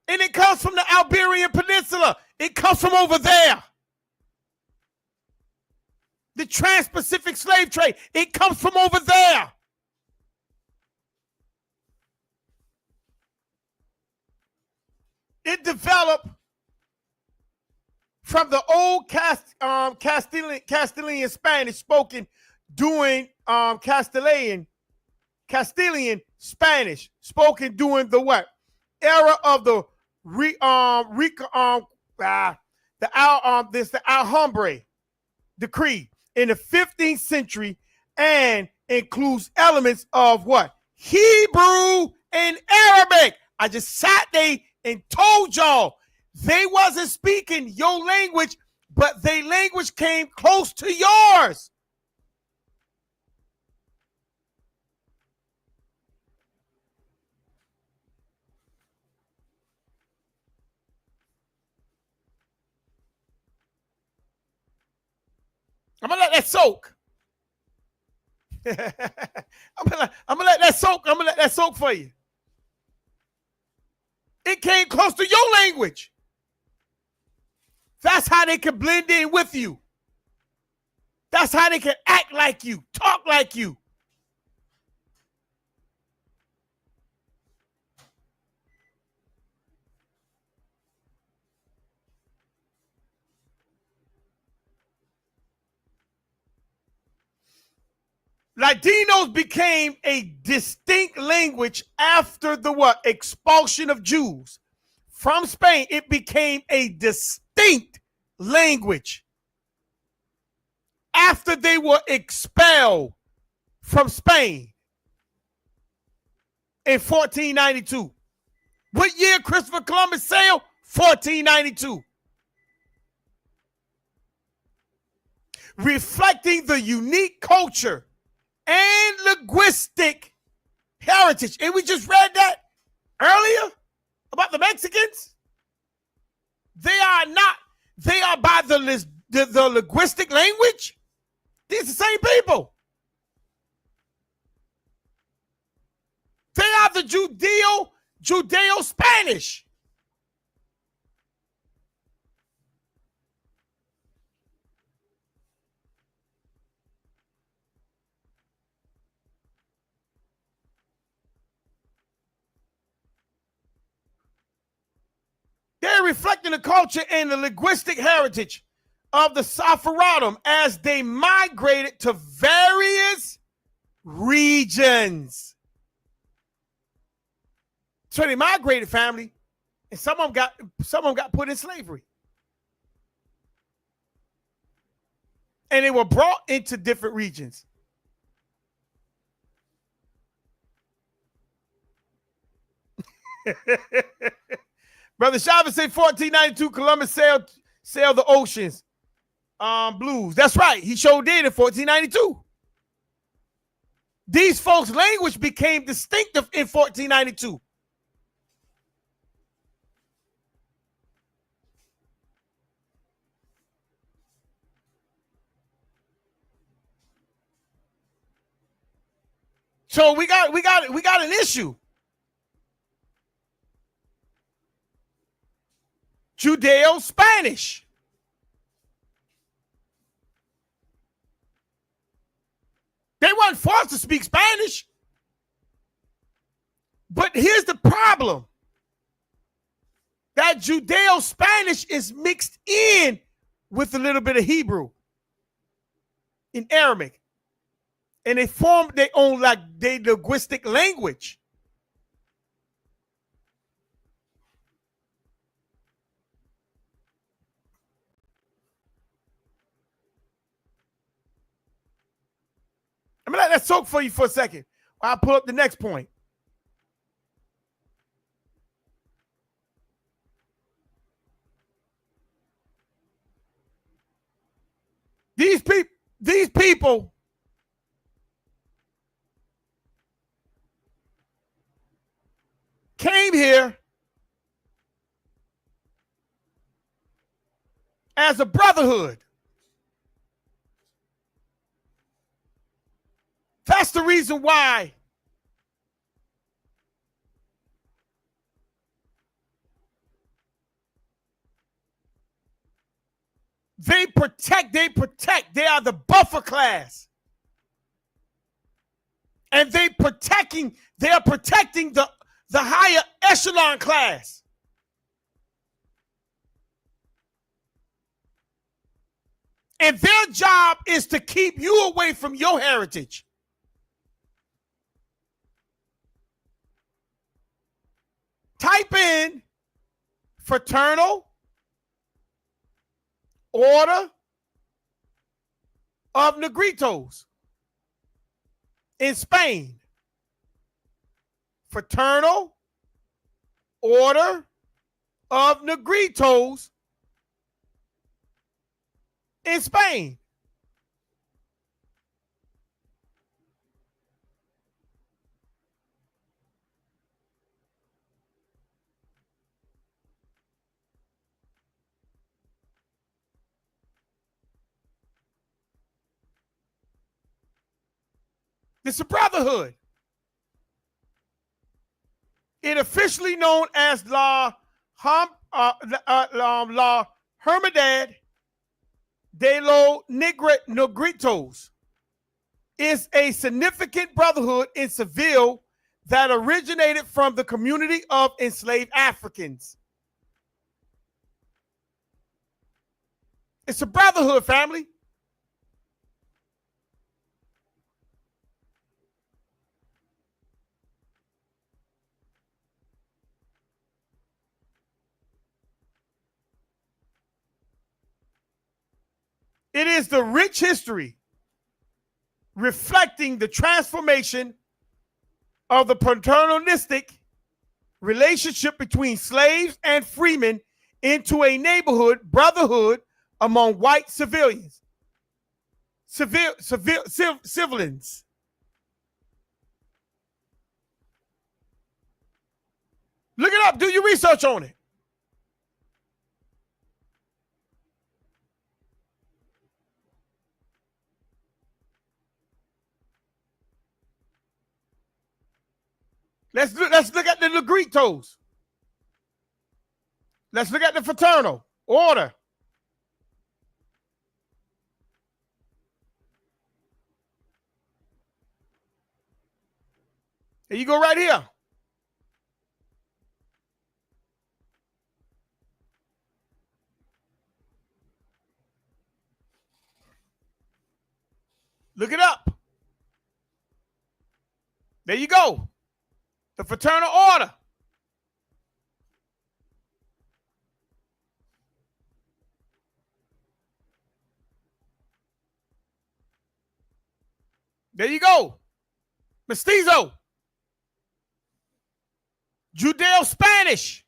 And it comes from the Iberian Peninsula. It comes from over there. The Trans-Pacific slave trade. It comes from over there. It developed from the old Castilian Spanish spoken during Castilian Spanish spoken during the what? Era of the Alhambra decree in the 15th century, and includes elements of what? Hebrew and Arabic. I just sat there and told y'all they wasn't speaking your language, but their language came close to yours. I'm gonna let that soak. I'm gonna let that soak. I'm gonna let that soak for you. It came close to your language. That's how they can blend in with you. That's how they can act like you, talk like you. Latinos became a distinct language after the what? Expulsion of Jews from Spain. It became a distinct language after they were expelled from Spain in 1492. What year Christopher Columbus sailed? 1492. Reflecting the unique culture and linguistic heritage. And we just read that earlier about the Mexicans? They are not. They are by the linguistic language. These are the same people. They are the Judeo-Spanish. They're reflecting the culture and the linguistic heritage of the Sephardim as they migrated to various regions. So they migrated, family, and some of them got put in slavery. And they were brought into different regions. Brother Chavez say 1492 Columbus sailed the oceans. Blues. That's right. He sure did in 1492. These folks' language became distinctive in 1492. So we got an issue. Judeo-Spanish. They weren't forced to speak Spanish. But here's the problem. That Judeo-Spanish is mixed in with a little bit of Hebrew in Aramaic. And they formed their own their linguistic language. I'm gonna let that soak for you for a second. I'll pull up the next point. These people came here as a brotherhood. That's the reason why they protect. They are the buffer class. And they are protecting the higher echelon class. And their job is to keep you away from your heritage. Type in Fraternal Order of Negritos in Spain. Fraternal Order of Negritos in Spain. It's a brotherhood. It officially known as La Hermandad de los Negritos is a significant brotherhood in Seville that originated from the community of enslaved Africans. It's a brotherhood, family. It is the rich history reflecting the transformation of the paternalistic relationship between slaves and freemen into a neighborhood brotherhood among white civilians. Civilians. up. Do your research on it. Let's look at the Greek toes. Let's look at the fraternal order. There you go right here. Look it up. There you go. The fraternal order. There you go. Mestizo. Judeo-Spanish.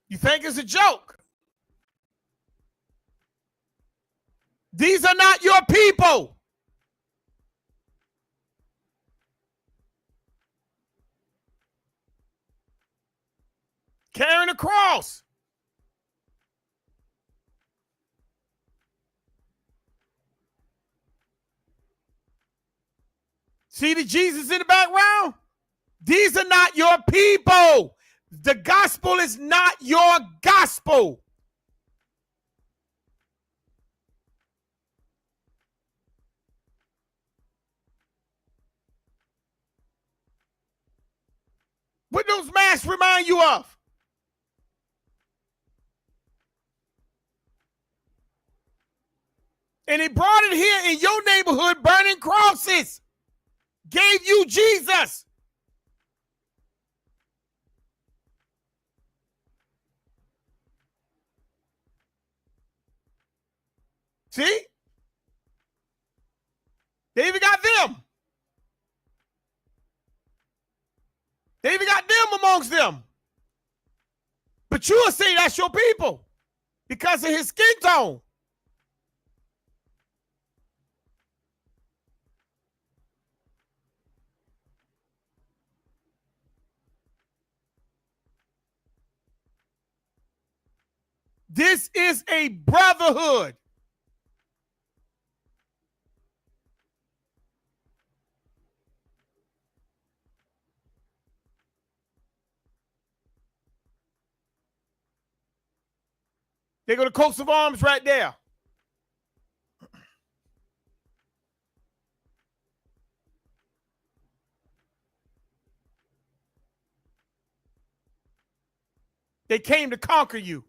You think it's a joke? These are not your people. Carrying a cross. See the Jesus in the background? These are not your people. The gospel is not your gospel. What those masks remind you of? And he brought it here in your neighborhood, burning crosses. Gave you Jesus. See? They even got them. They even got them amongst them. But you will say that's your people because of his skin tone. This is a brotherhood. They go to coats of arms right there. They came to conquer you.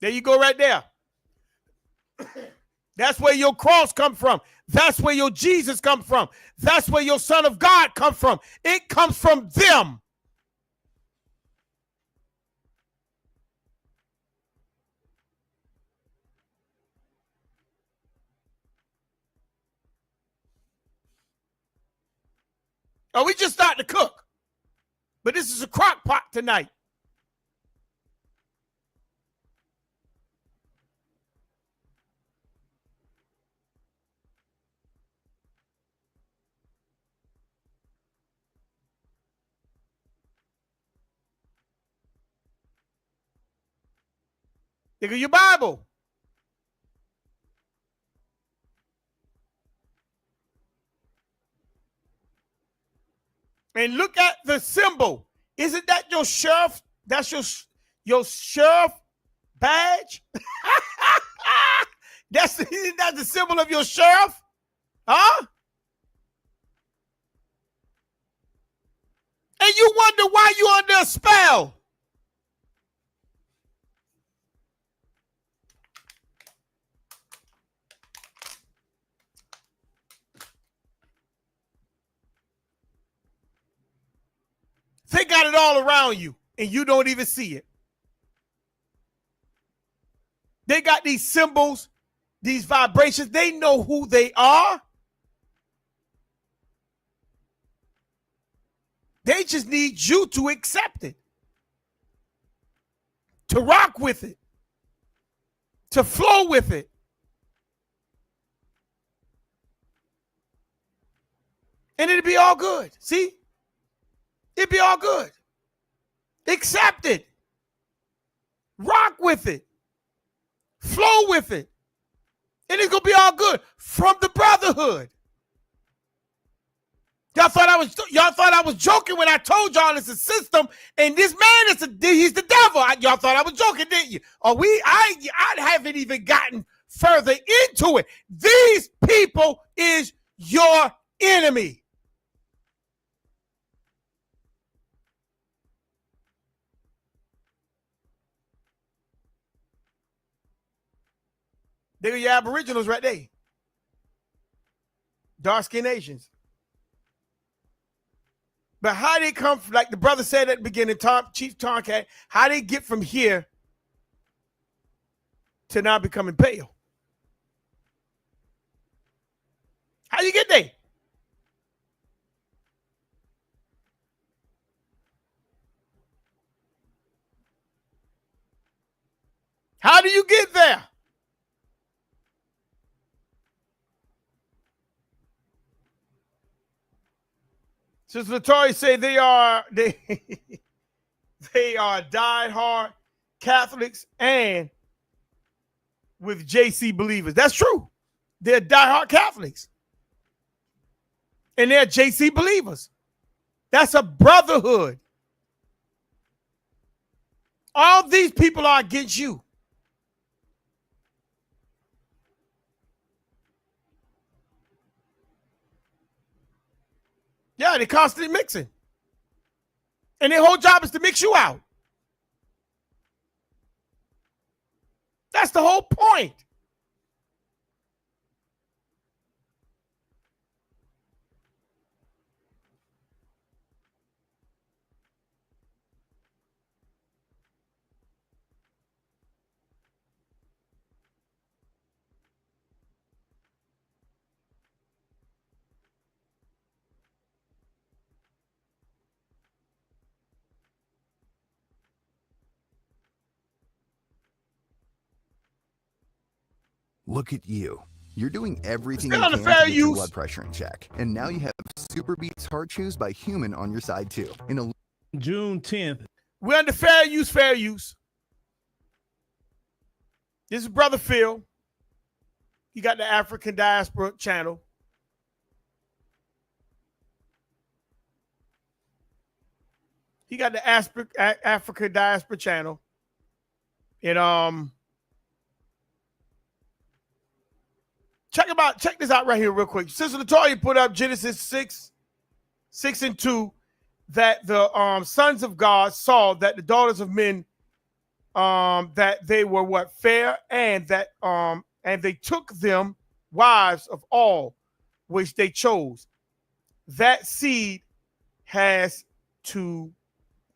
There you go right there. That's where your cross come from. That's where your Jesus come from. That's where your Son of God come from. It comes from them. Oh, we just started to cook. But this is a crock pot tonight. Look at your Bible. And look at the symbol. Isn't that your sheriff? That's your sheriff badge? Isn't that the symbol of your sheriff? Huh? And you wonder why you're under a spell. They got it all around you, and you don't even see it. They got these symbols, these vibrations. They know who they are. They just need you to accept it, to rock with it, to flow with it. And it'd be all good. See? It'd be all good. Accept it. Rock with it. Flow with it. And it's going to be all good from the brotherhood. Y'all thought I was joking when I told y'all it's a system and this man he's the devil. Y'all thought I was joking, didn't you? I haven't even gotten further into it. These people is your enemy. They're your aboriginals right there. Dark-skinned Asians. But how they come, like the brother said at the beginning, Chief Tonkat, how they get from here to now becoming pale? How you get there? How do you get there? Sister Latoya say they are diehard Catholics and with JC believers. That's true. They're diehard Catholics. And they're JC believers. That's a brotherhood. All these people are against you. Yeah, they're constantly mixing. And their whole job is to mix you out. That's the whole point. Look at you. You're doing everything Still you on the can fair to get your use. blood pressure in check. And now you have Super Beats Heart Chews by Human on your side too. In a June 10th. We're under fair use, fair use. This is Brother Phil. He got the African Diaspora channel. He got the Africa Diaspora channel. And check this out right here real quick. Sister Latoya put up Genesis 6:2, that the sons of God saw that the daughters of men that they were what? Fair, and that and they took them wives of all which they chose. That seed has to,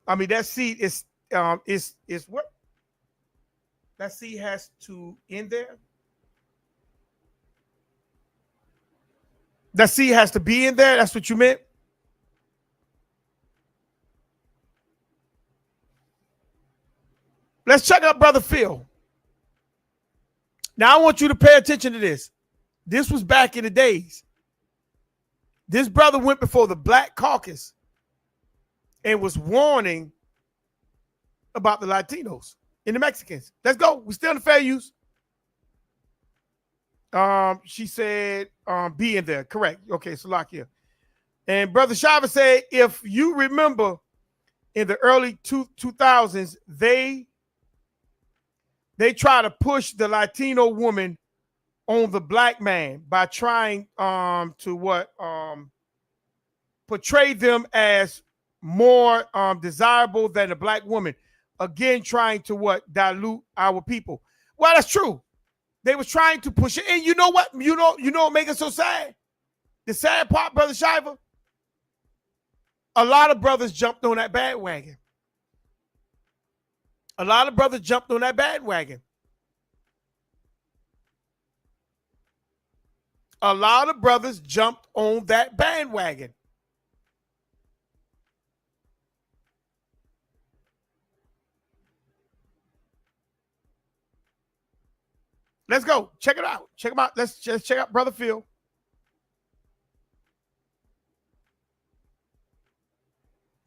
that seed is what? That seed has to end there. That seed has to be in there. That's what you meant. Let's check out Brother Phil. Now I want you to pay attention to this. This was back in the days. This brother went before the Black Caucus and was warning about the Latinos and the Mexicans. Let's go. We're still in the fair use. She said, be in there. Correct. Okay, so lock here. And Brother Shava said, if you remember in the early 2000s, they try to push the Latino woman on the black man by trying to portray them as more desirable than a black woman. Again, trying to dilute our people. Well, that's true. They was trying to push it. And you know what? You know what makes it so sad? The sad part, Brother Shiver, a lot of brothers jumped on that bandwagon. A lot of brothers jumped on that bandwagon. A lot of brothers jumped on that bandwagon. Let's go. Check it out. Check him out. Let's just check out Brother Phil.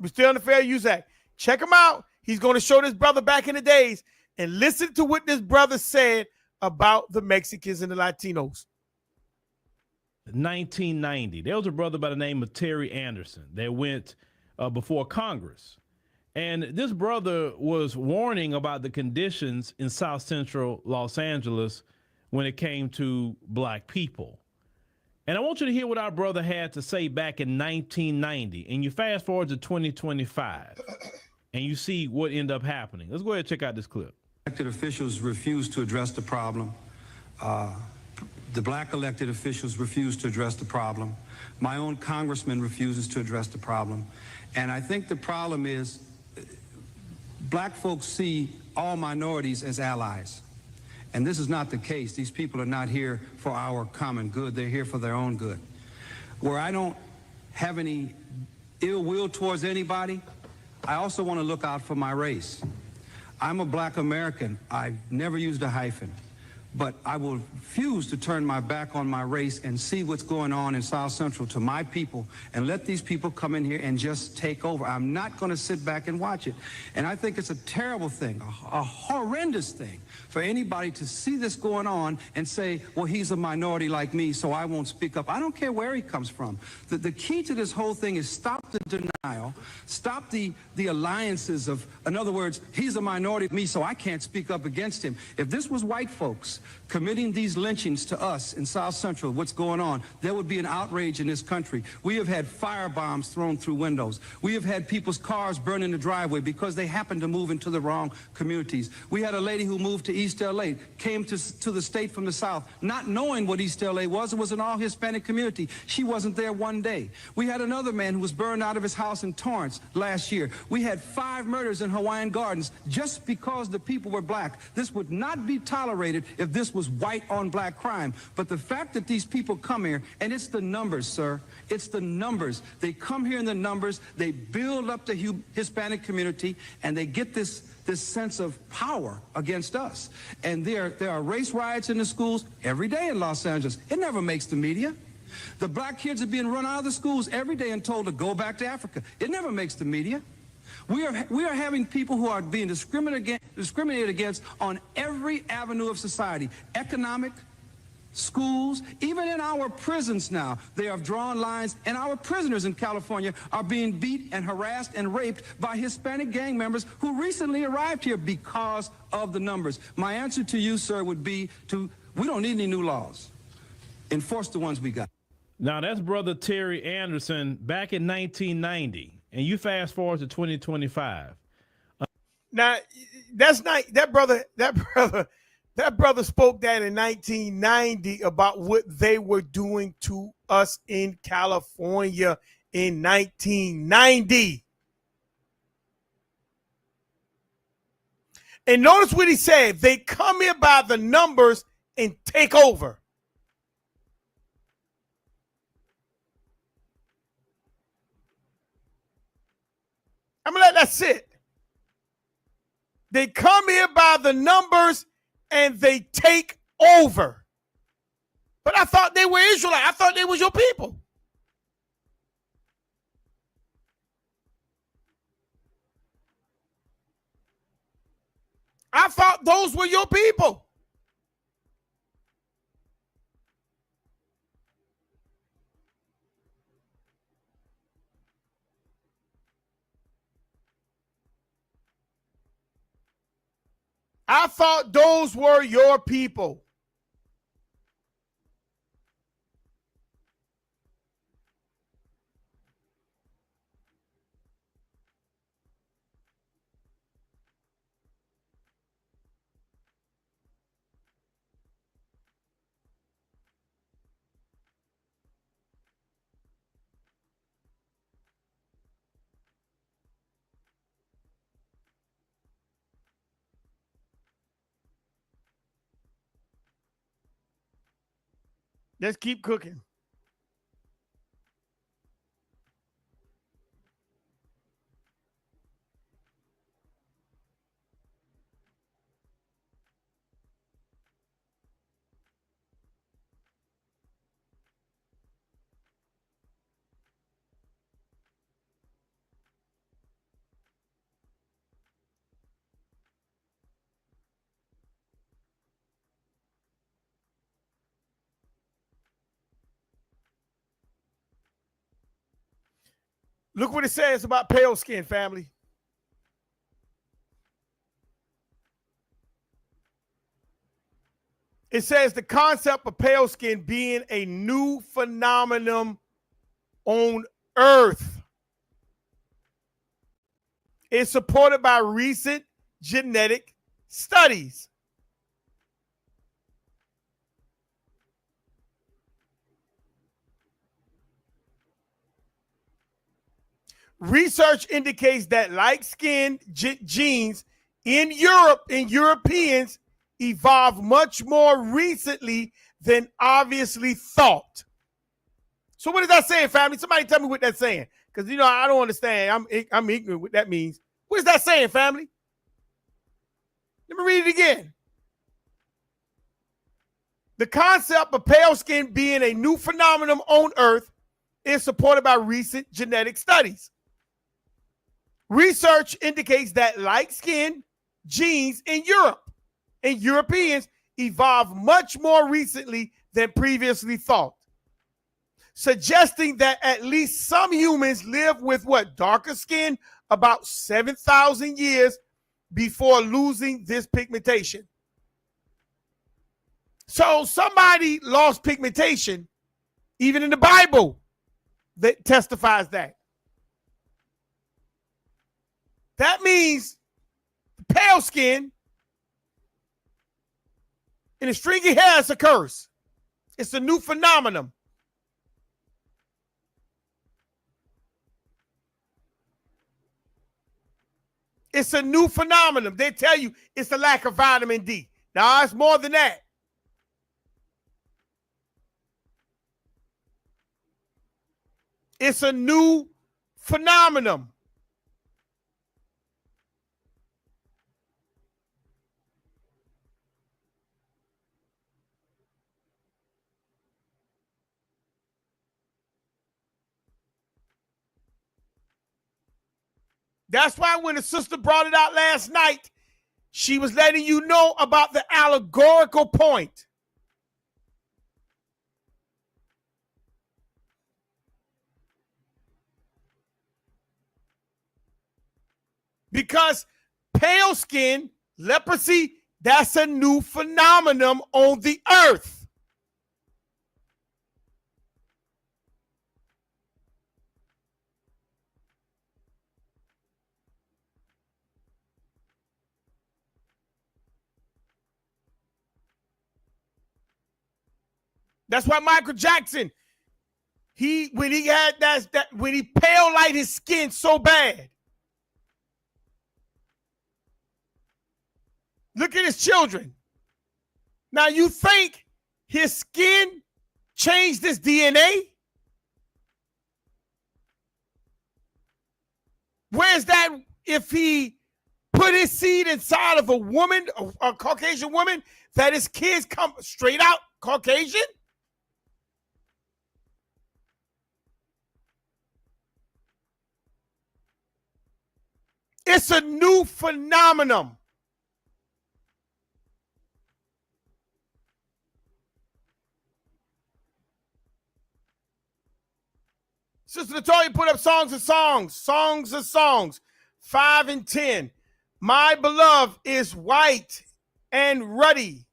We're still in the Fair Use Act. Check him out. He's going to show this brother back in the days, and listen to what this brother said about the Mexicans and the Latinos. 1990, there was a brother by the name of Terry Anderson that went before Congress. And this brother was warning about the conditions in South Central Los Angeles when it came to black people. And I want you to hear what our brother had to say back in 1990. And you fast forward to 2025, and you see what ended up happening. Let's go ahead and check out this clip. Elected officials refused to address the problem. The black elected officials refused to address the problem. My own congressman refuses to address the problem. And I think the problem is black folks see all minorities as allies. And this is not the case. These people are not here for our common good. They're here for their own good. Where I don't have any ill will towards anybody, I also want to look out for my race. I'm a black American. I've never used a hyphen. But I will refuse to turn my back on my race and see what's going on in South Central to my people and let these people come in here and just take over. I'm not going to sit back and watch it. And I think it's a terrible thing, a horrendous thing for anybody to see this going on and say, well, he's a minority like me, so I won't speak up. I don't care where he comes from. The key to this whole thing is stop the denial, stop the alliances of, in other words, he's a minority like me, so I can't speak up against him. If this was white folks committing these lynchings to us in South Central, what's going on, there would be an outrage in this country. We have had fire bombs thrown through windows. We have had people's cars burned in the driveway because they happened to move into the wrong communities. We had a lady who moved to East LA, came to the state from the South, not knowing what East LA was. It was an all Hispanic community. She wasn't there one day. We had another man who was burned out of his house in Torrance last year. We had 5 murders in Hawaiian Gardens just because the people were black. This would not be tolerated if this was white on black crime. But the fact that these people come here, and it's the numbers, sir, it's the numbers. They come here in the numbers, they build up the Hispanic community, and they get this sense of power against us. And there are race riots in the schools every day in Los Angeles. It never makes the media. The black kids are being run out of the schools every day and told to go back to Africa. It never makes the media. We are having people who are being discriminated against on every avenue of society, economic, schools, even in our prisons now. They have drawn lines, and our prisoners in California are being beat and harassed and raped by Hispanic gang members who recently arrived here because of the numbers. My answer to you, sir, would be we don't need any new laws. Enforce the ones we got. Now, that's Brother Terry Anderson back in 1990. And you fast forward to 2025. Now, that's not that brother spoke that in 1990 about what they were doing to us in California in 1990. And notice what he said. They come here by the numbers and take over. I'm going to let that sit. They come here by the numbers and they take over. But I thought they were Israelites. I thought they was your people. I thought those were your people. I thought those were your people. Let's keep cooking. Look what it says about pale skin, family. It says the concept of pale skin being a new phenomenon on Earth is supported by recent genetic studies. Research indicates that light-skinned genes in Europe and Europeans evolved much more recently than obviously thought. So what is that saying, family? Somebody tell me what that's saying. Because, you know, I don't understand. I'm ignorant what that means. What is that saying, family? Let me read it again. The concept of pale skin being a new phenomenon on Earth is supported by recent genetic studies. Research indicates that light-skinned genes in Europe and Europeans evolved much more recently than previously thought, suggesting that at least some humans live with what, darker skin about 7,000 years before losing this pigmentation. So somebody lost pigmentation, even in the Bible, that testifies that. That means pale skin and the stringy hair is a curse. It's a new phenomenon. It's a new phenomenon. They tell you it's a lack of vitamin D. Now, it's more than that. It's a new phenomenon. That's why when the sister brought it out last night, she was letting you know about the allegorical point. Because pale skin, leprosy, that's a new phenomenon on the earth. That's why Michael Jackson, when he pale light his skin so bad. Look at his children. Now you think his skin changed his DNA? Where's that if he put his seed inside of a woman, a Caucasian woman, that his kids come straight out Caucasian? It's a new phenomenon. Sister Latoya put up songs of songs, 5 and 10. My beloved is white and ruddy.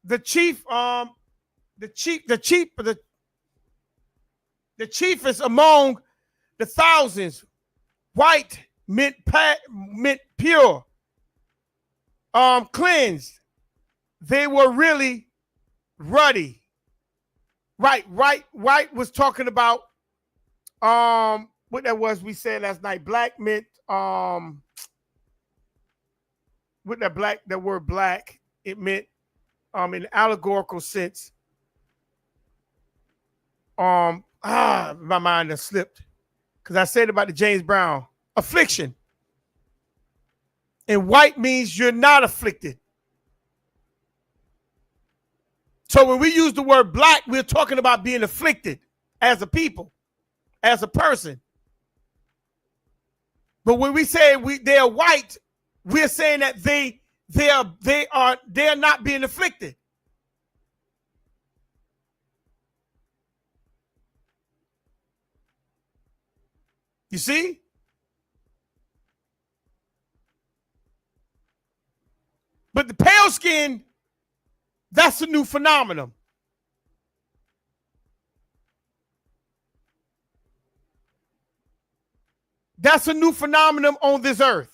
The chiefest among the thousands. White meant pure, cleansed. They were really ruddy. Right. White was talking about what that was we said last night. Black meant what that word black, it meant in an allegorical sense. My mind has slipped. Because I said about the James Brown, affliction. And white means you're not afflicted. So when we use the word black, we're talking about being afflicted as a people, as a person. But when we say they are white, we're saying that they are not being afflicted. You see? But the pale skin, that's a new phenomenon. That's a new phenomenon on this earth.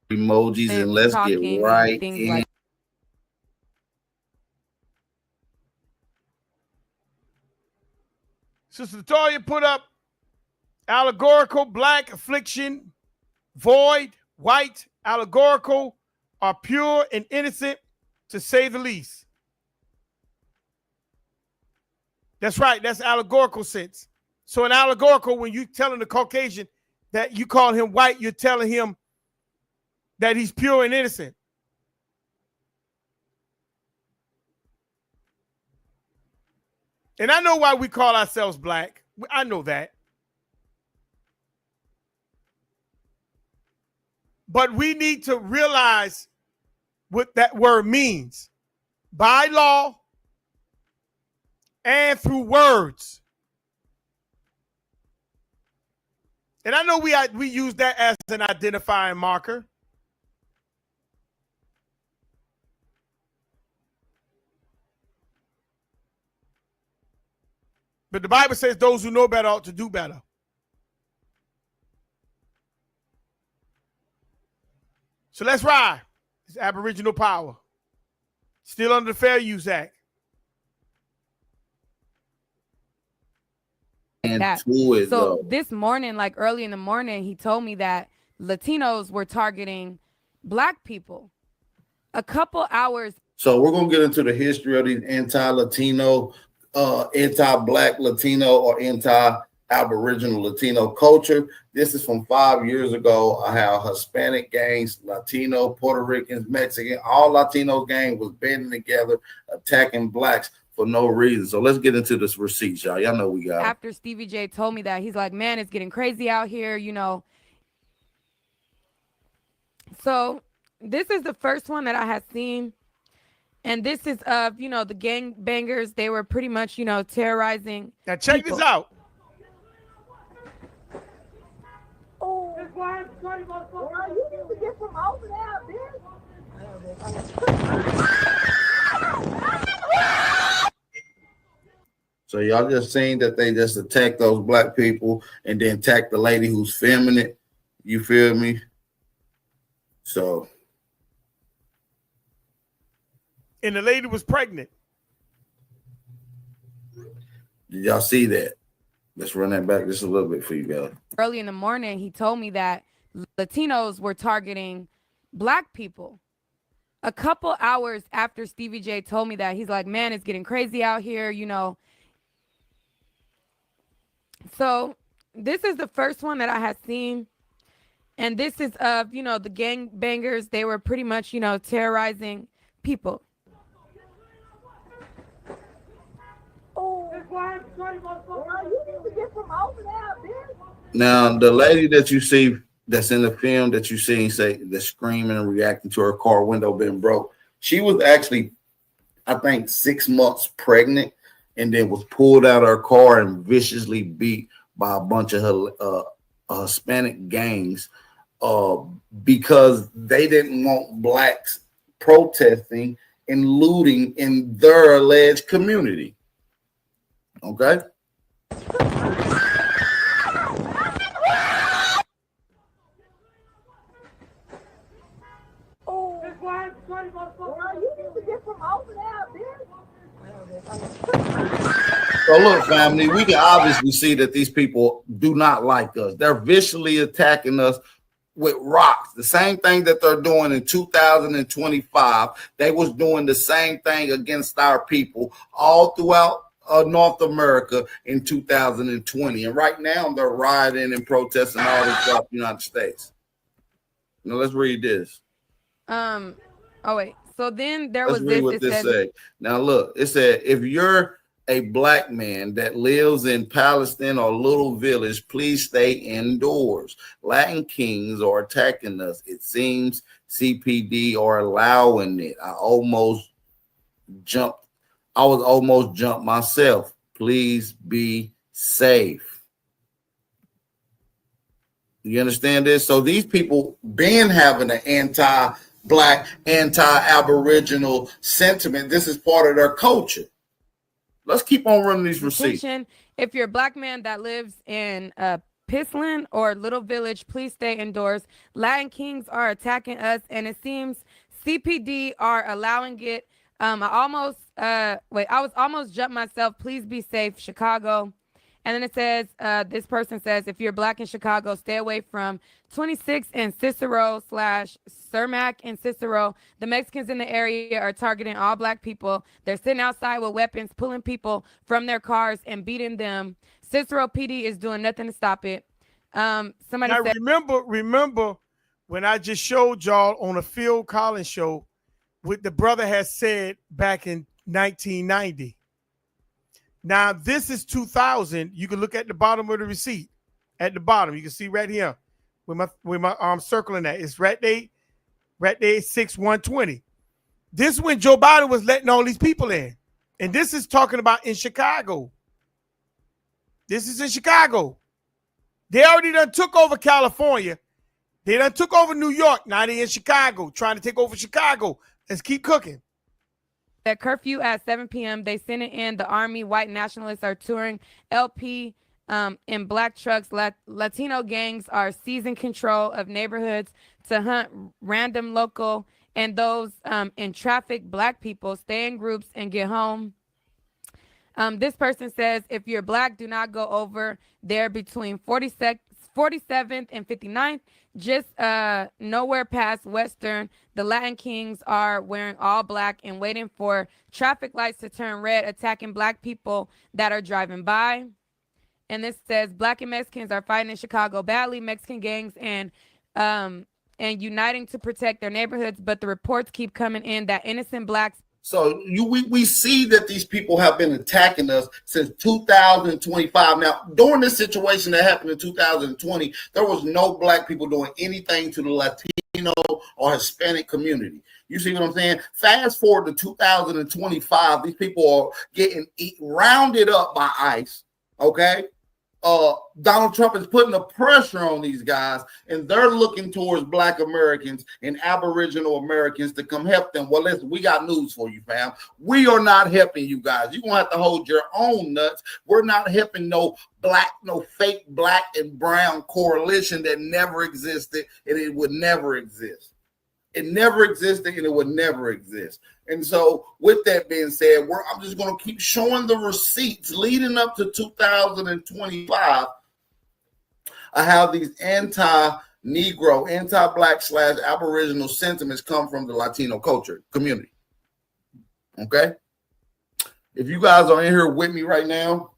Emojis and let's get right in. Like Sister Toya put up allegorical, black, affliction, void, white, allegorical, are pure and innocent, to say the least. That's right. That's allegorical sense. So in allegorical, when you telling the Caucasian that you call him white, you're telling him that he's pure and innocent. And I know why we call ourselves black. I know that. But we need to realize what that word means. By law and through words. And I know we use that as an identifying marker. But the Bible says those who know better ought to do better. So let's ride. It's Aboriginal power. Still under the Fair Use Act. That. So this morning, like early in the morning, he told me that Latinos were targeting black people. A couple hours. So we're going to get into the history of these anti-Latino, anti-black Latino, or anti-Aboriginal Latino culture. This is from 5 years ago. How Hispanic gangs, Latino, Puerto Ricans, Mexican, all Latino gangs was banding together, attacking blacks for no reason. So let's get into this receipts, y'all. Y'all know we got After Stevie J told me that, he's like, man, it's getting crazy out here, you know. So this is the first one that I had seen. And this is of, you know, the gang bangers. They were pretty much, you know, terrorizing. Now check people. this out. Oh, you need to get from over there, So y'all just seen that they just attacked those black people and then attacked the lady who's feminine. You feel me? So. And the lady was pregnant. Did y'all see that? Let's run that back just a little bit for you guys. Early in the morning, he told me that Latinos were targeting black people. A couple hours after Stevie J told me that, he's like, man, it's getting crazy out here, you know. So this is the first one that I had seen. And this is of, you know, the gang bangers. They were pretty much, you know, terrorizing people. you need to get from over there, Now, the lady that you see that's in the film that you see say that's screaming and reacting to her car window being broke, she was actually, I think, 6 months pregnant and then was pulled out of her car and viciously beat by a bunch of Hispanic gangs because they didn't want blacks protesting and looting in their alleged community. Okay? you need to get from over there, So look, family, we can obviously see that these people do not like us. They're viciously attacking us with rocks. The same thing that they're doing in 2025. They was doing the same thing against our people all throughout North America in 2020. And right now they're rioting and protesting all throughout the United States. Now let's read this. Oh wait. So then there Let's was read this. what It this says, say. Now look, it said, if you're a black man that lives in Palestine or little village, please stay indoors. Latin kings are attacking us. It seems CPD are allowing it. I was almost jumped myself. Please be safe. You understand this? So these people been having an anti-black, anti-aboriginal sentiment. This is part of their culture. Let's keep on running these receipts. if you're a black man that lives in Pisland or Little Village, please stay indoors. Latin kings are attacking us, and it seems CPD are allowing it. I was almost jumped myself. Please be safe, Chicago. And then it says, this person says, if you're black in Chicago, stay away from 26 and Cicero / Cermak and Cicero. The Mexicans in the area are targeting all black people. They're sitting outside with weapons, pulling people from their cars and beating them. Cicero PD is doing nothing to stop it. Somebody now said, remember when I just showed y'all on a Phil Collins show what the brother has said back in 1990. Now, this is 2000. You can look at the bottom of the receipt. At the bottom, you can see right here with my arm circling that. It's right there 6/120. This is when Joe Biden was letting all these people in. And this is talking about in Chicago. This is in Chicago. They already done took over California. They done took over New York. Now they're in Chicago, trying to take over Chicago. Let's keep cooking. At curfew at 7 p.m. They sent it in. The Army, white nationalists are touring LP in black trucks. Latino gangs are seizing control of neighborhoods to hunt random local and those in traffic black people. Stay in groups and get home. This person says, if you're black, do not go over there between 47th and 59th. Just nowhere past Western. The Latin kings are wearing all black and waiting for traffic lights to turn red, attacking black people that are driving by. And this says, black and Mexicans are fighting in Chicago badly. Mexican gangs and uniting to protect their neighborhoods, but the reports keep coming in that innocent blacks. So we see that these people have been attacking us since 2025. Now, during this situation that happened in 2020, there was no black people doing anything to the Latino or Hispanic community. You see what I'm saying? Fast forward to 2025, these people are getting rounded up by ICE, okay? Donald Trump is putting the pressure on these guys, and they're looking towards black Americans and Aboriginal Americans to come help them. Well, listen, we got news for you, fam. We are not helping you guys. You're gonna have to hold your own nuts. We're not helping no fake black and brown coalition that never existed, and it would never exist. It never existed, and it would never exist. And so with that being said, I'm just going to keep showing the receipts leading up to 2025 of how these anti-Negro, anti-black / Aboriginal sentiments come from the Latino culture community. Okay? If you guys are in here with me right now,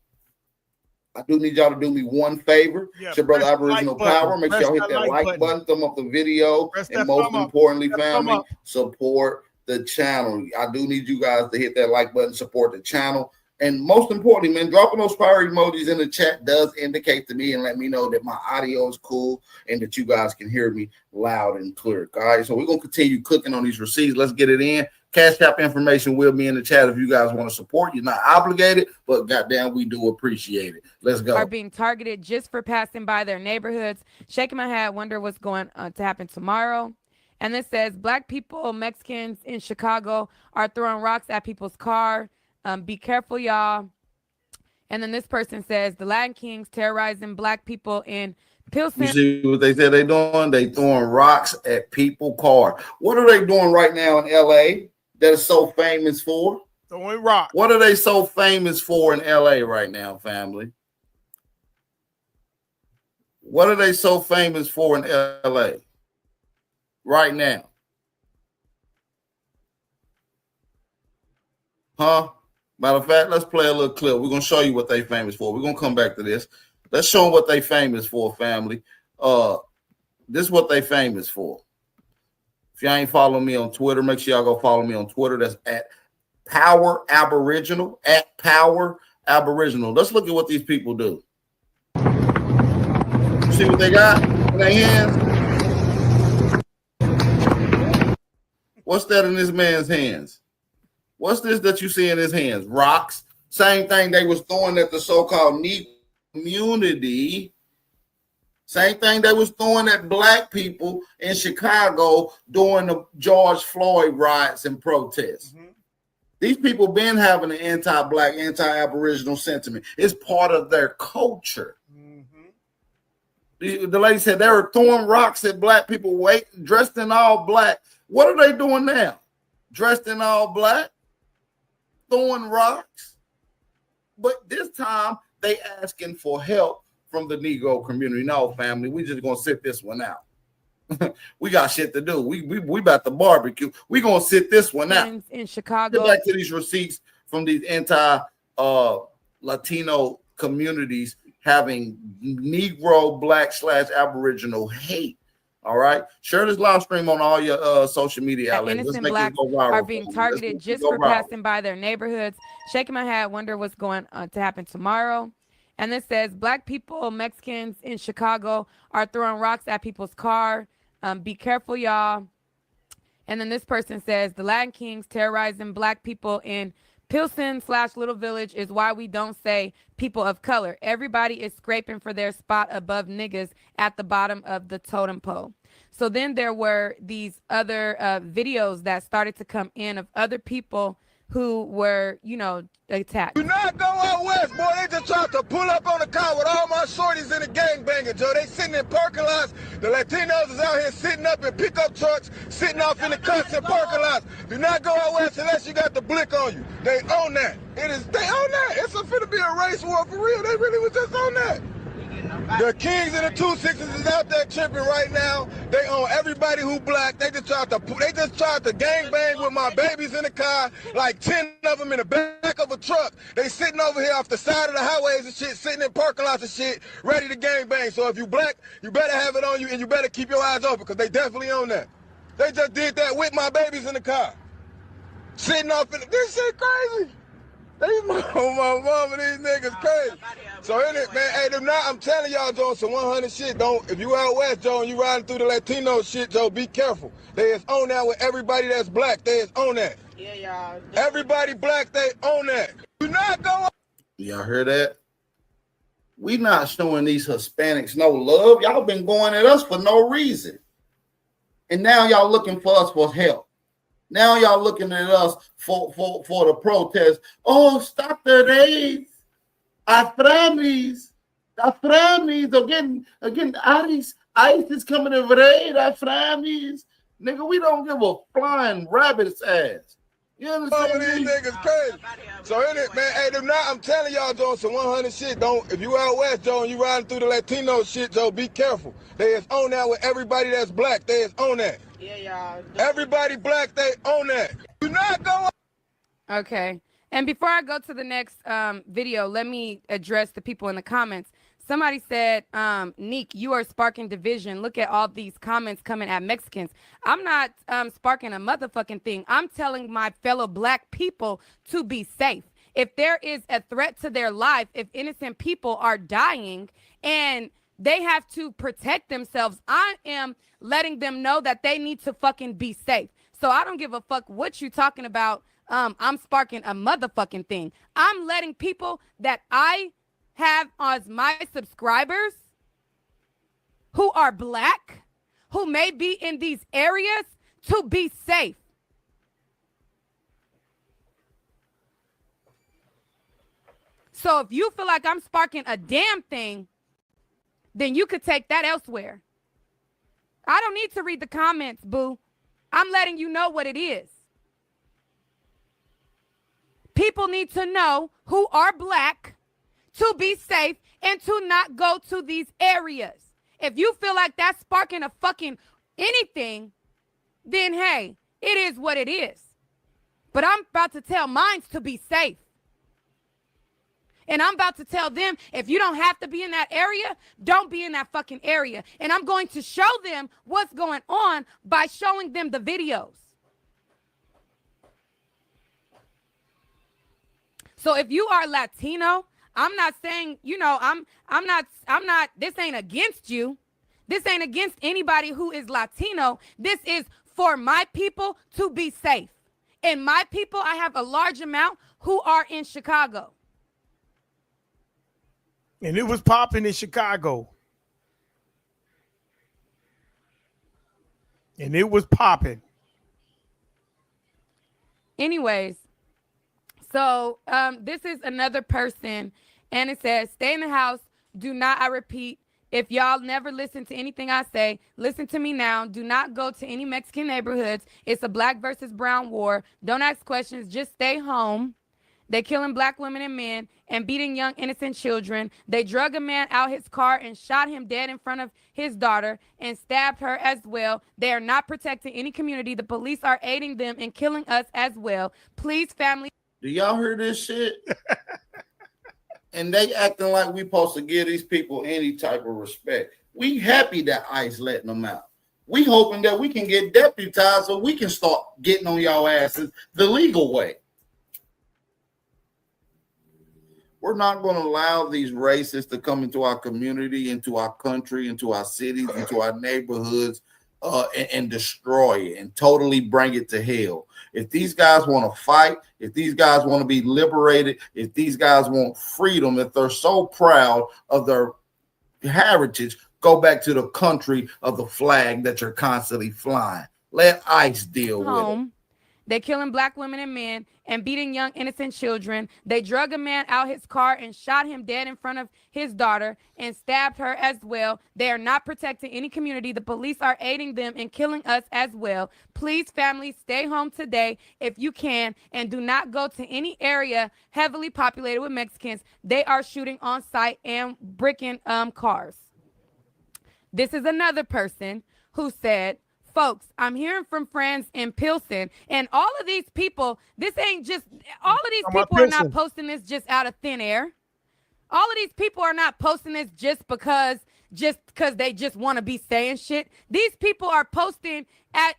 I do need y'all to do me one favor. It's your brother Aboriginal Power. Make sure y'all hit that like button, thumb up the video, and most importantly, family, support the channel. I do need you guys to hit that like button, support the channel. And most importantly, man, dropping those fire emojis in the chat does indicate to me and let me know that my audio is cool and that you guys can hear me loud and clear. All right, so we're going to continue cooking on these receipts. Let's get it in. Cash App information will be in the chat if you guys want to support. You're not obligated, but goddamn, we do appreciate it. Let's go. Are being targeted just for passing by their neighborhoods. Shaking my head, wonder what's going to happen tomorrow. And this says, black people, Mexicans in Chicago are throwing rocks at people's car. Be careful, y'all. And then this person says, the Latin kings terrorizing black people in Pilsen. You see what they said they doing? They throwing rocks at people's car. What are they doing right now in LA that is so famous for? Throwing rocks. What are they so famous for in LA right now, family? What are they so famous for in LA right now? Huh? Matter of fact, let's play a little clip. We're going to show you what they famous for. We're going to come back to this. Let's show them what they famous for, family. This is what they famous for. If you ain't following me on Twitter, make sure y'all go follow me on Twitter. That's at Power Aboriginal, at Power Aboriginal. Let's look at what these people do. See what they got in their hands? What's that in this man's hands? What's this that you see in his hands? Rocks. Same thing they was throwing at the so-called Negro community. Same thing they was throwing at black people in Chicago during the George Floyd riots and protests. Mm-hmm. These people been having an anti-black, anti-aboriginal sentiment. It's part of their culture. Mm-hmm. The lady said they were throwing rocks at black people dressed in all black. What are they doing now? Dressed in all black? Throwing rocks? But this time they asking for help from the Negro community. No, family, we just gonna sit this one out. We got shit to do. We about to barbecue. We gonna sit this one out. In Chicago. Get back to these receipts from these anti-Latino communities having Negro, black / Aboriginal hate. All right, share this live stream on all your social media outlets. Innocent blacks are being targeted just for passing by their neighborhoods. Shaking my head, wonder what's going to happen tomorrow. And this says, black people, Mexicans in Chicago are throwing rocks at people's car. Be careful, y'all. And then this person says, the Latin Kings terrorizing black people in Pilsen / Little Village is why we don't say people of color. Everybody is scraping for their spot above niggas at the bottom of the totem pole. So then there were these other videos that started to come in of other people who were, you know, attacked. Do not go out west, boy. They just tried to pull up on the car with all my shorties in the gangbanging, Joe. They sitting in parking lots. The Latinos is out here sitting up in pickup trucks, sitting off in the cuts and parking lots. Do not go out west unless you got the blick on you. They own that. They own that. It's finna be a race war for real. They really was just on that. The Kings and the 2-6s is out there tripping right now. They own everybody who black. They just tried to gangbang with my babies in the car, like 10 of them in the back of a truck. They sitting over here off the side of the highways and shit, sitting in parking lots and shit, ready to gangbang. So if you black, you better have it on you and you better keep your eyes open because they definitely own that. They just did that with my babies in the car. Sitting off in this shit crazy. They my mama, these niggas crazy. So in it, man, hey, I'm telling y'all, Joe, some 100 shit. If you out west, Joe, and you riding through the Latino shit, Joe, be careful. They is on that with everybody that's black. They is on that. Yeah, y'all. Everybody black, they own that. Do not go. Y'all hear that? We not showing these Hispanics no love. Y'all been going at us for no reason. And now y'all looking for us for help. Now y'all looking at us for the protest. Oh, stop the raids. ICE is coming to raid our families. Nigga, we don't give a flying rabbit's ass. You understand? These niggas crazy. So in it, man, hey, I'm telling y'all, Joe, some 100 shit. If you out west, Joe, and you riding through the Latino shit, Joe, be careful. They is on that with everybody that's black. They is on that. Yeah, y'all. Everybody black, they own that. Do not go. Okay. And before I go to the next video, let me address the people in the comments. Somebody said, Neek, you are sparking division. Look at all these comments coming at Mexicans. I'm not sparking a motherfucking thing. I'm telling my fellow black people to be safe. If there is a threat to their life, if innocent people are dying and they have to protect themselves, I am letting them know that they need to fucking be safe. So I don't give a fuck what you talking about. I'm sparking a motherfucking thing. I'm letting people that I have as my subscribers who are black, who may be in these areas, to be safe. So if you feel like I'm sparking a damn thing, then you could take that elsewhere. I don't need to read the comments, boo. I'm letting you know what it is. People need to know who are black to be safe and to not go to these areas. If you feel like that's sparking a fucking anything, then hey, it is what it is. But I'm about to tell mines to be safe. And I'm about to tell them, if you don't have to be in that area, don't be in that fucking area. And I'm going to show them what's going on by showing them the videos. So if you are Latino, I'm not saying, I'm not, this ain't against you. This ain't against anybody who is Latino. This is for my people to be safe. And my people, I have a large amount who are in Chicago. And it was popping in Chicago. And it was popping. Anyways, so this is another person, and it says, stay in the house. Do not, I repeat, if y'all never listen to anything I say, listen to me now. Do not go to any Mexican neighborhoods. It's a black versus brown war. Don't ask questions. Just stay home. They killing black women and men and beating young innocent children. They drug a man out his car and shot him dead in front of his daughter and stabbed her as well. They are not protecting any community. The police are aiding them and killing us as well. Please, family. Do y'all hear this shit? And they acting like we supposed to give these people any type of respect. We happy that ICE letting them out. We hoping that we can get deputized so we can start getting on y'all asses the legal way. We're not going to allow these racists to come into our community, into our country, into our cities, into our neighborhoods, and destroy it and totally bring it to hell. If these guys want to fight, if these guys want to be liberated, if these guys want freedom, if they're so proud of their heritage, go back to the country of the flag that you're constantly flying. Let ICE deal with it. They're killing black women and men and beating young innocent children. They drug a man out his car and shot him dead in front of his daughter and stabbed her as well. They are not protecting any community. The police are aiding them and killing us as well. Please, family, stay home today if you can and do not go to any area heavily populated with Mexicans. They are shooting on sight and bricking cars. This is another person who said, folks, I'm hearing from friends in Pilsen, and all of these people, this ain't just, all of these people are not posting this just out of thin air. All of these people are not posting this just because they just want to be saying shit. These people are posting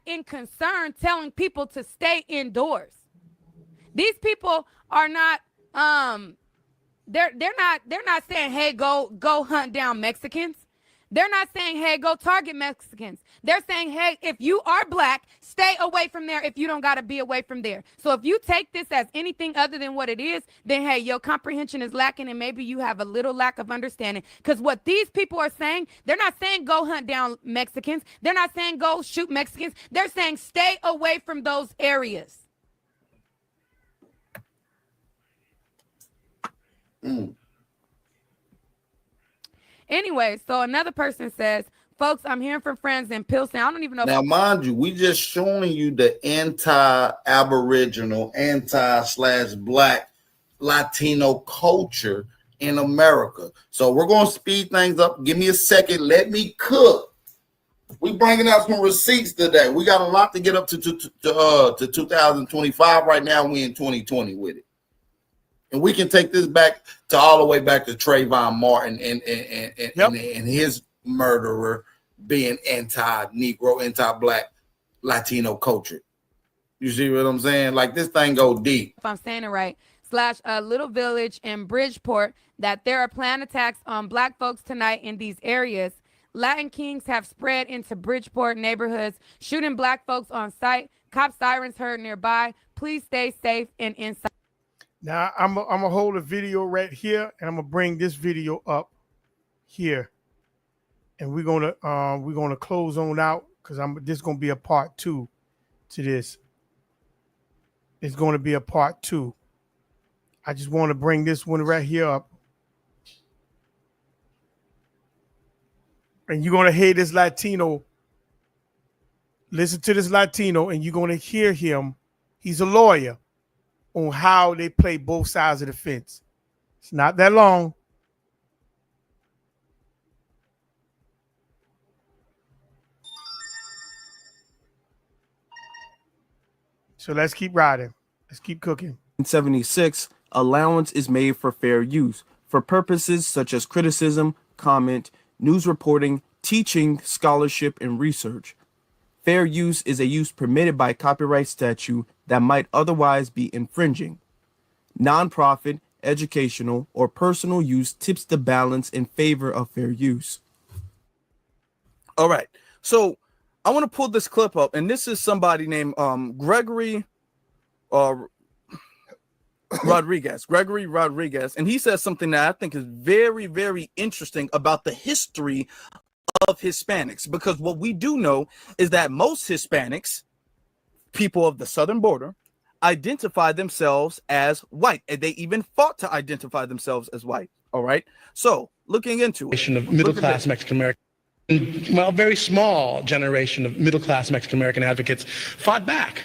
in concern, telling people to stay indoors. These people are not, they're not saying, hey, go hunt down Mexicans. They're not saying, hey, go target Mexicans. They're saying, hey, if you are black, stay away from there if you don't got to be away from there. So if you take this as anything other than what it is, then, hey, your comprehension is lacking and maybe you have a little lack of understanding. Because what these people are saying, they're not saying go hunt down Mexicans. They're not saying go shoot Mexicans. They're saying stay away from those areas. Anyway, so another person says, folks, I'm hearing from friends in Pilsen. I don't even know. Now, mind you, we just showing you the anti-Aboriginal, anti/black Latino culture in America. So we're going to speed things up. Give me a second. Let me cook. We bringing out some receipts today. We got a lot to get up to 2025. Right now, we in 2020 with it. And we can take this back to all the way back to Trayvon Martin and his murderer being anti-Negro, anti-black Latino culture. You see what I'm saying? Like, this thing go deep. If I'm saying it right, / Little Village in Bridgeport, that there are planned attacks on black folks tonight in these areas. Latin Kings have spread into Bridgeport neighborhoods, shooting black folks on sight. Cop sirens heard nearby. Please stay safe and inside. Now I'm gonna hold a video right here, and I'm gonna bring this video up here, and we're gonna close on out because this is gonna be a part 2 to this. It's gonna be a part 2. I just want to bring this one right here up, and you're gonna hear this Latino. Listen to this Latino, and you're gonna hear him. He's a lawyer. On how they play both sides of the fence. It's not that long. So let's keep riding. Let's keep cooking. In 76, allowance is made for fair use for purposes such as criticism, comment, news reporting, teaching, scholarship, and research. Fair use is a use permitted by copyright statute that might otherwise be infringing. Nonprofit, educational, or personal use tips the balance in favor of fair use. All right, so I want to pull this clip up, and this is somebody named Gregory Rodriguez, and he says something that I think is very, very interesting about the history of Hispanics, because what we do know is that most Hispanics, people of the southern border, identify themselves as white, and they even fought to identify themselves as white. All right, so looking into it, of middle-class Mexican American, well, very small generation of middle-class Mexican American advocates fought back.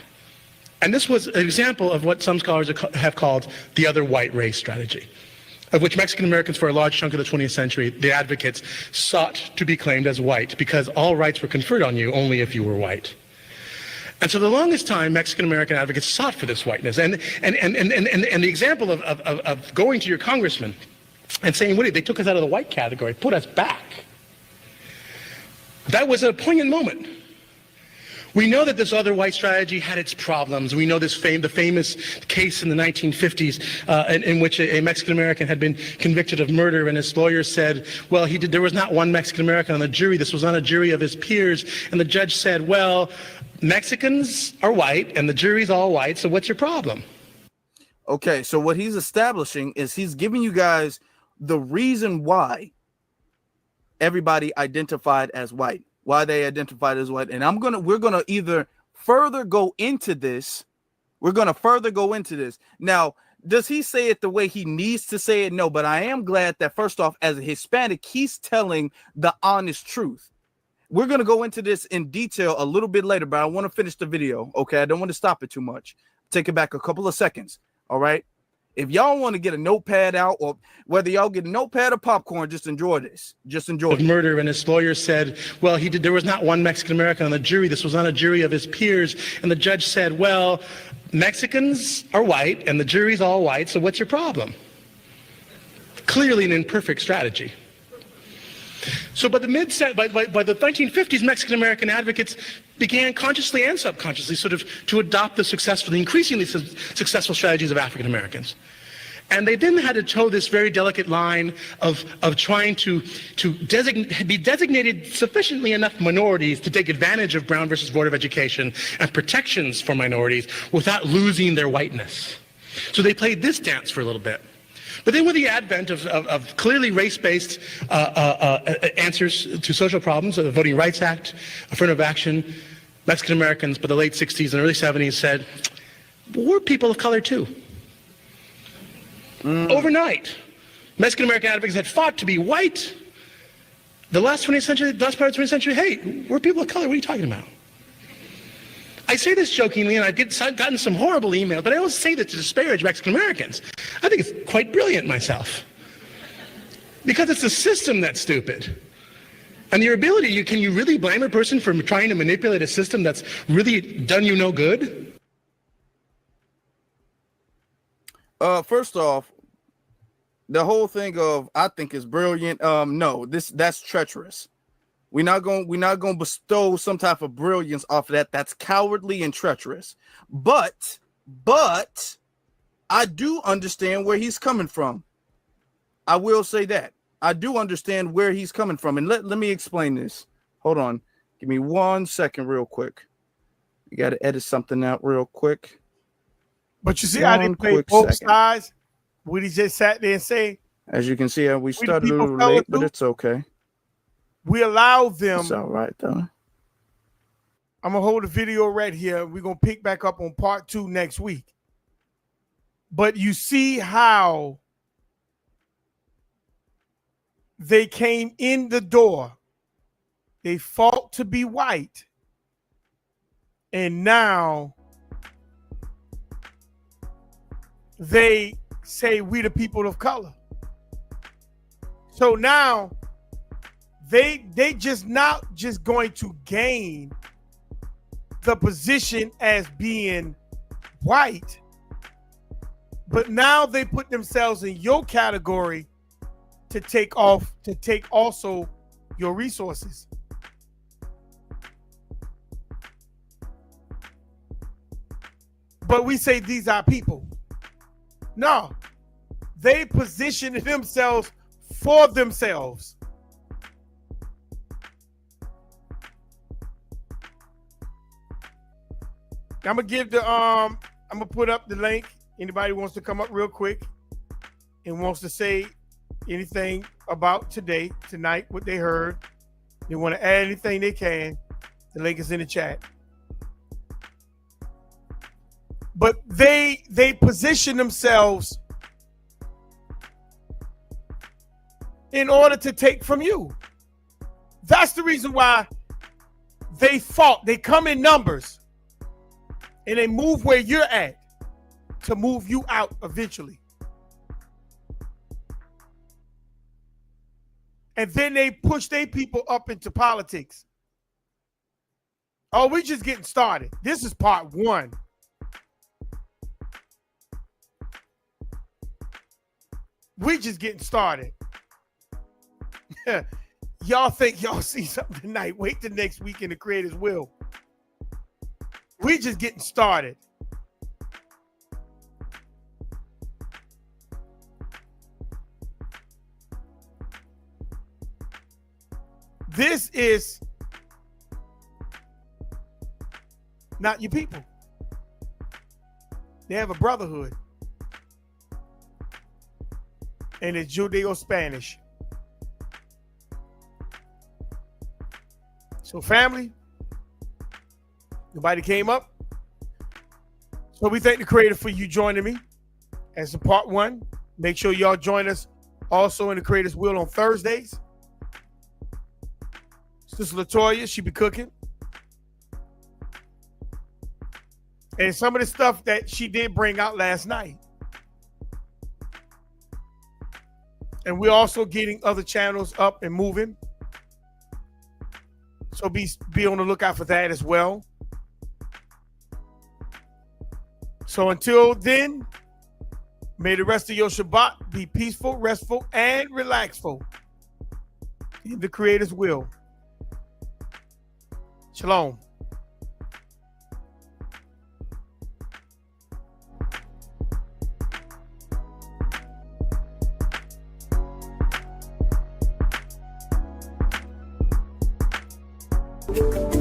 And this was an example of what some scholars have called the other white race strategy, of which Mexican Americans for a large chunk of the 20th century, the advocates sought to be claimed as white because all rights were conferred on you only if you were white. And so the longest time, Mexican American advocates sought for this whiteness. And the example of going to your congressman and saying, "Woody, they took us out of the white category, put us back." That was a poignant moment. We know that this other white strategy had its problems. We know the famous case in the 1950s in which a Mexican American had been convicted of murder, and his lawyer said, well, there was not one Mexican American on the jury. This was not a jury of his peers. And the judge said, well, Mexicans are white and the jury's all white, so what's your problem? Okay, so what he's establishing is he's giving you guys the reason why everybody identified as white, why they identified as white. And we're gonna either further go into this. We're gonna further go into this. Now, does he say it the way he needs to say it? No, but I am glad that first off, as a Hispanic, he's telling the honest truth. We're gonna go into this in detail a little bit later, but I want to finish the video. Okay, I don't want to stop it too much. Take it back a couple of seconds. All right. If y'all want to get a notepad out, or whether y'all get a notepad or popcorn, just enjoy this. Just enjoy it. Murder, and his lawyer said, well, there was not one Mexican American on the jury. This was not a jury of his peers. And the judge said, well, Mexicans are white and the jury's all white, so what's your problem? Clearly an imperfect strategy. So by the 1950s, Mexican American advocates began consciously and subconsciously sort of to adopt the increasingly successful strategies of African Americans. And they then had to toe this very delicate line of trying to be designated sufficiently enough minorities to take advantage of Brown versus Board of Education and protections for minorities without losing their whiteness. So they played this dance for a little bit. But then with the advent of clearly race-based answers to social problems, the Voting Rights Act, affirmative action, Mexican Americans by the late 60s and early 70s said, we're people of color too. Overnight, Mexican American advocates had fought to be white. The last part of the 20th century, hey, we're people of color, what are you talking about? I say this jokingly, and I've gotten some horrible emails, but I don't say this to disparage Mexican Americans. I think it's quite brilliant myself. Because it's the system that's stupid. And your ability, can you really blame a person for trying to manipulate a system that's really done you no good? First off, the whole thing of I think is brilliant. No, that's treacherous. We're not going to bestow some type of brilliance off of that. That's cowardly and treacherous. But I do understand where he's coming from. I will say that. I do understand where he's coming from. And let me explain this. Hold on. Give me 1 second real quick. You got to edit something out real quick. But you see how they play both sides? What he just sat there and say? As you can see, we started a little late, but it's okay. We allow them. It's all right, though. I'm going to hold the video right here. We're going to pick back up on part 2 next week. But you see how they came in the door. They fought to be white. And now they say we the people of color. So now they just not just going to gain the position as being white. But now they put themselves in your category to take also your resources. But we say these are people. No, they position themselves for themselves. I'm gonna put up the link. Anybody wants to come up real quick and wants to say anything about tonight, what they heard, they want to add anything they can, the link is in the chat. But they position themselves in order to take from you. That's the reason why they fought. They come in numbers and they move where you're at to move you out eventually. And then they push their people up into politics. Oh, we're just getting started. This is part one. We just getting started. Y'all think y'all see something tonight. Wait till next week in the Creator's Will. We just getting started. This is not your people. They have a brotherhood. And it's Judeo-Spanish. So family, nobody came up. So we thank the Creator for you joining me as a part one. Make sure y'all join us also in the Creator's Will on Thursdays. Sister Latoya, she be cooking. And some of the stuff that she did bring out last night. And we're also getting other channels up and moving. So be on the lookout for that as well. So until then, may the rest of your Shabbat be peaceful, restful, and relaxful in the Creator's will. Shalom. You